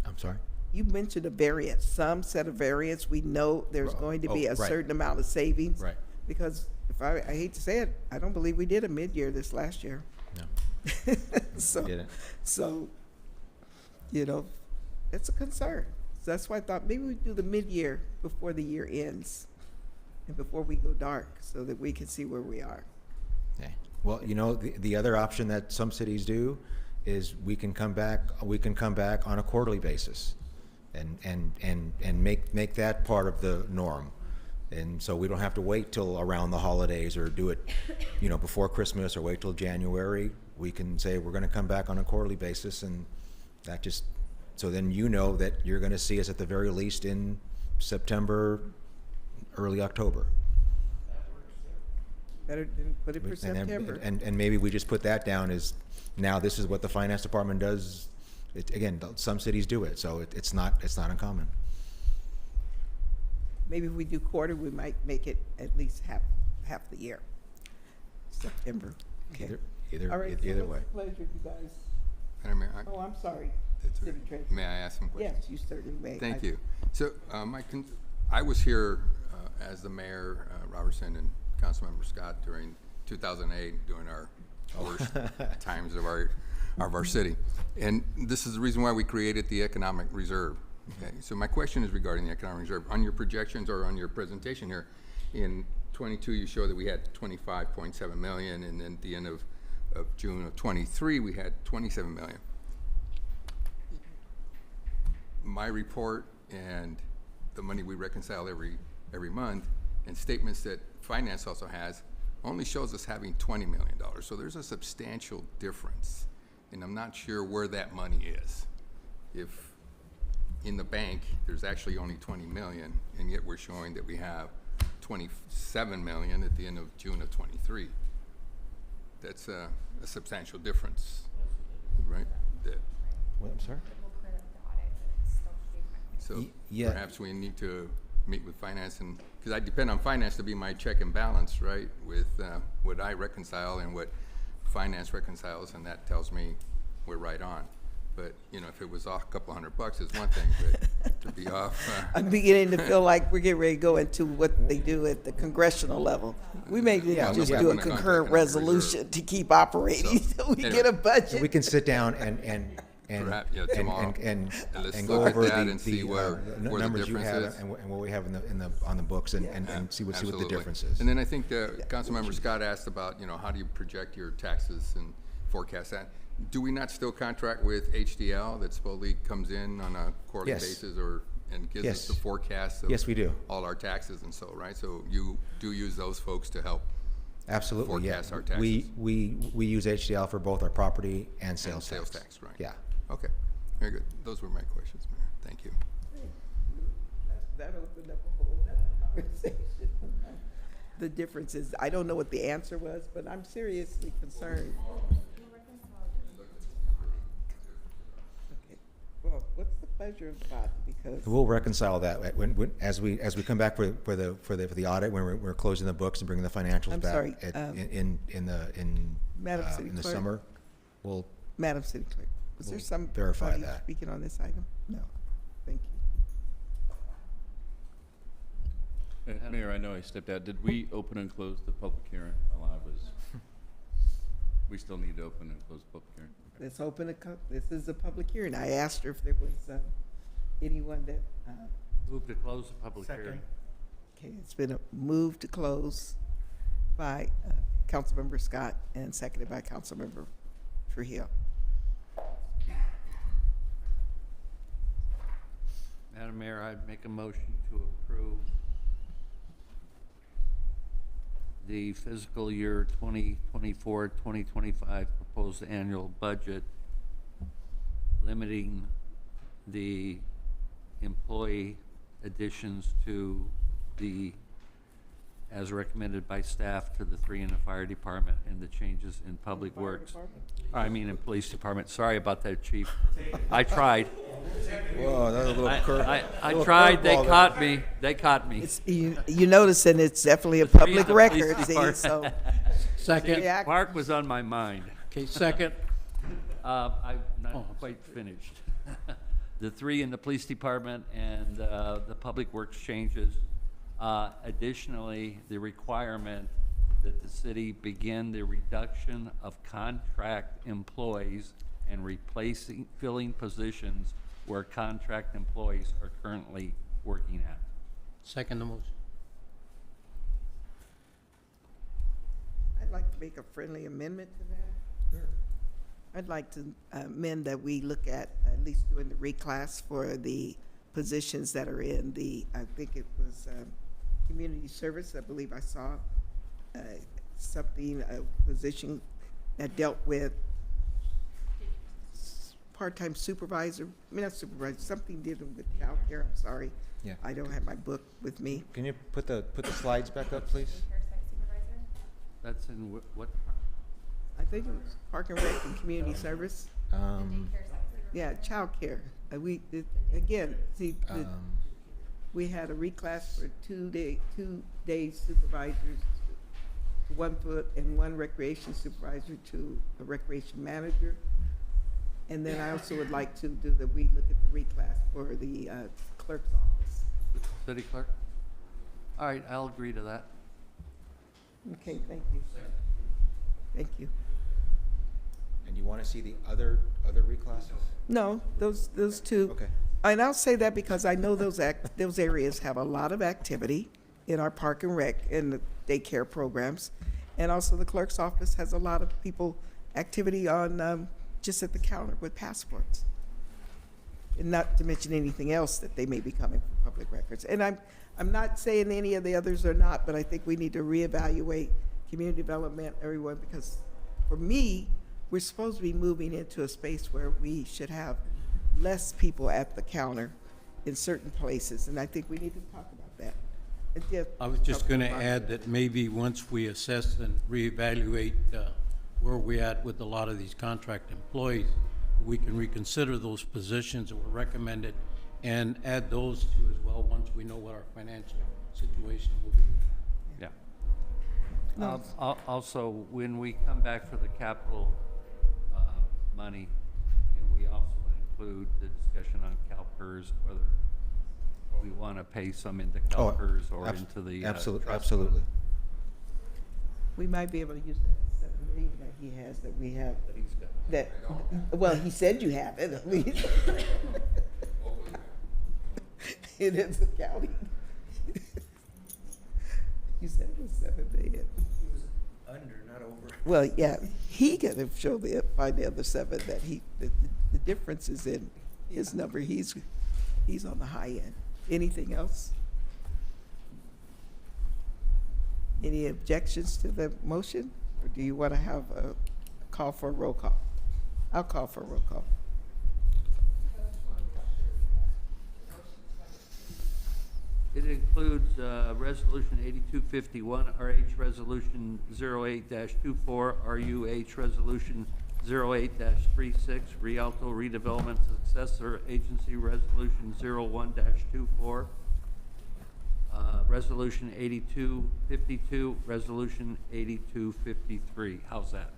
I'm sorry? You mentioned a variance, some set a variance. We know there's going to be a right. certain amount of savings. Right. Because if I hate to say it, I don't believe we did a mid-year this last year. No. So, Didn't. so, you know, it's a concern. So that's why I thought maybe we do the mid-year before the year ends and before we go dark so that we can see where we are. Okay. Well, you know, the other option that some cities do is we can come back on a quarterly basis and make that part of the norm. And so we don't have to wait till around the holidays or do it, you know, before Christmas or wait till January. We can say we're going to come back on a quarterly basis, and that just, so then you know that you're going to see us at the very least in September, early October. Better than put it for And then- September. And maybe we just put that down as, now this is what the finance department does. Again, some cities do it, so it's not uncommon. Maybe if we do quarter, we might make it at least half the year. September. Okay. Either All right, either so way. what's the pleasure, you guys? Madam Mayor, Oh, I'm sorry. it's City okay. Treasurer. May I ask some questions? Yes, you certainly may. Thank you. So, I was here as the mayor, Robertson, and Councilmember Scott during 2008, during our worst times of our city. And this is the reason why we created the Economic Reserve. Okay, so my question is regarding the Economic Reserve. On your projections or on your presentation here, in 22, you show that we had 25.7 million, and then at the end of June of 23, we had 27 million. My report and the money we reconcile every month, and statements that finance also has, only shows us having $20 million. So there's a substantial difference, and I'm not sure where that money is. If in the bank, there's actually only 20 million, and yet we're showing that we have 27 million at the end of June of 23. That's a substantial difference, right? What, I'm sorry? So yeah. perhaps we need to meet with finance, and because I depend on finance to be my check and balance, right? With what I reconcile and what finance reconciles, and that tells me we're right on. But you know, if it was off a couple $100 is one thing, but to be off. I'm beginning to feel like we're getting ready to go into what they do at the congressional level. We may need to just do a concurrent resolution to keep operating so we get a budget. We can sit down and Perhaps, yeah, tomorrow. and let's go look at over that the and see where the numbers you difference have is. and what we have on the books and see what the Absolutely. difference is. And then I think Councilmember Scott asked about, you know, how do you project your taxes and forecast that? Do we not still contract with HDL that supposedly comes in on a quarterly Yes. basis and gives us Yes. the forecast of Yes, we do. all our taxes and so, right? So you do use those folks to help Absolutely, yeah. forecast our taxes? We use HDL for both our property and sales tax. Sales tax, right? Yeah. Okay, very good. Those were my questions, Mayor. Thank you. That opened up a whole conversation. The difference is, I don't know what the answer was, but I'm seriously concerned. Okay. Well, what's the pleasure of God? Because We'll reconcile that as we come back for the audit, when we're closing the books and bringing the financials I'm back sorry, in Madam City the Clerk. summer. We'll Madam City Clerk, was there We'll some verify party that. speaking on this item? No. Thank you. Mayor, I know I stepped out. Did we open and close the public hearing while I was? We still need to open and close the public hearing. Okay. Let's open this is a public hearing. I asked her if there was anyone that, Move to close the public hearing. okay, it's been a move to close by Councilmember Scott and seconded by Councilmember Trujillo. Madam Mayor, I'd make a motion to approve the fiscal year 2024-2025 proposed annual budget, limiting the employee additions to the, as recommended by staff, to the 3 in the fire department and the changes in public works. I mean, in police department. Sorry about that, chief. I tried. Whoa, that was a little I tried. They caught me. They caught me. You notice, and it's definitely a The 3 in public the police record, see, department. so. Second. Yeah. Mark was on my mind. Okay, second. I'm not quite finished. The 3 in the police department and the public works changes. Additionally, the requirement that the city begin the reduction of contract employees and filling positions where contract employees are currently working at. Second the motion. I'd like to make a friendly amendment to that. Sure. I'd like to amend that we look at least doing the reclass for the positions that are in the, I think it was community service. I believe I saw something, a position that dealt with part-time supervisor, I mean not supervisor, something dealing with child care. I'm sorry. Yeah. I don't have my book with me. Can you put the slides back up, please? That's in what? I think it was Park and Rec and Community Service. Yeah, child care. We had a reclass for 2 days supervisors, 1 foot, and 1 recreation supervisor to a recreation manager. And then I also would like to do we look at the reclass for the clerk's office. City clerk? All right, I'll agree to that. Okay, thank you. Thank you. And you want to see the other reclasses? No, those 2. Okay. And I'll say that because I know those areas have a lot of activity in our Park and Rec and the daycare programs. And also the clerk's office has a lot of activity on just at the counter with passports. And not to mention anything else that they may be coming from public records. And I'm not saying any of the others are not, but I think we need to reevaluate community development, everyone, because for me, we're supposed to be moving into a space where we should have less people at the counter in certain places, and I think we need to talk about that. I was just going to add that maybe once we assess and reevaluate where we're at with a lot of these contract employees, we can reconsider those positions that were recommended and add those to as well once we know what our financial situation will be. Yeah. Also, when we come back for the capital money, can we also include the discussion on CalPERS, whether we want to pay some into CalPERS or into the absolutely. We might be able to use that 7 million that he has, that we have. That he's got. That, well, he said you have it, at least. It is accounting. You said it was 7 million. It was under, not over. Well, yeah, he got to find the other 7 that the difference is in his number. He's on the high end. Anything else? Any objections to the motion? Or do you want to have a call for a roll call? I'll call for a roll call. It includes Resolution 8251, RH Resolution 08-24, RUH Resolution 08-36, Rialto Redevelopment Successor Agency Resolution 01-24, Resolution 8252, Resolution 8253. How's that?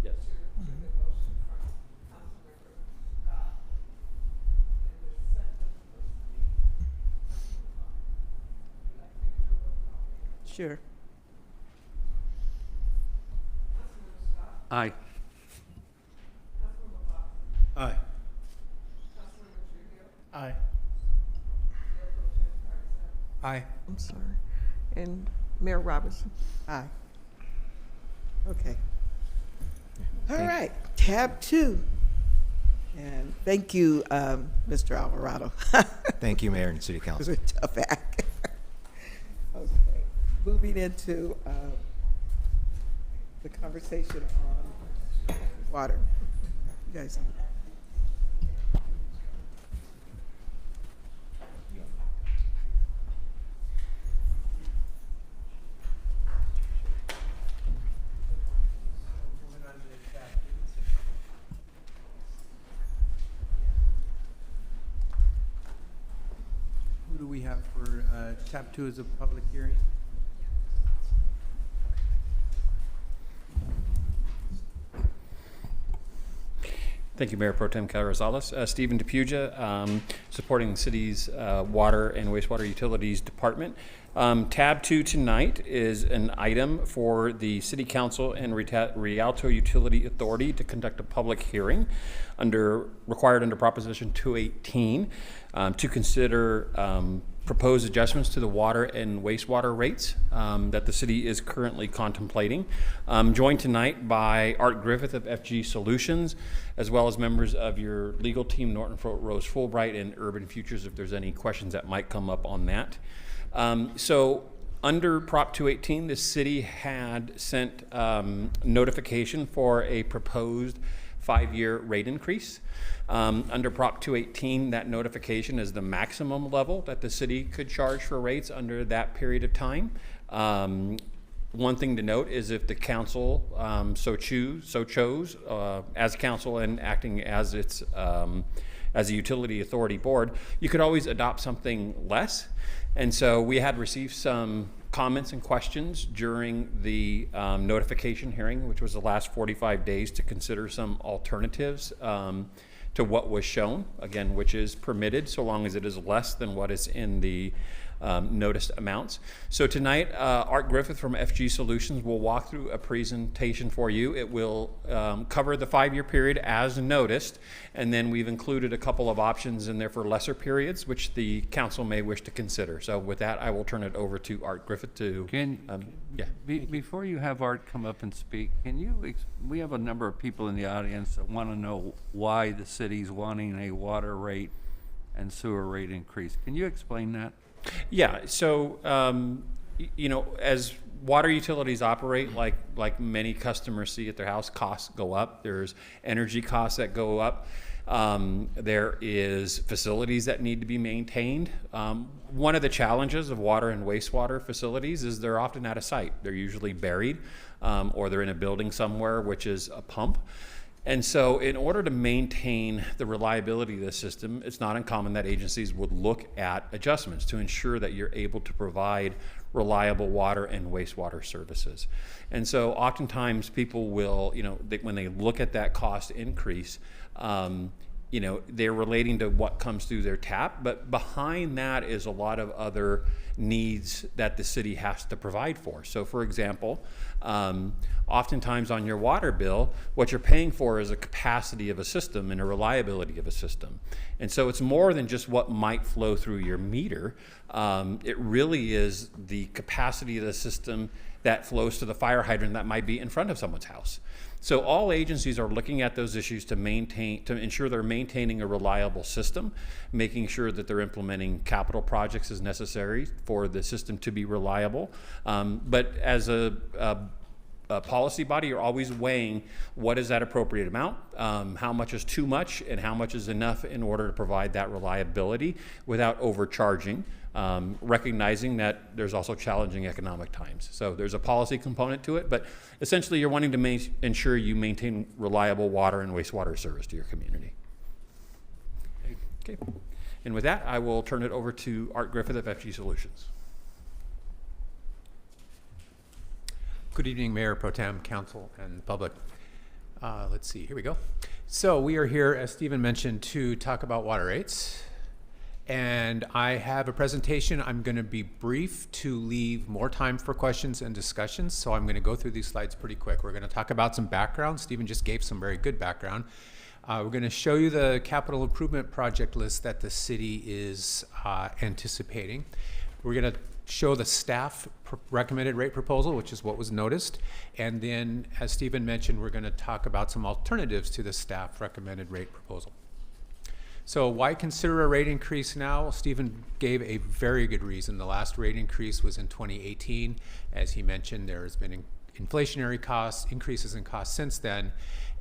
Yes. Sure. Aye. Aye. Aye. Aye. I'm sorry. And Mayor Robinson? Aye. Okay. All right, tab 2. And thank you, Mr. Alvarado. Thank you, Mayor and City It Council. was a tough act. Okay, moving into the conversation on water. You guys. Who do we have for tab 2 as a public hearing? Thank you, Mayor Pro Tem Rosales. Stephen DePuja, supporting the city's water and wastewater utilities department. Tab 2 tonight is an item for the City Council and Rialto Utility Authority to conduct a public hearing required under Proposition 218 to consider proposed adjustments to the water and wastewater rates that the city is currently contemplating. I'm joined tonight by Art Griffith of FG Solutions, as well as members of your legal team, Norton Rose Fulbright and Urban Futures, if there's any questions that might come up on that. So under Prop 218, the city had sent notification for a proposed 5-year rate increase. Under Prop 218, that notification is the maximum level that the city could charge for rates under that period of time. One thing to note is if the council so chose, as council and acting as its as a utility authority board, you could always adopt something less. And so we had received some comments and questions during the notification hearing, which was the last 45 days, to consider some alternatives to what was shown, again, which is permitted so long as it is less than what is in the noticed amounts. So tonight, Art Griffith from FG Solutions will walk through a presentation for you. It will cover the 5-year period as noticed, and then we've included a couple of options in there for lesser periods, which the council may wish to consider. So with that, I will turn it over to Art Griffith to... Before you have Art come up and speak, can you, we have a number of people in the audience that want to know why the city's wanting a water rate and sewer rate increase. Can you explain that? Yeah, so, you know, as water utilities operate, like many customers see at their house, costs go up. There's energy costs that go up. There is facilities that need to be maintained. One of the challenges of water and wastewater facilities is they're often out of sight. They're usually buried, or they're in a building somewhere, which is a pump. And so in order to maintain the reliability of the system, it's not uncommon that agencies would look at adjustments to ensure that you're able to provide reliable water and wastewater services. And so oftentimes people will, you know, when they look at that cost increase, you know, they're relating to what comes through their tap, but behind that is a lot of other needs that the city has to provide for. So for example, oftentimes on your water bill, what you're paying for is a capacity of a system and a reliability of a system. And so it's more than just what might flow through your meter. It really is the capacity of the system that flows to the fire hydrant that might be in front of someone's house. So all agencies are looking at those issues to ensure they're maintaining a reliable system, making sure that they're implementing capital projects as necessary for the system to be reliable. But as a policy body, you're always weighing what is that appropriate amount, how much is too much, and how much is enough in order to provide that reliability without overcharging. Recognizing that there's also challenging economic times. So there's a policy component to it, but essentially you're wanting to ensure you maintain reliable water and wastewater service to your community. Okay. And with that, I will turn it over to Art Griffith of FG Solutions. Good evening, Mayor Pro Tem, Council, and public. Let's see, here we go. So we are here, as Stephen mentioned, to talk about water rates. And I have a presentation. I'm going to be brief to leave more time for questions and discussions. So I'm going to go through these slides pretty quick. We're going to talk about some background. Stephen just gave some very good background. We're going to show you the capital improvement project list that the city is anticipating. We're going to show the staff recommended rate proposal, which is what was noticed. And then, as Stephen mentioned, we're going to talk about some alternatives to the staff recommended rate proposal. So why consider a rate increase now? Stephen gave a very good reason. The last rate increase was in 2018. As he mentioned, there has been inflationary costs, increases in costs since then.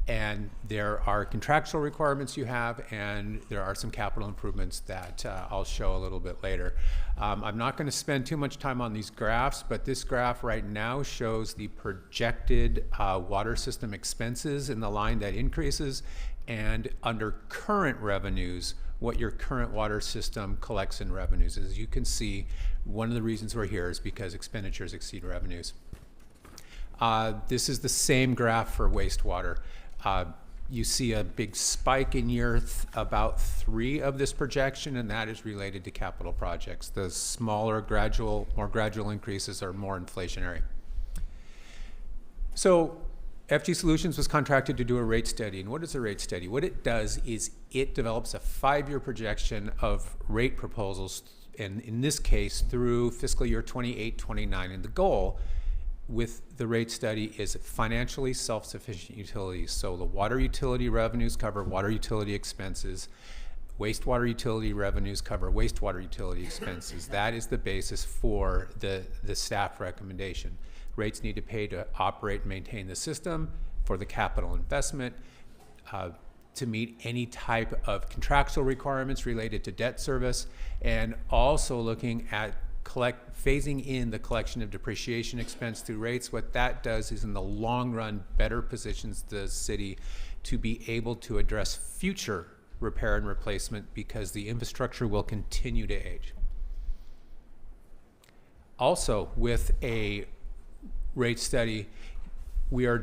And there are contractual requirements you have, and there are some capital improvements that I'll show a little bit later. I'm not going to spend too much time on these graphs, but this graph right now shows the projected water system expenses in the line that increases, and under current revenues, what your current water system collects in revenues. As you can see, one of the reasons we're here is because expenditures exceed revenues. This is the same graph for wastewater. You see a big spike in year about 3 of this projection, and that is related to capital projects. The smaller, more gradual increases are more inflationary. So FG Solutions was contracted to do a rate study. And what is a rate study? What it does is it develops a 5-year projection of rate proposals, and in this case, through fiscal year 28-29. And the goal with the rate study is financially self-sufficient utilities. So the water utility revenues cover water utility expenses. Wastewater utility revenues cover wastewater utility expenses. That is the basis for the staff recommendation. Rates need to pay to operate and maintain the system, for the capital investment, to meet any type of contractual requirements related to debt service, and also looking at phasing in the collection of depreciation expense through rates. What that does is in the long run better positions the city to be able to address future repair and replacement, because the infrastructure will continue to age. Also, with a rate study, we are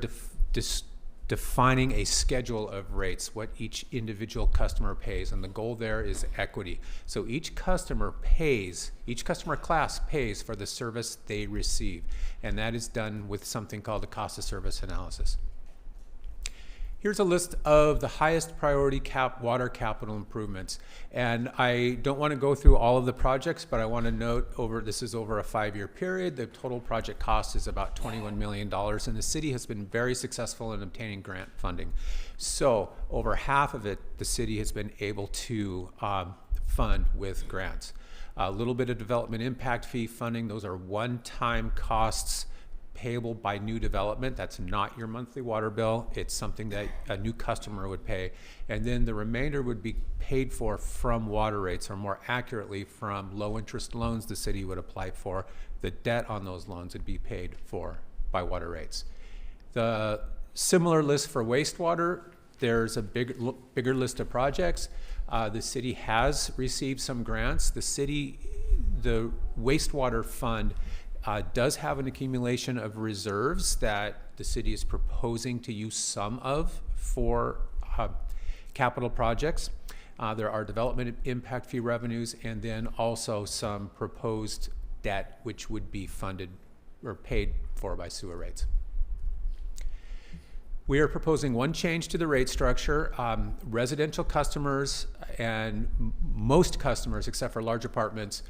defining a schedule of rates, what each individual customer pays, and the goal there is equity. So each customer class pays for the service they receive, and that is done with something called a cost of service analysis. Here's a list of the highest priority water capital improvements. And I don't want to go through all of the projects, but I want to note this is over a 5-year period. The total project cost is about $21 million, and the city has been very successful in obtaining grant funding. So over half of it, the city has been able to fund with grants. A little bit of development impact fee funding, those are one-time costs payable by new development. That's not your monthly water bill. It's something that a new customer would pay. And then the remainder would be paid for from water rates, or more accurately, from low interest loans the city would apply for. The debt on those loans would be paid for by water rates. The similar list for wastewater, there's a bigger list of projects. The city has received some grants. The wastewater fund does have an accumulation of reserves that the city is proposing to use some of for capital projects. There are development impact fee revenues, and then also some proposed debt which would be funded or paid for by sewer rates. We are proposing one change to the rate structure. Residential customers and most customers, except for large apartments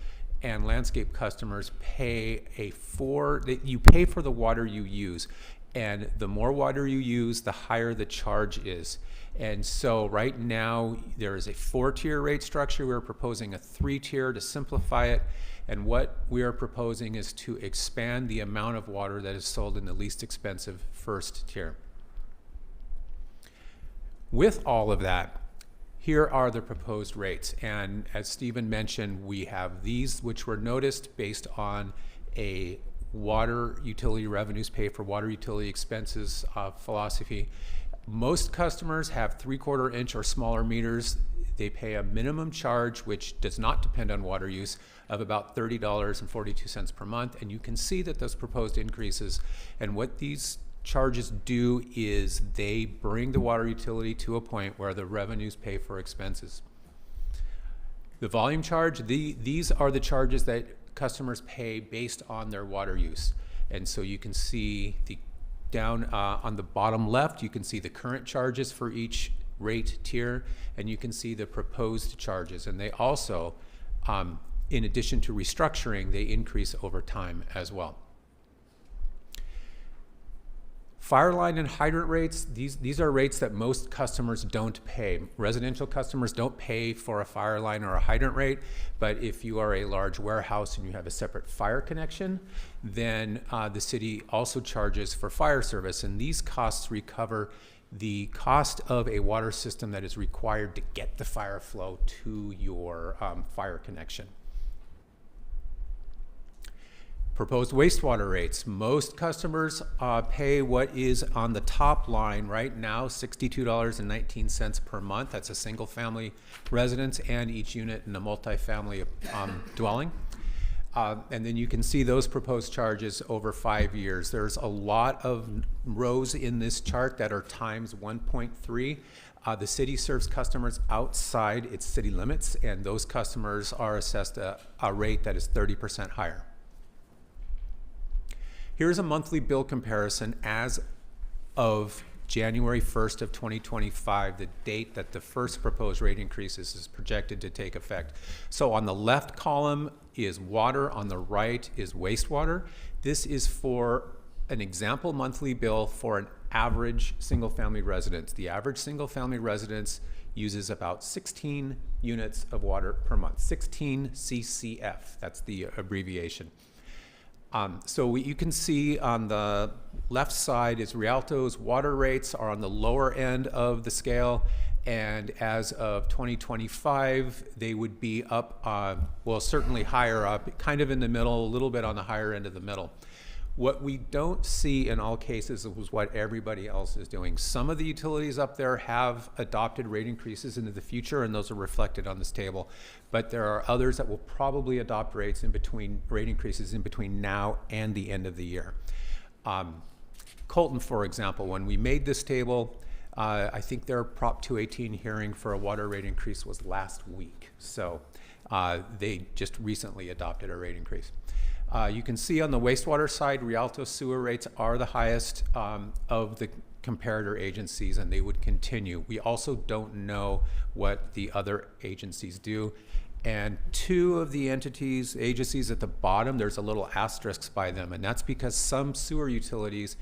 and landscape customers, you pay for the water you use. And the more water you use, the higher the charge is. And so right now, there is a 4-tier rate structure. We're proposing a 3-tier to simplify it. And what we are proposing is to expand the amount of water that is sold in the least expensive 1st tier. With all of that, here are the proposed rates. And as Stephen mentioned, we have these which were noticed based on a water utility revenues pay for water utility expenses philosophy. Most customers have 3/4 inch or smaller meters. They pay a minimum charge, which does not depend on water use, of about $30.42 per month. And you can see that those proposed increases, and what these charges do is they bring the water utility to a point where the revenues pay for expenses. The volume charge, these are the charges that customers pay based on their water use. And so you can see down on the bottom left, you can see the current charges for each rate tier, and you can see the proposed charges. And they also, in addition to restructuring, they increase over time as well. Fire line and hydrant rates, these are rates that most customers don't pay. Residential customers don't pay for a fire line or a hydrant rate, but if you are a large warehouse and you have a separate fire connection, then the city also charges for fire service, and these costs recover the cost of a water system that is required to get the fire flow to your fire connection. Proposed wastewater rates. Most customers pay what is on the top line right now, $62.19 per month. That's a single family residence and each unit in a multifamily dwelling. And then you can see those proposed charges over 5 years. There's a lot of rows in this chart that are times 1.3. The city serves customers outside its city limits, and those customers are assessed a rate that is 30% higher. Here's a monthly bill comparison as of January 1st of 2025, the date that the first proposed rate increases is projected to take effect. So on the left column is water, on the right is wastewater. This is for an example monthly bill for an average single-family residence. The average single-family residence uses about 16 units of water per month, 16 CCF, that's the abbreviation. So what you can see on the left side is Rialto's water rates are on the lower end of the scale, and as of 2025, they would be up, well, certainly higher up, kind of in the middle, a little bit on the higher end of the middle. What we don't see in all cases is what everybody else is doing. Some of the utilities up there have adopted rate increases into the future, and those are reflected on this table. But there are others that will probably adopt rate increases in between now and the end of the year. Colton, for example, when we made this table, I think their Prop 218 hearing for a water rate increase was last week. So they just recently adopted a rate increase. You can see on the wastewater side, Rialto sewer rates are the highest of the comparator agencies, and they would continue. We also don't know what the other agencies do. And two of the agencies at the bottom, there's a little asterisk by them, and that's because some sewer utilities,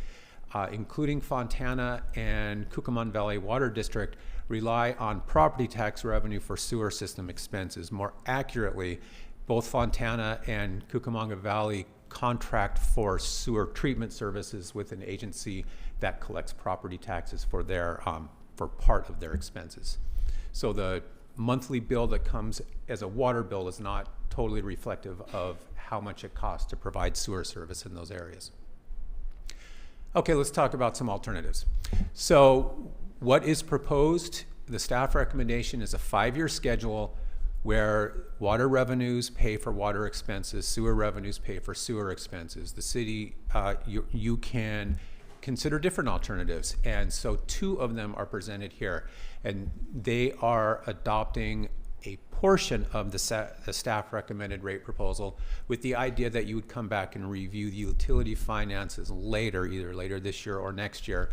including Fontana and Cucamonga Valley Water District, rely on property tax revenue for sewer system expenses. More accurately, both Fontana and Cucamonga Valley contract for sewer treatment services with an agency that collects property taxes for their for part of their expenses. So the monthly bill that comes as a water bill is not totally reflective of how much it costs to provide sewer service in those areas. Okay, let's talk about some alternatives. So what is proposed? The staff recommendation is a 5-year schedule where water revenues pay for water expenses, sewer revenues pay for sewer expenses. The city, you can consider different alternatives, and so 2 of them are presented here, and they are adopting a portion of the staff recommended rate proposal with the idea that you would come back and review the utility finances later, either later this year or next year,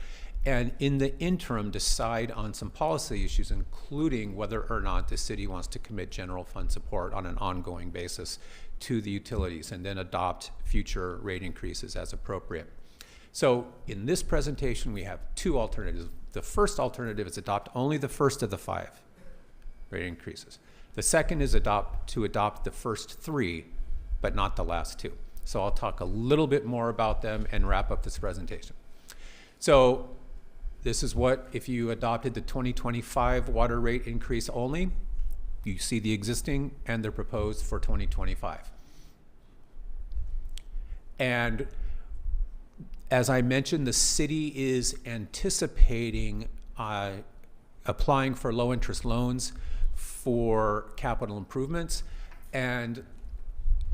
and in the interim decide on some policy issues, including whether or not the city wants to commit general fund support on an ongoing basis to the utilities, and then adopt future rate increases as appropriate. So in this presentation, we have 2 alternatives. The first alternative is adopt only the first of the 5 rate increases. The second is to adopt the first 3, but not the last 2. So I'll talk a little bit more about them and wrap up this presentation. So this is what, if you adopted the 2025 water rate increase only, you see the existing and they're proposed for 2025. And as I mentioned, the city is anticipating applying for low interest loans for capital improvements. And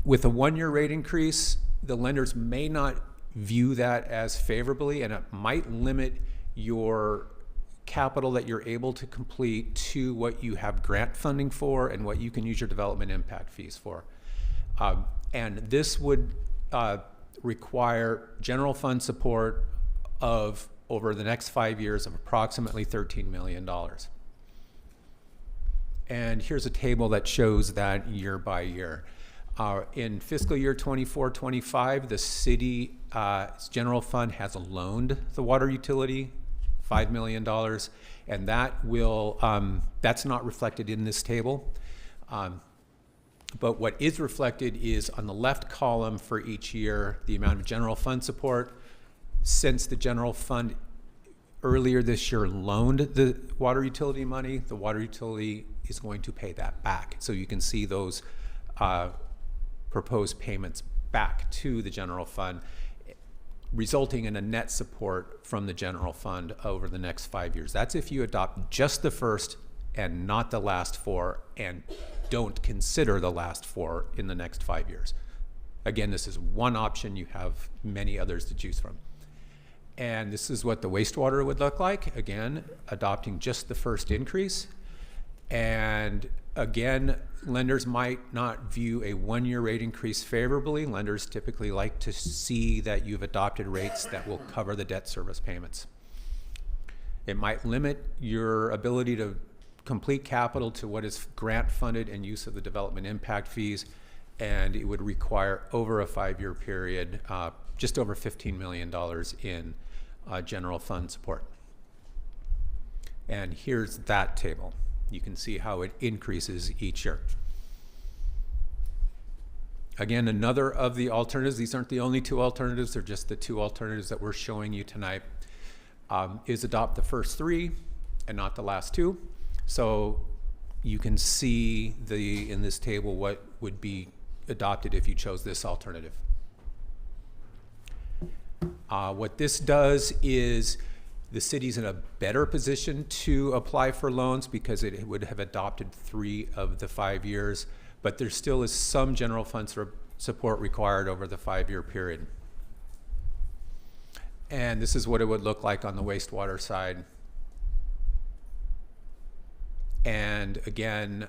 with a 1-year rate increase, the lenders may not view that as favorably, and it might limit your capital that you're able to complete to what you have grant funding for and what you can use your development impact fees for. And this would require general fund support of, over the next 5 years, of approximately $13 million. And here's a table that shows that year by year. In fiscal year 24-25, the city's general fund has loaned the water utility $5 million, and that will, that's not reflected in this table. But what is reflected is on the left column for each year, the amount of general fund support. Since the general fund earlier this year loaned the water utility money, the water utility is going to pay that back. So you can see those proposed payments back to the general fund, resulting in a net support from the general fund over the next 5 years. That's if you adopt just the first and not the last 4, and don't consider the last 4 in the next 5 years. Again, this is one option. You have many others to choose from. And this is what the wastewater would look like. Again, adopting just the first increase. And again, lenders might not view a 1-year rate increase favorably. Lenders typically like to see that you've adopted rates that will cover the debt service payments. It might limit your ability to complete capital to what is grant funded and use of the development impact fees, and it would require over a 5-year period, just over $15 million in general fund support. And here's that table. You can see how it increases each year. Again, another of the alternatives, these aren't the only 2 alternatives, they're just the 2 alternatives that we're showing you tonight, is adopt the first 3 and not the last 2. So you can see in this table what would be adopted if you chose this alternative. What this does is the city's in a better position to apply for loans because it would have adopted 3 of the 5 years, but there still is some general fund support required over the 5-year period. And this is what it would look like on the wastewater side. And again,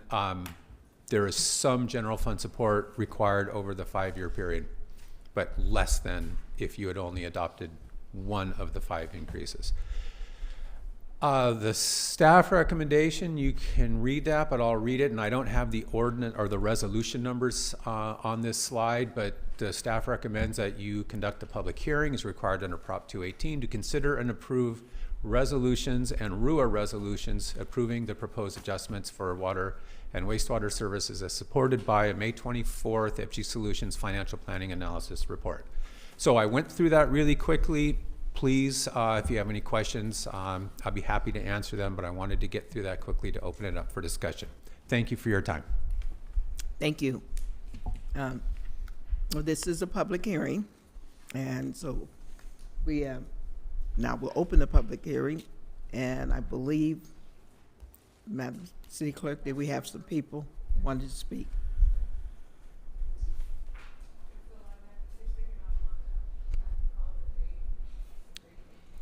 there is some general fund support required over the 5-year period, but less than if you had only adopted 1 of the 5 increases. The staff recommendation, you can read that, but I'll read it, and I don't have the ordinance or the resolution numbers on this slide, but the staff recommends that you conduct a public hearing as required under Prop 218 to consider and approve resolutions and RUA resolutions approving the proposed adjustments for water and wastewater services as supported by a May 24th FG Solutions Financial Planning Analysis Report. So I went through that really quickly. Please, if you have any questions, I'll be happy to answer them, but I wanted to get through that quickly to open it up for discussion. Thank you for your time. Thank you. Well, this is a public hearing, and so we now we'll open the public hearing, and I believe, Madam City Clerk, did we have some people who wanted to speak?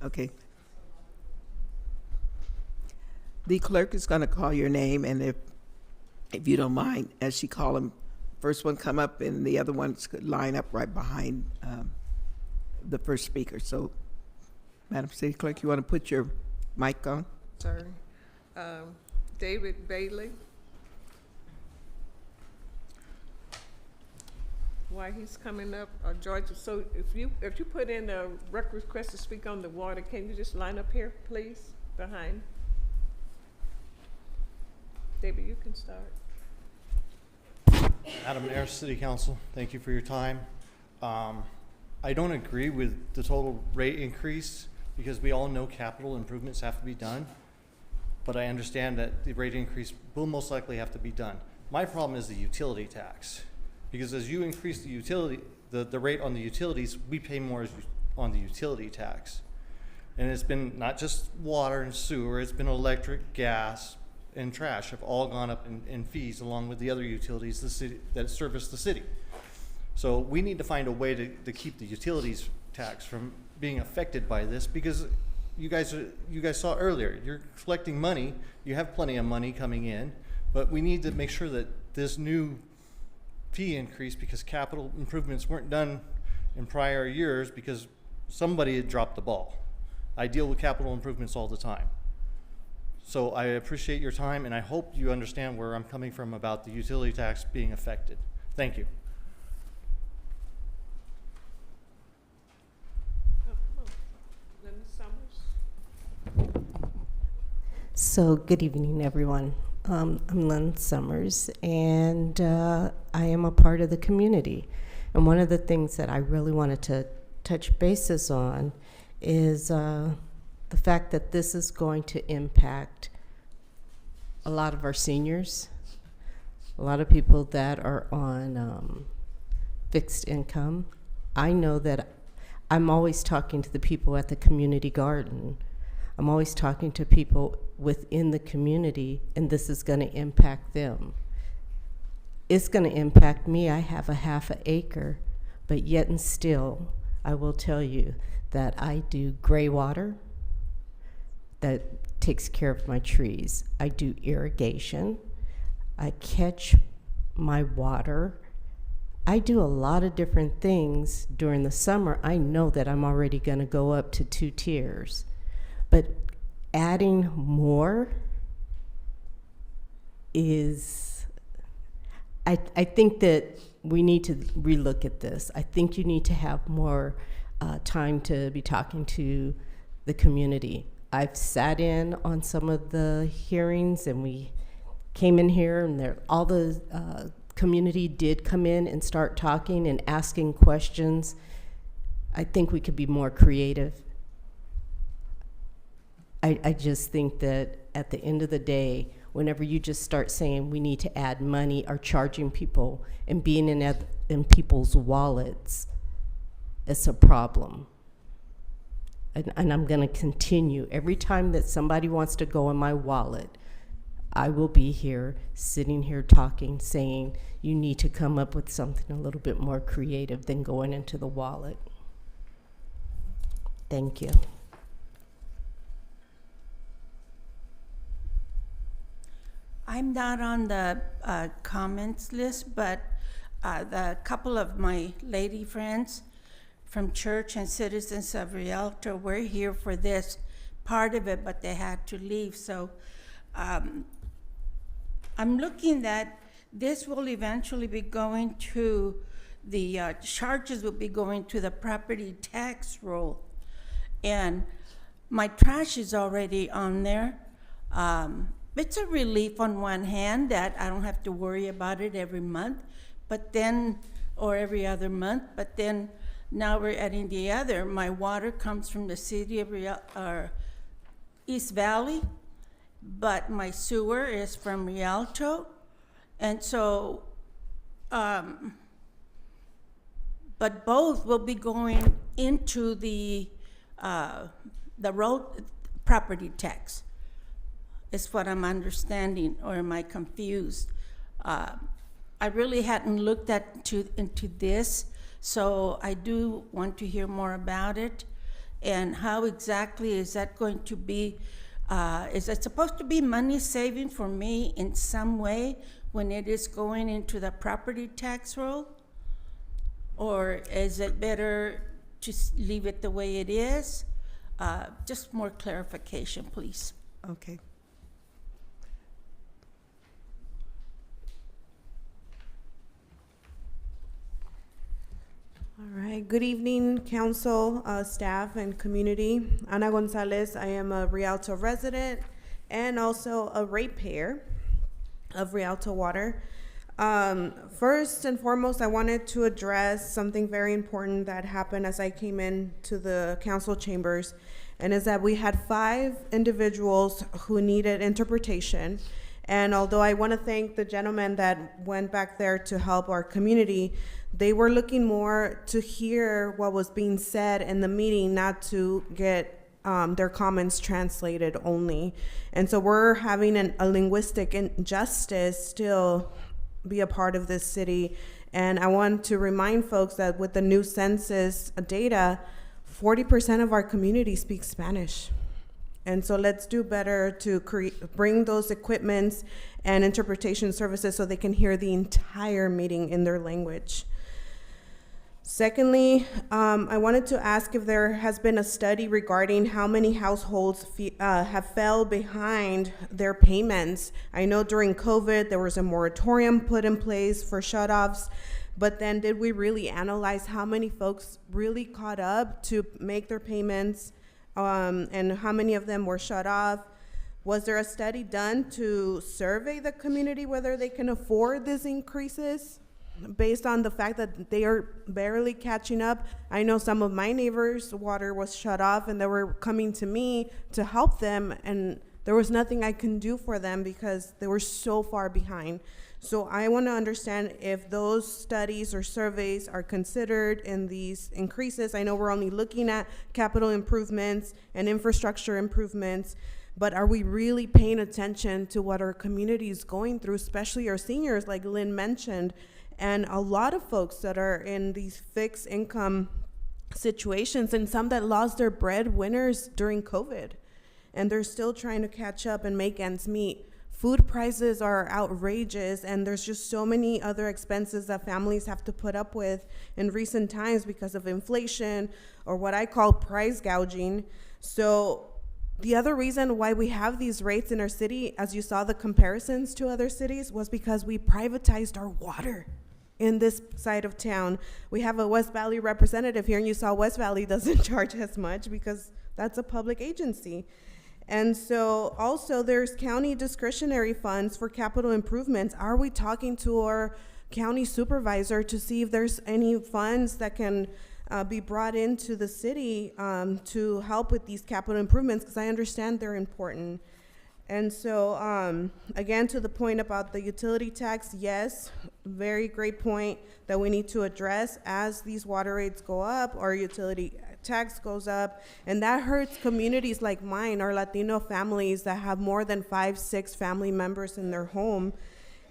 Okay. The clerk is going to call your name, and if you don't mind, as she call them, first one come up, and the other ones could line up right behind the first speaker. So, Madam City Clerk, you want to put your mic on? Sir, David Bailey. While he's coming up, Georgia, so if you put in a request to speak on the water, can you just line up here, please, behind? David, you can start. Madam Mayor, City Council, thank you for your time. I don't agree with the total rate increase because we all know capital improvements have to be done, but I understand that the rate increase will most likely have to be done. My problem is the utility tax, because as you increase the utility, the rate on the utilities, we pay more on the utility tax. And it's been not just water and sewer, it's been electric, gas, and trash have all gone up in fees along with the other utilities the city, that service the city. So we need to find a way to keep the utilities tax from being affected by this, because you guys saw earlier, you're collecting money, you have plenty of money coming in, but we need to make sure that this new fee increase, because capital improvements weren't done in prior years because somebody had dropped the ball. I deal with capital improvements all the time. So I appreciate your time, and I hope you understand where I'm coming from about the utility tax being affected. Thank you. So good evening, everyone. I'm Lynn Summers, and I am a part of the community. And one of the things that I really wanted to touch bases on is the fact that this is going to impact a lot of our seniors, a lot of people that are on fixed income. I know that I'm always talking to the people at the community garden. I'm always talking to people within the community, and this is going to impact them. It's going to impact me. I have a half an acre, but yet and still, I will tell you that I do gray water that takes care of my trees. I do irrigation. I catch my water. I do a lot of different things during the summer. I know that I'm already going to go up to 2 tiers, but adding more is, I think that we need to relook at this. I think you need to have more time to be talking to the community. I've sat in on some of the hearings, and we came in here, and all the community did come in and start talking and asking questions. I think we could be more creative. I just think that at the end of the day, whenever you just start saying we need to add money or charging people and being in people's wallets, it's a problem. And I'm going to continue. Every time that somebody wants to go in my wallet, I will be here, sitting here talking, saying you need to come up with something a little bit more creative than going into the wallet. Thank you. I'm not on the comments list, but the couple of my lady friends from church and citizens of Rialto were here for this part of it, but they had to leave. So I'm looking that this will eventually be going to the charges will be going to the property tax roll. And my trash is already on there. It's a relief on one hand that I don't have to worry about it every month, but then, or every other month, but then now we're adding the other. My water comes from the city of East Valley, but my sewer is from Rialto. And so, but both will be going into the road property tax, is what I'm understanding, or am I confused? I really hadn't looked into this, so I do want to hear more about it. And how exactly is that going to be? Is it supposed to be money saving for me in some way when it is going into the property tax roll? Or is it better to leave it the way it is? Just more clarification, please. Okay. All right. Good evening, council, staff, and community. Ana Gonzalez. I am a Rialto resident and also a ratepayer of Rialto Water. First and foremost, I wanted to address something very important that happened as I came into the council chambers, and is that we had 5 individuals who needed interpretation. And although I want to thank the gentleman that went back there to help our community, they were looking more to hear what was being said in the meeting, not to get their comments translated only. And so we're having a linguistic injustice still be a part of this city. And I want to remind folks that with the new census data, 40% of our community speaks Spanish. And so let's do better to bring those equipments and interpretation services so they can hear the entire meeting in their language. Secondly, I wanted to ask if there has been a study regarding how many households have fell behind their payments. I know during COVID there was a moratorium put in place for shutoffs, but then did we really analyze how many folks really caught up to make their payments, and how many of them were shut off? Was there a study done to survey the community whether they can afford these increases? based on the fact that they are barely catching up. I know some of my neighbors' water was shut off and they were coming to me to help them, and there was nothing I can do for them because they were so far behind. So I want to understand if those studies or surveys are considered in these increases. I know we're only looking at capital improvements and infrastructure improvements, but are we really paying attention to what our community is going through, especially our seniors, like Lynn mentioned, and a lot of folks that are in these fixed income situations, and some that lost their breadwinners during COVID, and they're still trying to catch up and make ends meet. Food prices are outrageous, and there's just so many other expenses that families have to put up with in recent times because of inflation, or what I call price gouging. So the other reason why we have these rates in our city, as you saw the comparisons to other cities, was because we privatized our water in this side of town. We have a West Valley representative here, and you saw West Valley doesn't charge as much because that's a public agency. And so also there's county discretionary funds for capital improvements. Are we talking to our county supervisor to see if there's any funds that can be brought into the city to help with these capital improvements? Because I understand they're important. And so again, to the point about the utility tax, yes, very great point that we need to address as these water rates go up, our utility tax goes up, and that hurts communities like mine, our Latino families that have more than 5-6 family members in their home.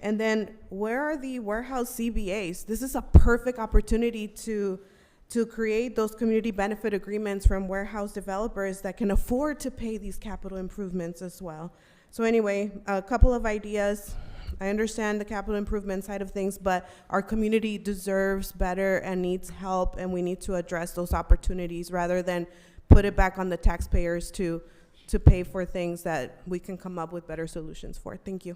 And then where are the warehouse CBAs? This is a perfect opportunity to create those community benefit agreements from warehouse developers that can afford to pay these capital improvements as well. So anyway, a couple of ideas. I understand the capital improvement side of things, but our community deserves better and needs help, and we need to address those opportunities rather than put it back on the taxpayers to pay for things that we can come up with better solutions for. Thank you.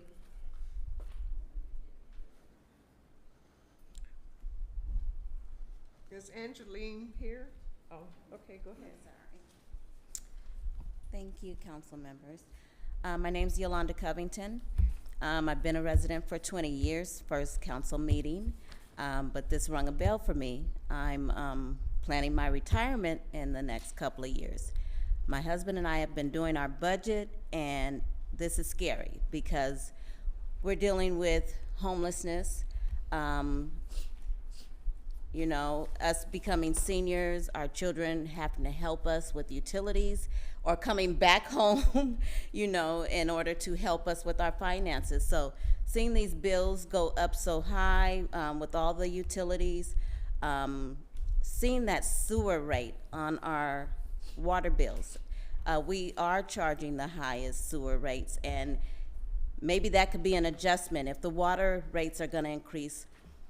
Is Angeline here? Oh, okay, go ahead. Thank you, council members. My name's Yolanda Covington. I've been a resident for 20 years, first council meeting, but this rung a bell for me. I'm planning my retirement in the next couple of years. My husband and I have been doing our budget, and this is scary because we're dealing with homelessness, you know, us becoming seniors, our children having to help us with utilities, or coming back home, you know, in order to help us with our finances. So seeing these bills go up so high with all the utilities, seeing that sewer rate on our water bills, we are charging the highest sewer rates, and maybe that could be an adjustment. If the water rates are gonna increase,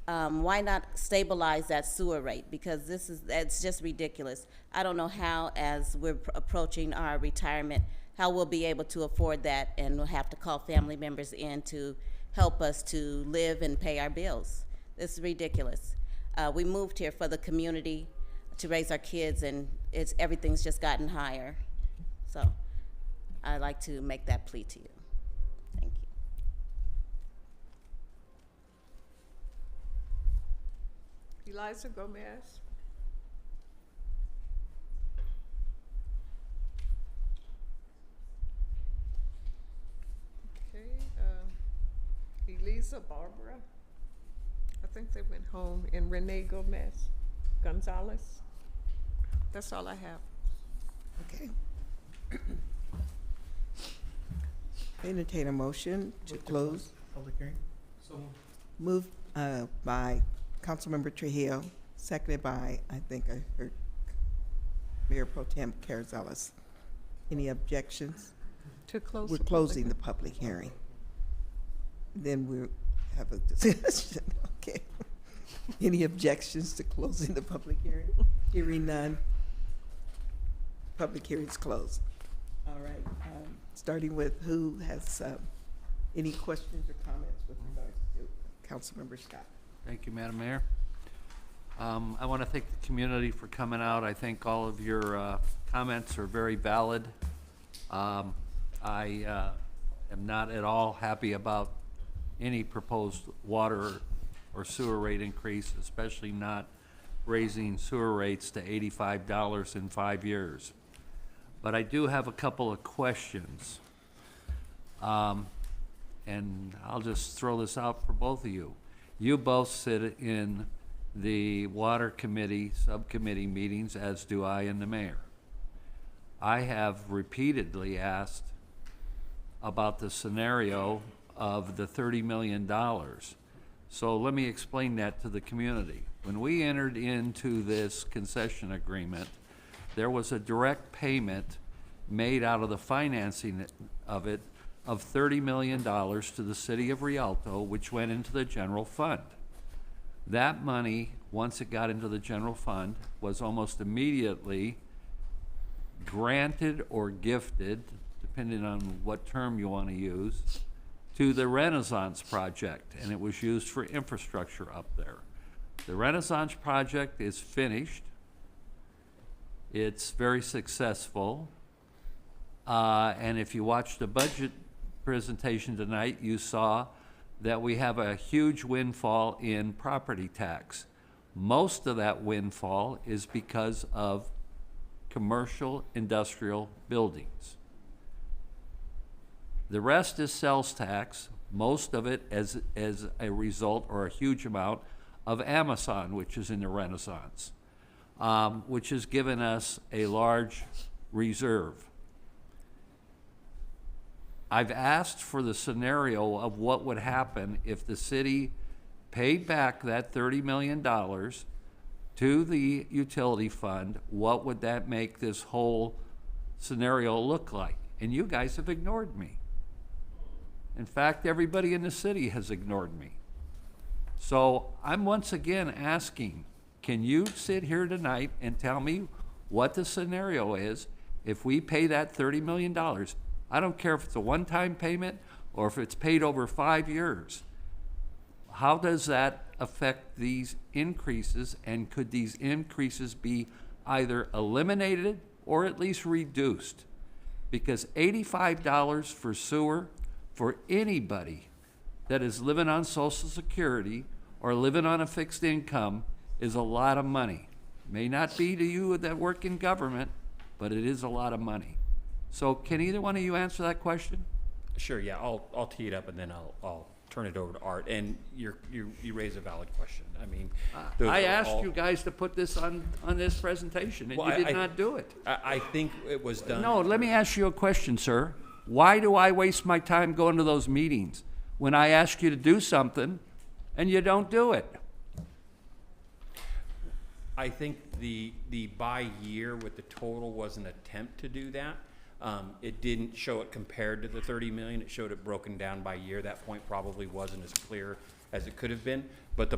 why not stabilize that sewer rate? Because it's just ridiculous. I don't know how, as we're approaching our retirement, how we'll be able to afford that, and we'll have to call family members in to help us to live and pay our bills. This is ridiculous. We moved here for the community to raise our kids, and everything's just gotten higher. So I'd like to make that plea to you. Thank you. Eliza Gomez. Okay, Elisa Barbara. I think they went home. And Renee Gomez Gonzalez. That's all I have. Okay. Entertain a motion to close. Public hearing. So Moved by Councilmember Trujillo, seconded by, I think I heard Mayor Pro Tem Carrizales. Any objections? To close. We're the closing public- the public hearing. Then we'll have a discussion. Okay. Any objections to closing the public hearing? Hearing none. Public hearing's closed. All right. Starting with who has any questions or comments with regards to Councilmember Scott? Thank you, Madam Mayor. I want to thank the community for coming out. I think all of your comments are very valid. I am not at all happy about any proposed water or sewer rate increase, especially not raising sewer rates to $85 in 5 years. But I do have a couple of questions. And I'll just throw this out for both of you. You both sit in the Water Committee subcommittee meetings, as do I and the mayor. I have repeatedly asked about the scenario of the $30 million. So let me explain that to the community. When we entered into this concession agreement, there was a direct payment made out of the financing of it of $30 million to the city of Rialto, which went into the general fund. That money, once it got into the general fund, was almost immediately granted or gifted, depending on what term you want to use, to the Renaissance Project, and it was used for infrastructure up there. The Renaissance Project is finished. It's very successful. And if you watched the budget presentation tonight, you saw that we have a huge windfall in property tax. Most of that windfall is because of commercial industrial buildings. The rest is sales tax, most of it as a result, or a huge amount, of Amazon, which is in the Renaissance, which has given us a large reserve. I've asked for the scenario of what would happen if the city paid back that $30 million to the utility fund. What would that make this whole scenario look like? And you guys have ignored me. In fact, everybody in the city has ignored me. So I'm once again asking, can you sit here tonight and tell me what the scenario is if we pay that $30 million? I don't care if it's a one-time payment or if it's paid over 5 years. How does that affect these increases, and could these increases be either eliminated or at least reduced? Because $85 for sewer for anybody that is living on Social Security or living on a fixed income is a lot of money. May not be to you that work in government, but it is a lot of money. So can either one of you answer that question? Sure, yeah, I'll tee it up and then I'll turn it over to Art. And you raise a valid question. I mean, I asked you guys to put this on this presentation, and you did not do it. I think it was done. No, let me ask you a question, sir. Why do I waste my time going to those meetings when I ask you to do something and you don't do it? I think the by year with the total was an attempt to do that. It didn't show it compared to the 30 million. It showed it broken down by year. That point probably wasn't as clear as it could have been. But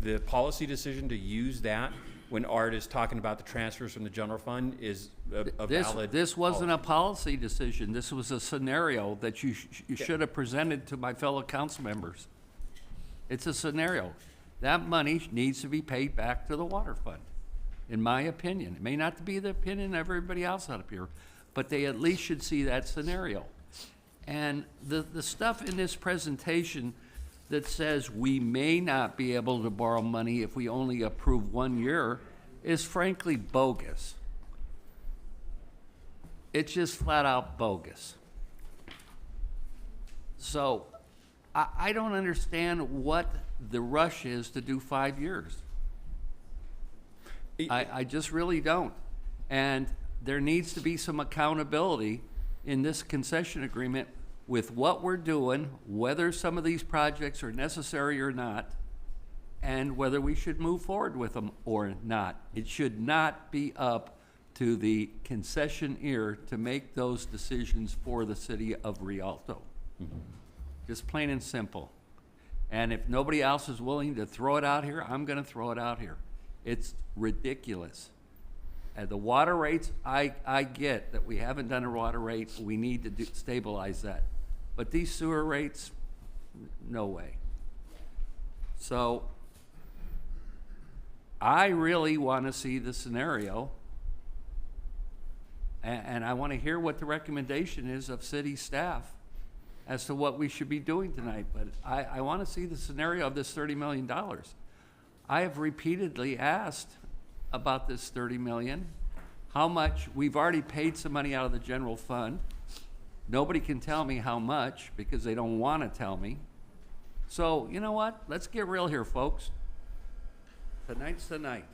the policy decision to use that when Art is talking about the transfers from the general fund is a valid. This wasn't a policy decision. This was a scenario that you should have presented to my fellow council members. It's a scenario. That money needs to be paid back to the water fund, in my opinion. It may not be the opinion of everybody else out up here, but they at least should see that scenario. And the stuff in this presentation that says we may not be able to borrow money if we only approve 1 year is frankly bogus. It's just flat out bogus. So I don't understand what the rush is to do 5 years. I just really don't. And there needs to be some accountability in this concession agreement with what we're doing, whether some of these projects are necessary or not, and whether we should move forward with them or not. It should not be up to the concessionaire to make those decisions for the city of Rialto. Mm-hmm. Just plain and simple. And if nobody else is willing to throw it out here, I'm gonna throw it out here. It's ridiculous. At the water rates, I get that we haven't done a water rate. We need to stabilize that. But these sewer rates, no way. So I really want to see the scenario, and I want to hear what the recommendation is of city staff as to what we should be doing tonight, but I want to see the scenario of this $30 million. I have repeatedly asked about this $30 million, how much. We've already paid some money out of the general fund. Nobody can tell me how much because they don't want to tell me. So, you know what? Let's get real here, folks. Tonight's the night.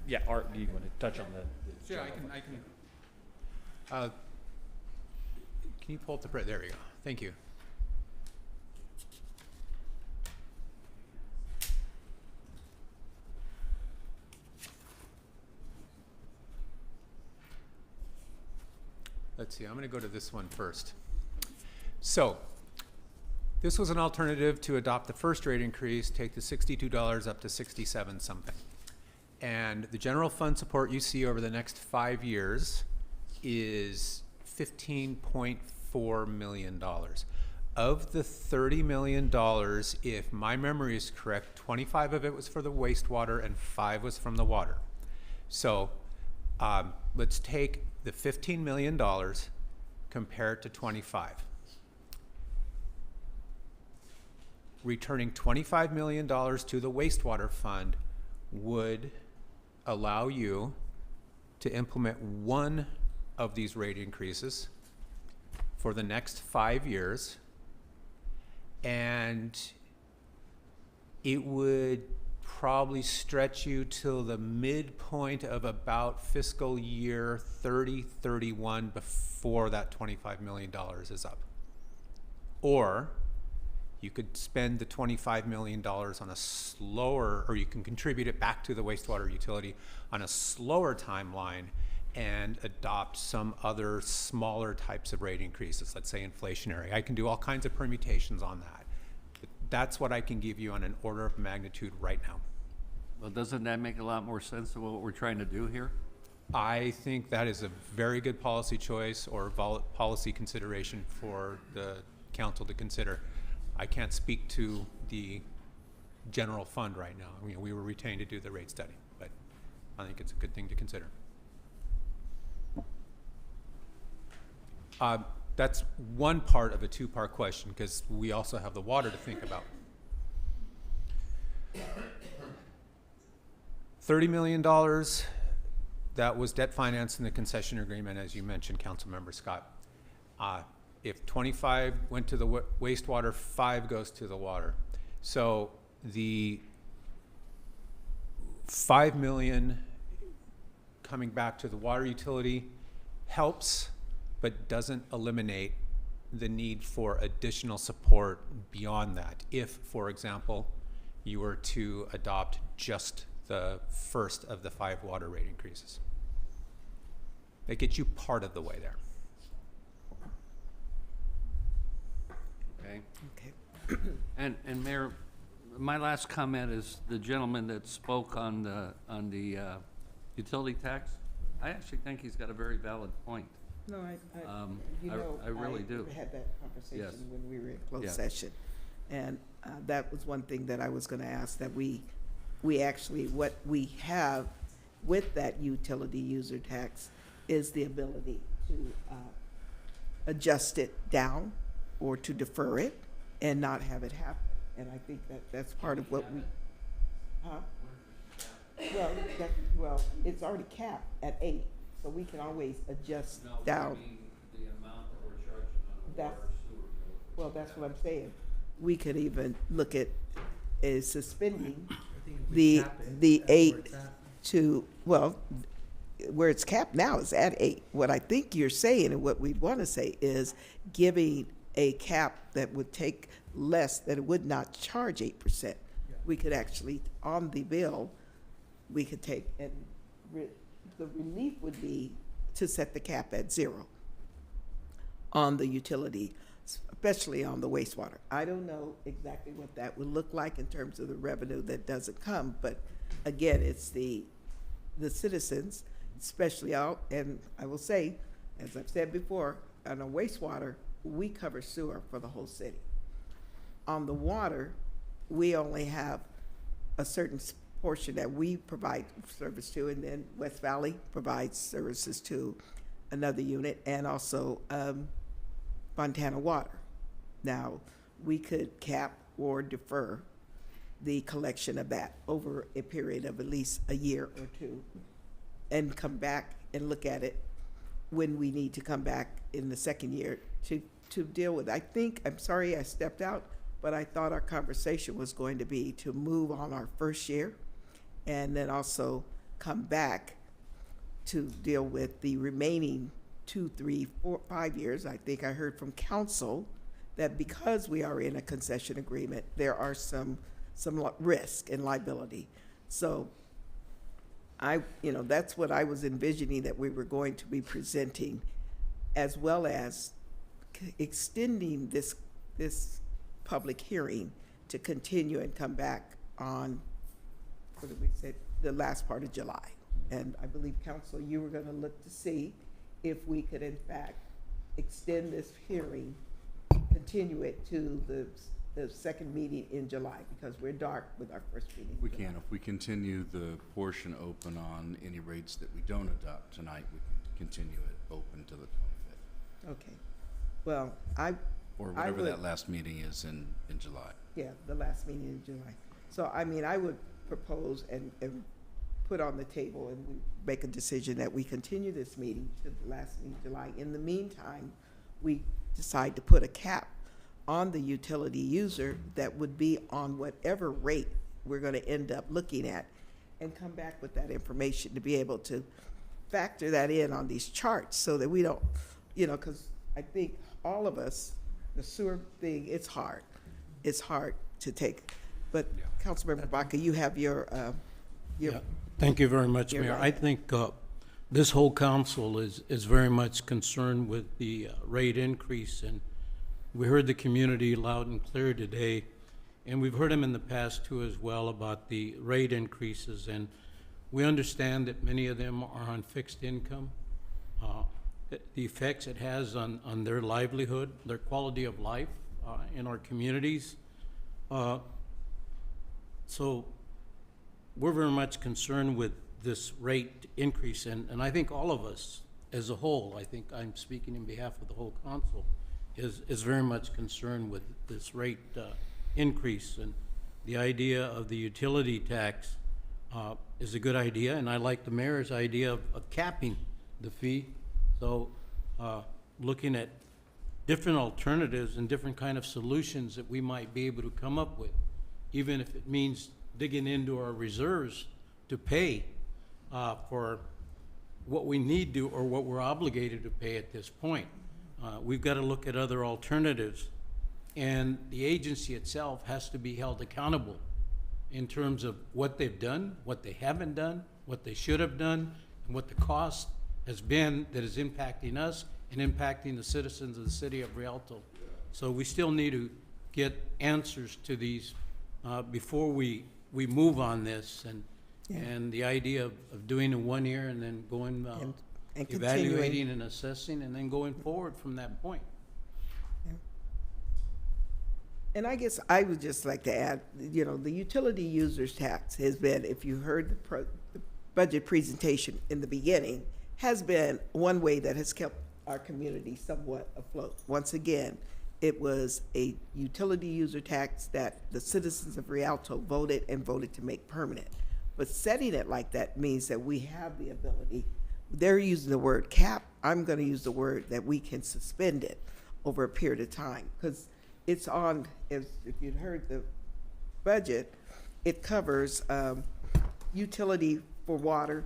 Yeah, Art, do you want to touch on the Sure, I can. Can you pull up the print? There we go. Thank you. Let's see, I'm going to go to this one first. So, this was an alternative to adopt the first rate increase, take the $62 up to 67 something. And the general fund support you see over the next 5 years is $15.4 million. Of the $30 million, if my memory is correct, 25 of it was for the wastewater and 5 was from the water. So let's take the $15 million, compare it to 25. Returning $25 million to the wastewater fund would allow you to implement one of these rate increases for the next 5 years, and it would probably stretch you till the midpoint of about fiscal year 30-31 before that $25 million is up. Or you could spend the $25 million on a slower, or you can contribute it back to the wastewater utility on a slower timeline and adopt some other smaller types of rate increases, let's say inflationary. I can do all kinds of permutations on that. But that's what I can give you on an order of magnitude right now. Well, doesn't that make a lot more sense than what we're trying to do here? I think that is a very good policy choice or policy consideration for the council to consider. I can't speak to the general fund right now. I mean, we were retained to do the rate study, but I think it's a good thing to consider. That's one part of a two-part question, because we also have the water to think about. $30 million, that was debt financed in the concession agreement, as you mentioned, Councilmember Scott. If 25 went to the wastewater, 5 goes to the water. So the $5 million coming back to the water utility helps, but doesn't eliminate the need for additional support beyond that. If, for example, you were to adopt just the first of the 5 water rate increases. That gets you part of the way there. Okay. Okay. And Mayor, my last comment is the gentleman that spoke on the utility tax. I actually think he's got a very valid point. No, I really do. I had that conversation Yes. when we were in closed Yeah. session. And that was one thing that I was gonna ask, that we actually, what we have with that utility user tax is the ability to adjust it down or to defer it and not have it happen. And I think that that's part of what we, well, it's already capped at 8, so we can always adjust down. The amount that we're charging on water sewer. Well, that's what I'm saying. We could even look at suspending the 8 to, well, where it's capped now is at 8. What I think you're saying, and what we want to say, is giving a cap that would take less, that it would not charge 8%. We could actually, on the bill, we could take, and the relief would be to set the cap at 0 on the utility, especially on the wastewater. I don't know exactly what that would look like in terms of the revenue that doesn't come, but again, it's the citizens, especially out, and I will say, as I've said before, on a wastewater, we cover sewer for the whole city. On the water, we only have a certain portion that we provide service to, and then West Valley provides services to another unit, and also Montana Water. Now, we could cap or defer the collection of that over a period of at least a year or two, and come back and look at it when we need to come back in the second year to deal with. I think, I'm sorry I stepped out, but I thought our conversation was going to be to move on our first year and then also come back to deal with the remaining 2, 3, 4, 5 years. I think I heard from council that because we are in a concession agreement, there are some risk and liability. So that's what I was envisioning that we were going to be presenting, as well as extending this public hearing to continue and come back on, what did we say, the last part of July. And I believe, council, you were going to look to see if we could in fact extend this hearing, continue it to the second meeting in July, because we're dark with our first meeting. We can, if we continue the portion open on any rates that we don't adopt tonight, we can continue it open to the 25th. Okay. Well, or whatever that last meeting is in July. Yeah, the last meeting in July. So, I mean, I would propose and put on the table, and we make a decision that we continue this meeting to the last meeting in July. In the meantime, we decide to put a cap on the utility user that would be on whatever rate we're going to end up looking at, and come back with that information to be able to factor that in on these charts, so that we don't, because I think all of us, the sewer thing, it's hard to take. But Councilmember Baca, you have your Thank you very much, You're Mayor. right. I think this whole council is very much concerned with the rate increase, and we heard the community loud and clear today, and we've heard them in the past too as well about the rate increases, and we understand that many of them are on fixed income. The effects it has on their livelihood, their quality of life in our communities. So we're very much concerned with this rate increase, and I think all of us as a whole, I think I'm speaking in behalf of the whole council, is very much concerned with this rate increase. And the idea of the utility tax is a good idea, and I like the mayor's idea of capping the fee. So looking at different alternatives and different kind of solutions that we might be able to come up with, even if it means digging into our reserves to pay for what we need to, or what we're obligated to pay at this point. We've got to look at other alternatives, and the agency itself has to be held accountable in terms of what they've done, what they haven't done, what they should have done, and what the cost has been that is impacting us and impacting the citizens of the city of Rialto. So we still need to get answers to these before we move on this, and the idea of doing it 1 year and then going and evaluating and assessing and then going forward from that point. And I guess I would just like to add, the utility users tax has been, if you heard the budget presentation in the beginning, has been one way that has kept our community somewhat afloat. Once again, it was a utility user tax that the citizens of Rialto voted to make permanent. But setting it like that means that we have the ability, they're using the word cap, I'm gonna use the word that we can suspend it over a period of time. Because it's on, if you'd heard the budget, it covers utility for water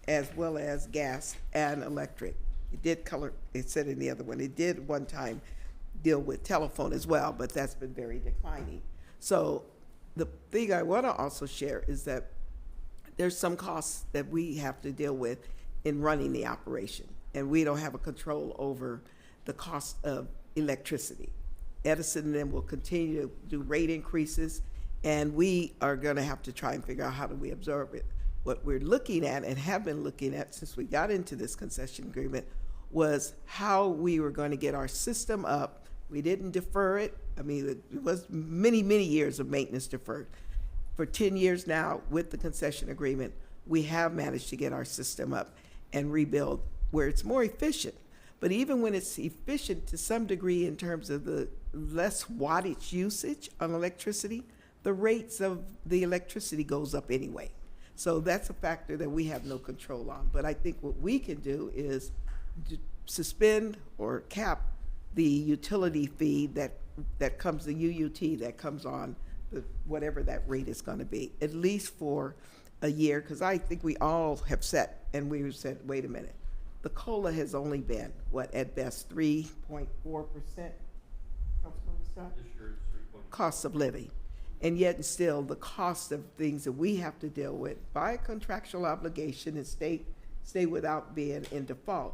as well as gas and electric. It did color, it said in the other one, it did one time deal with telephone as well, but that's been very declining. So the thing I want to also share is that there's some costs that we have to deal with in running the operation, and we don't have a control over the cost of electricity. Edison and them will continue to do rate increases, and we are going to have to try and figure out how do we absorb it. What we're looking at and have been looking at since we got into this concession agreement was how we were going to get our system up. We didn't defer it. I mean, it was many, many years of maintenance deferred. for 10 years now with the concession agreement, we have managed to get our system up and rebuild where it's more efficient. But even when it's efficient to some degree in terms of the less wattage usage on electricity, the rates of the electricity goes up anyway. So that's a factor that we have no control on. But I think what we can do is suspend or cap the utility fee that comes, the UUT that comes on whatever that rate is going to be, at least for a year, because I think we all have set, and we said, wait a minute, the COLA has only been, what, at best 3.4%? Cost of living. And yet and still, the cost of things that we have to deal with by contractual obligation and stay without being in default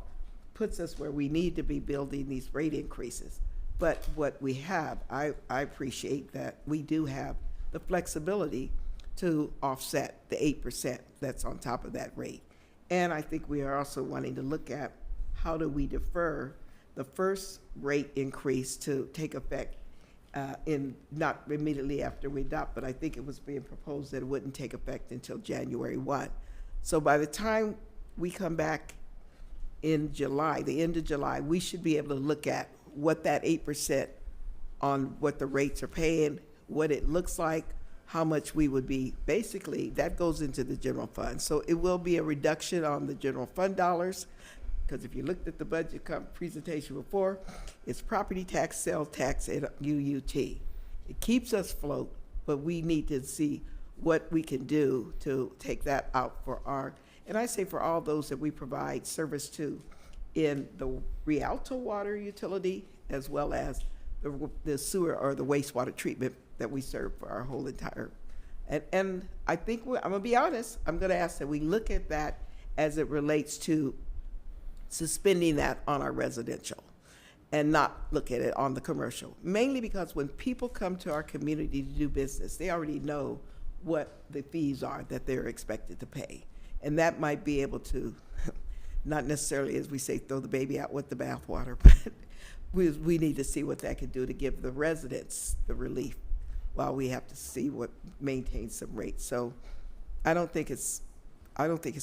puts us where we need to be building these rate increases. But what we have, I appreciate that we do have the flexibility to offset the 8% that's on top of that rate. And I think we are also wanting to look at how do we defer the first rate increase to take effect in not immediately after we adopt, but I think it was being proposed that it wouldn't take effect until January 1. So by the time we come back in July, the end of July, we should be able to look at what that 8% on what the rates are paying, what it looks like, how much we would be, basically, that goes into the general fund. So it will be a reduction on the general fund dollars, because if you looked at the budget presentation before, it's property tax, sales tax, and UUT. It keeps us afloat, but we need to see what we can do to take that out for our, and I say for all those that we provide service to in the Rialto water utility, as well as the sewer or the wastewater treatment that we serve for our whole entire, and I think I'm gonna be honest, I'm gonna ask that we look at that as it relates to suspending that on our residential and not look at it on the commercial, mainly because when people come to our community to do business, they already know what the fees are that they're expected to pay. And that might be able to, not necessarily, as we say, throw the baby out with the bathwater, but we need to see what that could do to give the residents the relief while we have to see what maintains some rates. So I don't think it's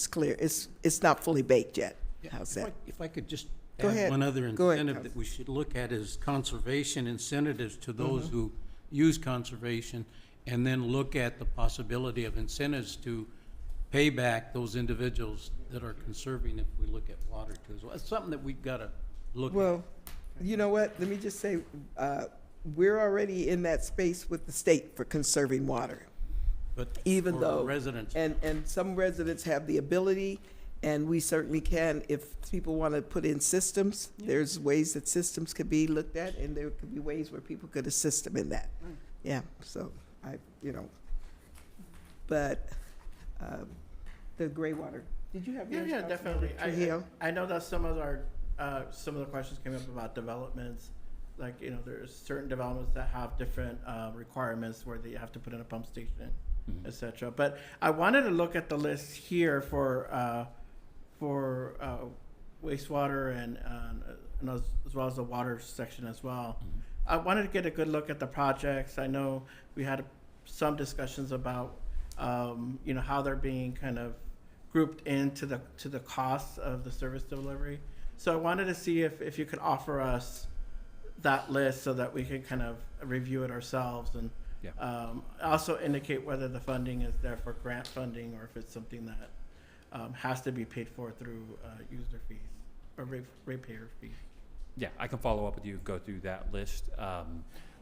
clear. It's not fully baked yet. How's that? If I could just Go add ahead. one other Go ahead, incentive that we should look at is conservation incentives to those who use conservation, and then look at the possibility of incentives to pay back those individuals that are conserving if we look at water too. So it's something that we've got to look at. Well, you know what? Let me just say, we're already in that space with the state for conserving water. But Even for though, residents, and some residents have the ability, and we certainly can, if people want to put in systems, there's ways that systems could be looked at, and there could be ways where people could assist them in that. Yeah, so but the gray water, did you have yours? Yeah, definitely. Trujillo? I know that some of the questions came up about developments, like, there's certain developments that have different requirements where they have to put in a pump station, et cetera. But I wanted to look at the list here for wastewater and as well as the water section as well. I wanted to get a good look at the projects. I know we had some discussions about how they're being kind of grouped into the costs of the service delivery. So I wanted to see if you could offer us that list so that we could kind of review it ourselves, and also indicate whether the funding is there for grant funding or if it's something that has to be paid for through user fees or ratepayer fees. Yeah, I can follow up with you, go through that list.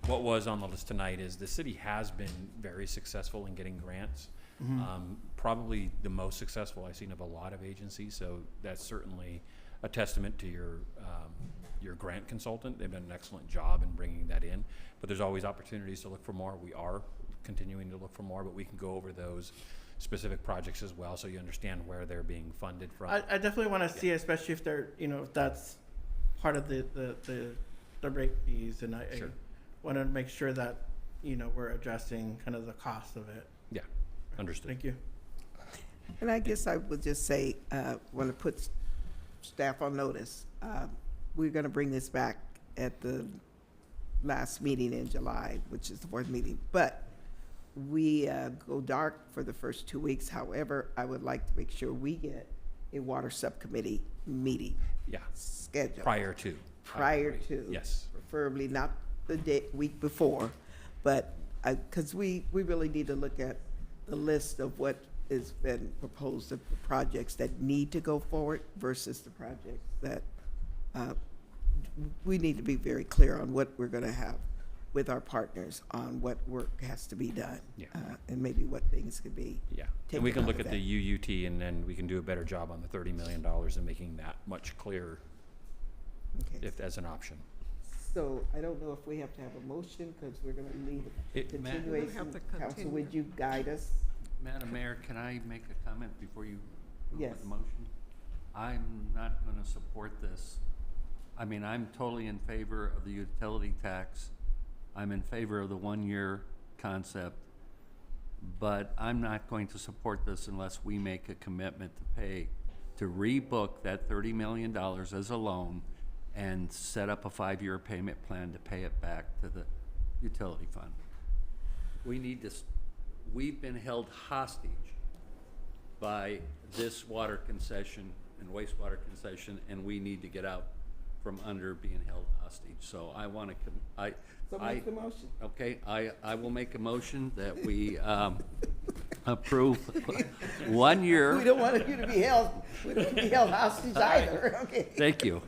What was on the list tonight is the city has been very successful in getting grants. Probably the most successful I've seen of a lot of agencies, so that's certainly a testament to your grant consultant. They've done an excellent job in bringing that in, but there's always opportunities to look for more. We are continuing to look for more, but we can go over those specific projects as well, so you understand where they're being funded from. I definitely want to see, especially if they're, if that's part of the rate fees, and I want to make sure that, we're addressing kind of the cost of it. Yeah, understood. Thank you. And I guess I would just say, want to put staff on notice. We're going to bring this back at the last meeting in July, which is the board meeting. But we go dark for the first 2 weeks. However, I would like to make sure we get a water subcommittee meeting Yeah, scheduled. prior to. Prior to. Yes. Preferably not the week before, but, because we really need to look at the list of what has been proposed of the projects that need to go forward versus the projects that, we need to be very clear on what we're gonna have with our partners on what work has to be done. Yeah. And maybe what things could be. Yeah, taken and we can out look of at the UUT, and then we can do a better job on the $30 million and making that much clearer Okay. if as an option. So I don't know if we have to have a motion, because we're gonna leave It- it Matt- continuation. have to Council, continue. would you guide us? Madam Mayor, can I make a comment before you move Yes. with the motion? I'm not going to support this. I mean, I'm totally in favor of the utility tax. I'm in favor of the one-year concept, but I'm not going to support this unless we make a commitment to rebook that $30 million as a loan and set up a 5-year payment plan to pay it back to the utility fund. We need this. We've been held hostage by this water concession and wastewater concession, and we need to get out from under being held hostage. So I want to, So make the motion. Okay, I will make a motion that we approve 1 year. We don't want you to be held, we don't want to be held hostage either, okay? Thank you.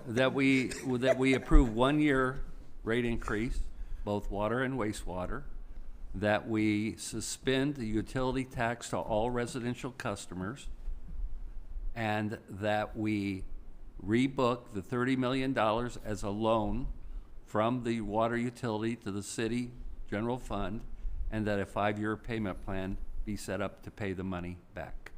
That we approve 1 year rate increase, both water and wastewater, that we suspend the utility tax to all residential customers, and that we rebook the $30 million as a loan from the water utility to the city general fund, and that a 5-year payment plan be set up to pay the money back.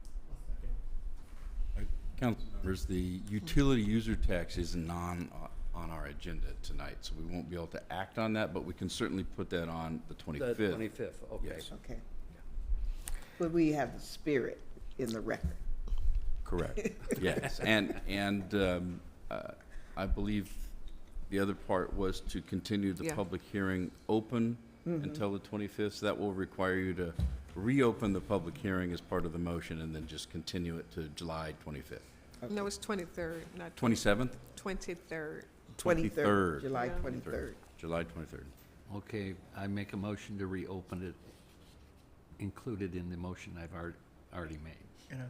Council members, the utility user tax is on our agenda tonight, so we won't be able to act on that, but we can certainly put that on the 25th. The 25th, okay. Yes. Okay. But we have the spirit in the record. Correct, yes. And I believe the other part was to continue the Yeah. public hearing open until the 25th. So that will require you to reopen the public hearing as part of the motion and then just continue it to July 25th. No, it's 23rd, not 27th? 23rd. 23rd, July Yeah. 23rd. July 23rd. Okay, I make a motion to reopen it, included in the motion I've already made. And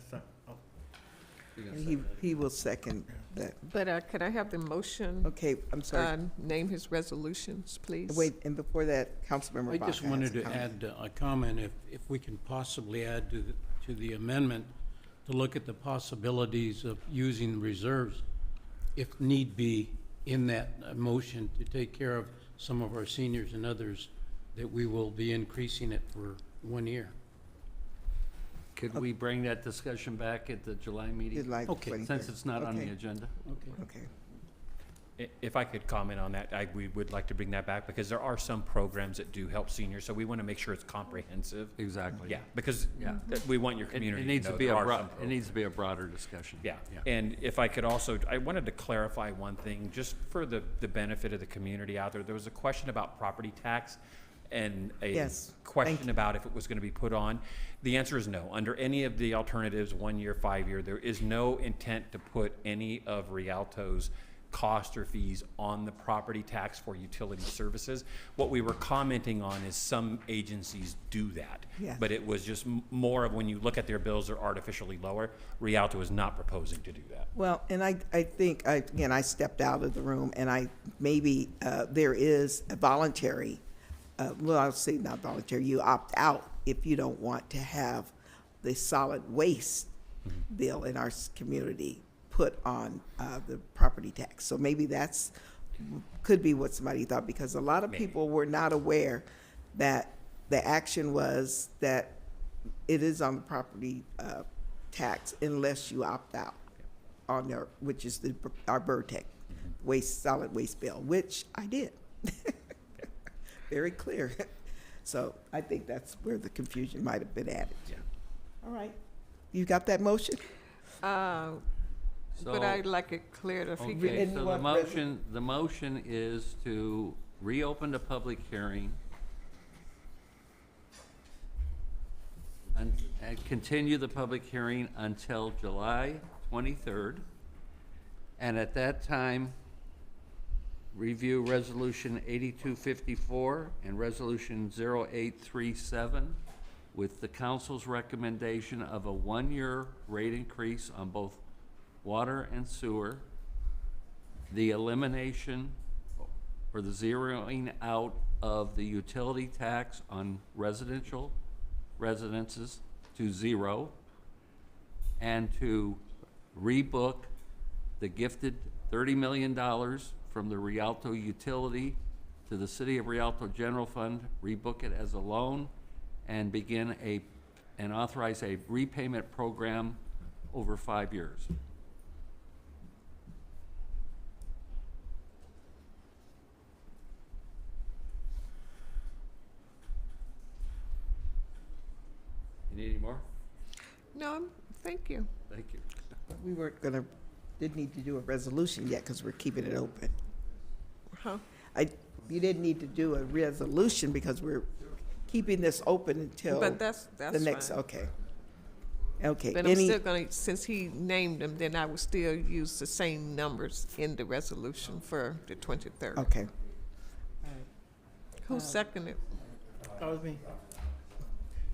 And he will second that. But could I have the motion? Okay, I'm sorry. Name his resolutions, please. Wait, and before that, Councilmember I Baca just has wanted a to comment. add a comment, if we can possibly add to the amendment, to look at the possibilities of using reserves, if need be, in that motion to take care of some of our seniors and others, that we will be increasing it for 1 year. Could we bring that discussion back at the July meeting? July Okay. 23rd. Since it's not on the Okay. agenda? Okay. If I could comment on that, we would like to bring that back, because there are some programs that do help seniors, so we want to make sure it's comprehensive. Exactly. Yeah, because Yeah. we want your It community needs to to know be there a are some it needs to be a broader discussion. Yeah, and if I could also, I wanted to clarify one thing, just for the benefit of the community out there. There was a question about property tax and a Yes, thank question about if it was going to be put on. The answer is no. Under any of the alternatives, 1 year, 5 year, there is no intent to put any of Rialto's cost or fees on the property tax for utility services. What we were commenting on is some agencies do that. Yes. But it was just more of, when you look at their bills, they're artificially lower. Rialto is not proposing to do that. Well, and I think, again, I stepped out of the room, and maybe there is a voluntary, well, I'll say not voluntary, you opt out if you don't want to have the solid waste bill in our community put on the property tax. So maybe could be what somebody thought, because a lot of people were not aware that the action was that it is on the property tax unless you opt out on their, which is our BERTEC solid waste bill, which I did. Very clear. So I think that's where the confusion might have been added. Yeah. All right. You got that motion? But I'd like it cleared if he Okay, could. so the motion is to reopen the public hearing and continue the public hearing until July 23rd. And at that time, review Resolution 8254 and Resolution 0837 with the council's recommendation of a 1-year rate increase on both water and sewer, the elimination or the zeroing out of the utility tax on residential residences to 0, and to rebook the gifted $30 million from the Rialto utility to the City of Rialto General Fund, rebook it as a loan, and begin and authorize a repayment program over 5 years. You need any more? No, thank you. Thank you. We didn't need to do a resolution yet because we're keeping it open. Huh? You didn't need to do a resolution because we're keeping this open until But that's the next, fine. okay. Okay. But I'm still gonna, since he named them, then I would still use the same numbers in the resolution for the 23rd. Okay. Who seconded? That was me.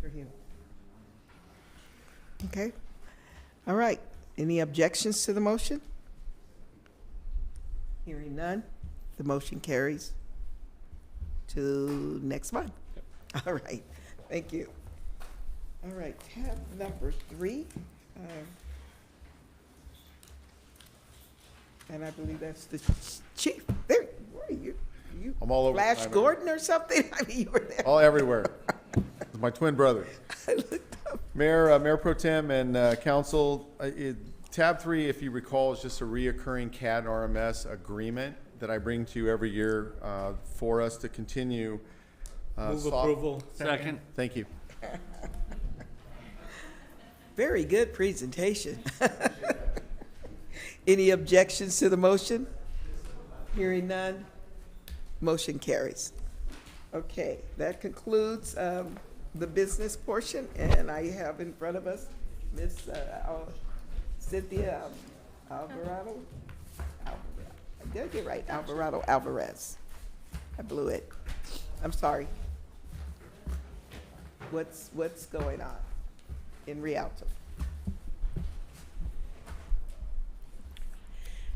For him. Okay. All right. Any objections to the motion? Hearing none, the motion carries to next month. All right. Thank you. All right. Tab number 3. And I believe that's the chief. There, where are you? I'm all over. Flash Gordon or something? I mean, you were there. All everywhere. With my twin brother. Mayor Pro Tem and council, tab 3, if you recall, is just a reoccurring CAD and RMS agreement that I bring to you every year for us to continue. Move approval. Second. Thank you. Very good presentation. Any objections to the motion? Hearing none, motion carries. Okay, that concludes the business portion, and I have in front of us Miss Cynthia Alvarado. Did I get right? Alvarado Alvarez. I blew it. I'm sorry. What's going on in Rialto?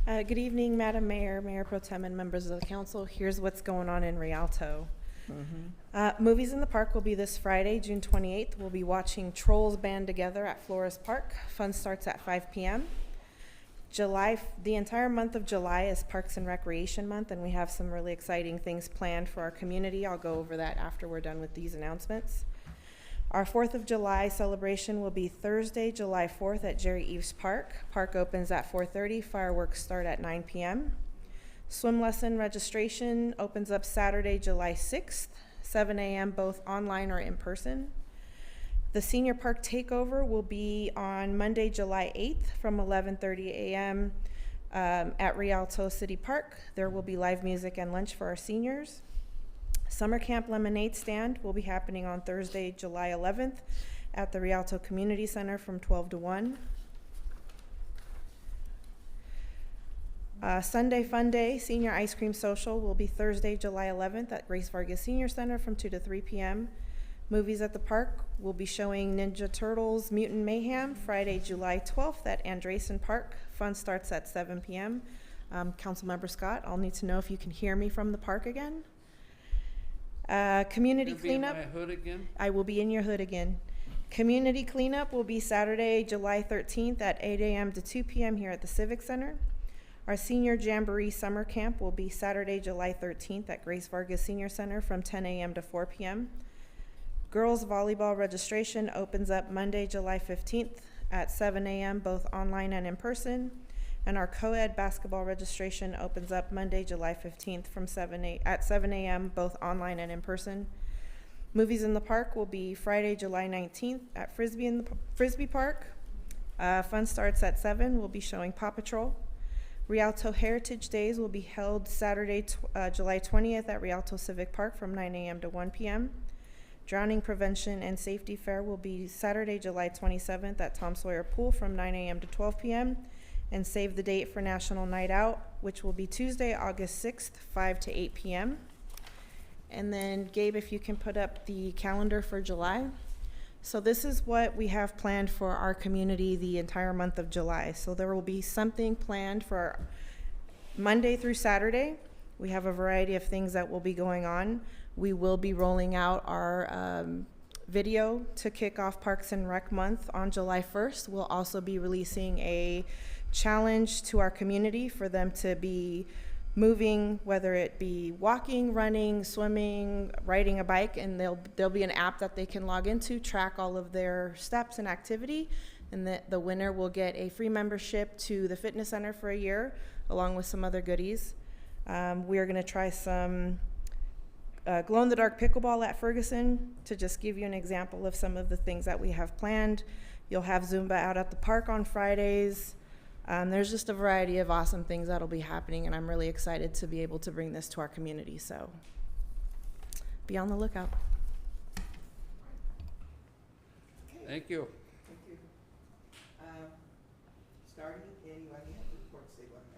Good evening, Madam Mayor, Mayor Pro Tem, and members of the council. Here's what's going on in Rialto. Movies in the Park will be this Friday, June 28th. We'll be watching Trolls Band Together at Flores Park. Fun starts at 5 p.m. The entire month of July is Parks and Recreation Month, and we have some really exciting things planned for our community. I'll go over that after we're done with these announcements. Our 4th of July celebration will be Thursday, July 4th at Jerry Eves Park. Park opens at 4:30. Fireworks start at 9 p.m. Swim lesson registration opens up Saturday, July 6th, 7 a.m. both online or in person. The Senior Park Takeover will be on Monday, July 8th from 11:30 a.m. At Rialto City Park. There will be live music and lunch for our seniors. Summer Camp Lemonade Stand will be happening on Thursday, July 11th at the Rialto Community Center from 12 to 1. Sunday Fun Day Senior Ice Cream Social will be Thursday, July 11th at Grace Vargas Senior Center from 2 to 3 p.m. Movies at the park will be showing Ninja Turtles Mutant Mayhem Friday, July 12th at Andresen Park. Fun starts at 7 p.m. Councilmember Scott, I'll need to know if you can hear me from the park again. Community cleanup. Be in my hood again? I will be in your hood again. Community cleanup will be Saturday, July 13th at 8 a.m. to 2 p.m. here at the Civic Center. Our Senior Jamboree Summer Camp will be Saturday, July 13th at Grace Vargas Senior Center from 10 a.m. to 4 p.m. Girls Volleyball registration opens up Monday, July 15th at 7 a.m. both online and in person. And our co-ed basketball registration opens up Monday, July 15th from 7 a.m. both online and in person. Movies in the Park will be Friday, July 19th at Frisbee Park. Fun starts at 7. We'll be showing Paw Patrol. Rialto Heritage Days will be held Saturday, July 20th at Rialto Civic Park from 9 a.m. to 1 p.m. Drowning Prevention and Safety Fair will be Saturday, July 27th at Tom Sawyer Pool from 9 a.m. to 12 p.m. And save the date for National Night Out, which will be Tuesday, August 6th, 5 to 8 p.m. And then Gabe, if you can put up the calendar for July. So this is what we have planned for our community the entire month of July. So there will be something planned for Monday through Saturday. We have a variety of things that will be going on. We will be rolling out our video to kick off Parks and Rec Month on July 1st. We'll also be releasing a challenge to our community for them to be moving, whether it be walking, running, swimming, riding a bike, and there'll be an app that they can log into, track all of their steps and activity, and the winner will get a free membership to the fitness center for a year, along with some other goodies. We are gonna try some glow-in-the-dark pickleball at Ferguson to just give you an example of some of the things that we have planned. You'll have Zumba out at the park on Fridays. There's just a variety of awesome things that'll be happening, and I'm really excited to be able to bring this to our community, so be on the lookout. Thank you. Thank you. Starting, anybody have reports they want to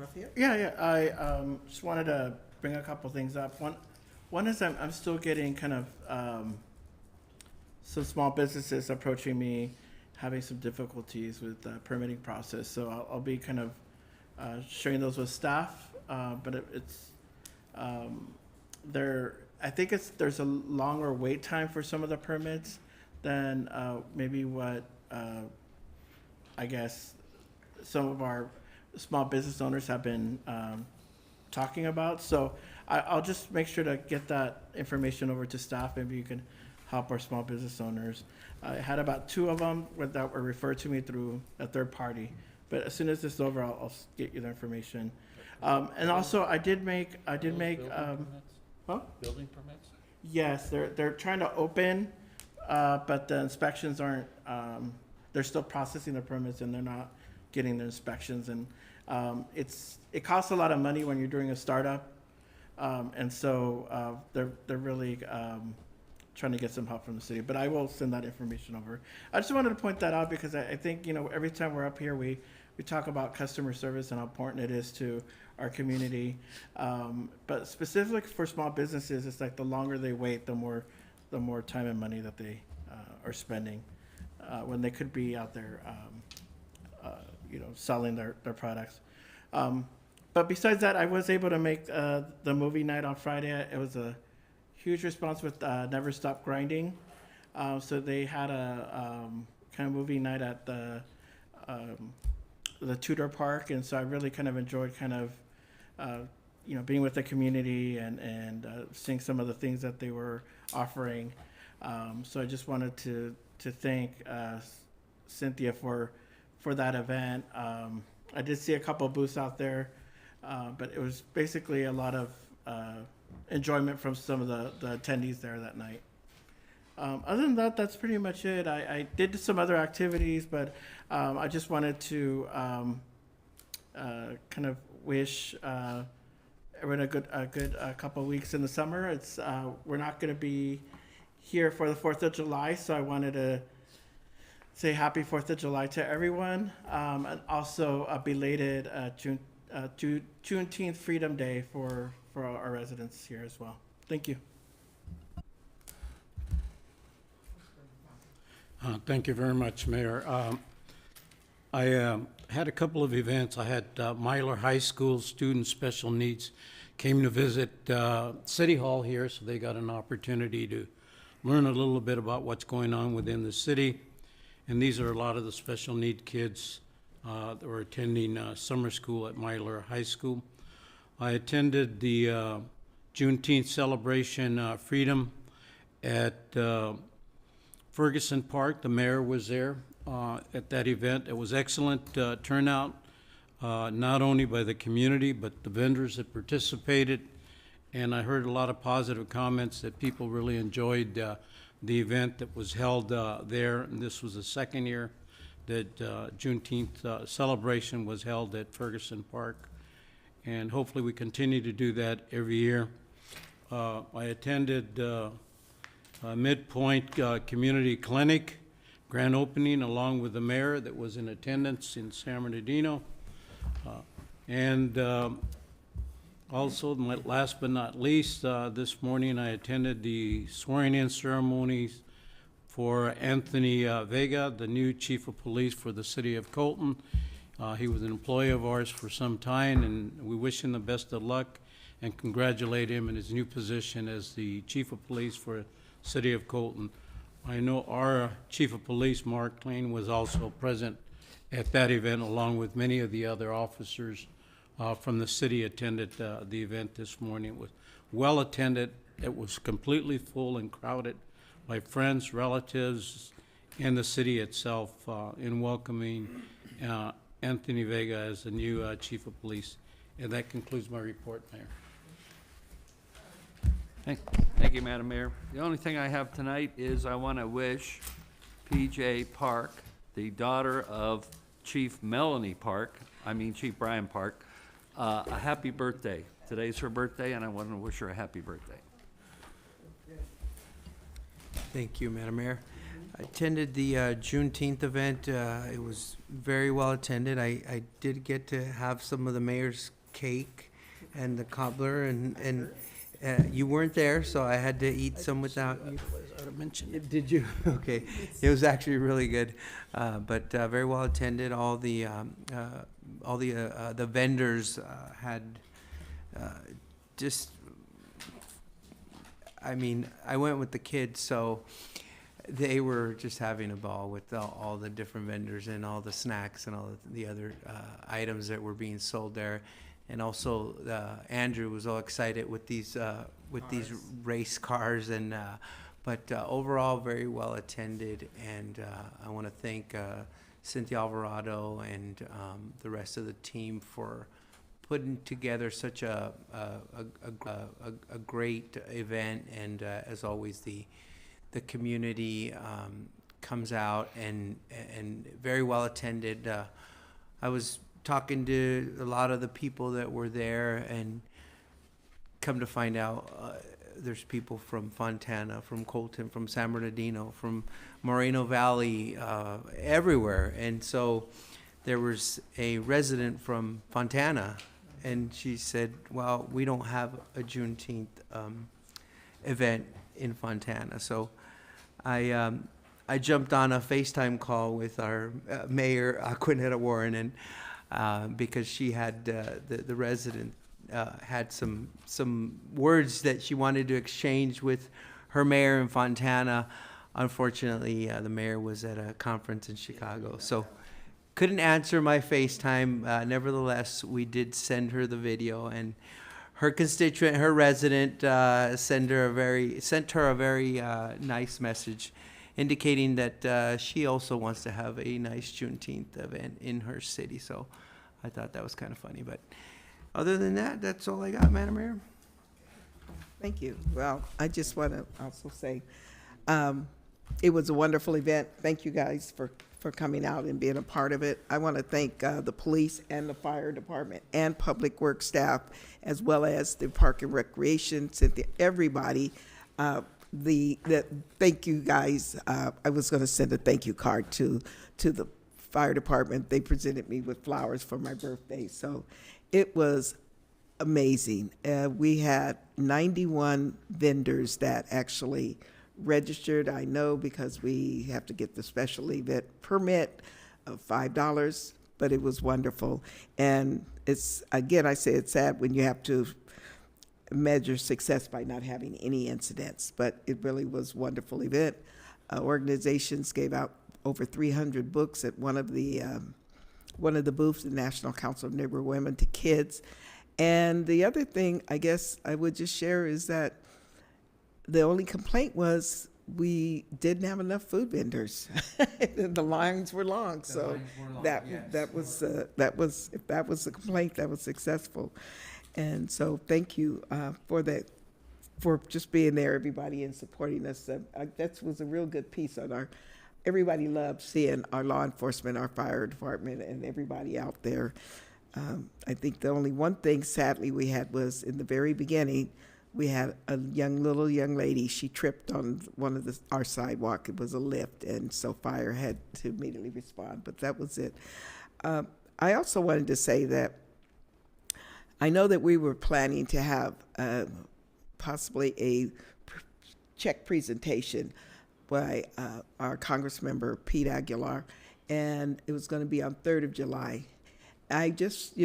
make? Raphael? Yeah, I just wanted to bring a couple things up. One is I'm still getting kind of some small businesses approaching me, having some difficulties with the permitting process. So I'll be kind of sharing those with staff, but I think there's a longer wait time for some of the permits than maybe what I guess some of our small business owners have been talking about. So I'll just make sure to get that information over to staff. Maybe you can help our small business owners. I had about 2 of them that were referred to me through a third party. But as soon as this is over, I'll get you the information. And also, I did make. Huh? Building permits? Yes, they're trying to open, but the inspections aren't. They're still processing the permits, and they're not getting the inspections. And it costs a lot of money when you're doing a startup, and so they're really trying to get some help from the city. But I will send that information over. I just wanted to point that out because I think every time we're up here, we talk about customer service and how important it is to our community. But specifically for small businesses, it's like the longer they wait, the more time and money that they are spending when they could be out there, selling their products. But besides that, I was able to make the movie night on Friday. It was a huge response with Never Stop Grinding. So they had a kind of movie night at the Tudor Park, and so I really kind of enjoyed kind of being with the community and seeing some of the things that they were offering. So I just wanted to thank Cynthia for that event. I did see a couple of booths out there, but it was basically a lot of enjoyment from some of the attendees there that night. Other than that, that's pretty much it. I did some other activities, but I just wanted to kind of wish everyone a good couple of weeks in the summer. We're not going to be here for the 4th of July, so I wanted to say happy 4th of July to everyone, and also a belated Juneteenth Freedom Day for our residents here as well. Thank you. Thank you very much, Mayor. I had a couple of events. I had Myler High School students, special needs, came to visit City Hall here, so they got an opportunity to learn a little bit about what's going on within the city. And these are a lot of the special need kids that were attending summer school at Myler High School. I attended the Juneteenth celebration Freedom at Ferguson Park. The mayor was there at that event. It was excellent turnout, not only by the community, but the vendors that participated. And I heard a lot of positive comments that people really enjoyed the event that was held there. And this was the second year that Juneteenth celebration was held at Ferguson Park. and hopefully we continue to do that every year. I attended Midpoint Community Clinic grand opening along with the mayor that was in attendance in San Bernardino. And also, last but not least, this morning I attended the swearing-in ceremonies for Anthony Vega, the new chief of police for the city of Colton. He was an employee of ours for some time, and we wish him the best of luck and congratulate him in his new position as the chief of police for the city of Colton. I know our chief of police, Mark Klein, was also present at that event, along with many of the other officers from the city attended the event this morning. It was well attended. It was completely full and crowded by friends, relatives, and the city itself in welcoming Anthony Vega as the new chief of police. And that concludes my report, Mayor. Thank you, Madam Mayor. The only thing I have tonight is I want to wish P.J. Park, the daughter of Chief Chief Brian Park, a happy birthday. Today's her birthday, and I want to wish her a happy birthday. Thank you, Madam Mayor. I attended the Juneteenth event. It was very well attended. I did get to have some of the mayor's cake and the cobbler, and you weren't there, so I had to eat some without you. Did you? Okay. It was actually really good, but very well attended. All the vendors had just. I mean, I went with the kids, so they were just having a ball with all the different vendors and all the snacks and all the other items that were being sold there. And also, Andrew was all excited with these race cars, and but overall very well attended. And I want to thank Cynthia Alvarado and the rest of the team for putting together such a great event. And as always, the community comes out and very well attended. I was talking to a lot of the people that were there, and come to find out there's people from Fontana, from Colton, from San Bernardino, from Moreno Valley, everywhere. And so there was a resident from Fontana, and she said, well, we don't have a Juneteenth event in Fontana. So I jumped on a FaceTime call with our mayor, Aquinetta Warren, and because she had the resident had some words that she wanted to exchange with her mayor in Fontana. Unfortunately, the mayor was at a conference in Chicago, so couldn't answer my FaceTime. Nevertheless, we did send her the video, and her constituent, her resident, sent her a very nice message, indicating that she also wants to have a nice Juneteenth event in her city. So I thought that was kind of funny. But other than that, that's all I got, Madam Mayor. Thank you. Well, I just want to also say it was a wonderful event. Thank you guys for coming out and being a part of it. I want to thank the police and the fire department and public works staff, as well as the park and recreation, Cynthia, everybody. Thank you guys. I was going to send a thank you card to the fire department. They presented me with flowers for my birthday, so it was amazing. We had 91 vendors that actually registered. I know because we have to get the special event permit of $5, but it was wonderful. And it's, again, I say it's sad when you have to measure success by not having any incidents, but it really was a wonderful event. Organizations gave out over 300 books at one of the booths, the National Council of Neighborhood Women, to kids. And the other thing I guess I would just share is that the only complaint was we didn't have enough food vendors. The lines were long, so that was if that was the complaint, that was successful. And so thank you for that, for just being there, everybody, and supporting us. That was a real good piece on our. Everybody loved seeing our law enforcement, our fire department, and everybody out there I think the only one thing sadly we had was in the very beginning, we had a little young lady. She tripped on one of our sidewalk. It was a lift, and so fire had to immediately respond. But that was it. I also wanted to say that I know that we were planning to have possibly a check presentation by our Congressmember Pete Aguilar, and it was going to be on 3rd of July. I just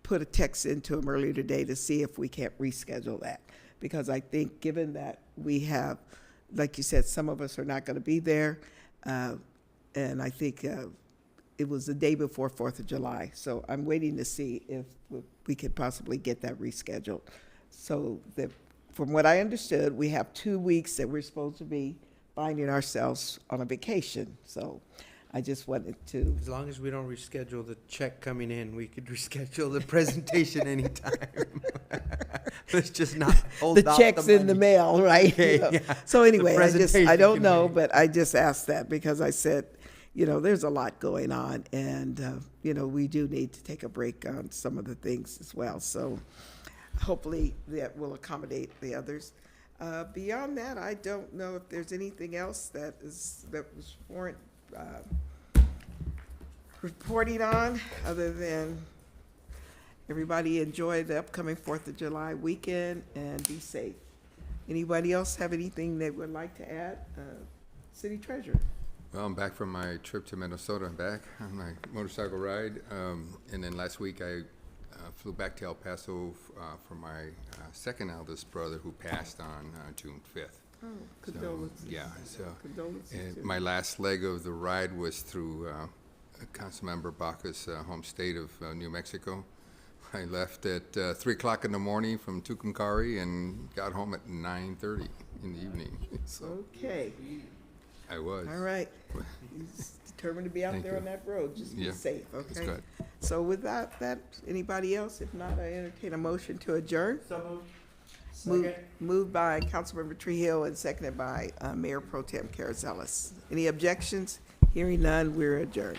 put a text into him earlier today to see if we can't reschedule that, because I think given that we have, like you said, some of us are not going to be there, and I think it was the day before 4th of July, so I'm waiting to see if we could possibly get that rescheduled. So that, from what I understood, we have 2 weeks that we're supposed to be finding ourselves on a vacation, so I just wanted to. As long as we don't reschedule the check coming in, we could reschedule the presentation anytime. Let's just not hold The out check's the in the money. mail, right? Okay, You know. yeah. So anyway, The I presentation don't know, committee. but I just asked that because I said, there's a lot going on, and, we do need to take a break on some of the things as well. So hopefully that will accommodate the others. Beyond that, I don't know if there's anything else that was warrant reporting on, other than everybody enjoy the upcoming 4th of July weekend and be safe. Anybody else have anything they would like to add? City Treasurer. Well, I'm back from my trip to Minnesota and back on my motorcycle ride. And then last week I flew back to El Paso for my second eldest brother who passed on June 5th. Oh, condolences. So, yeah, so Condolences to my last leg of the ride was through Councilmember Baca's home state of New Mexico. I left at 3 o'clock in the morning from Tucumcari and got home at 9:30 in the evening. So Okay. I was. All right. He's determined to be out Thank there you. on that road. Just be Yeah, safe, that's okay? good. So without that, anybody else? If not, I entertain a motion to adjourn. So moved. Moved by Councilmember Trujillo and seconded by Mayor Pro Tem Carazellis. Any objections? Hearing none, we're adjourned.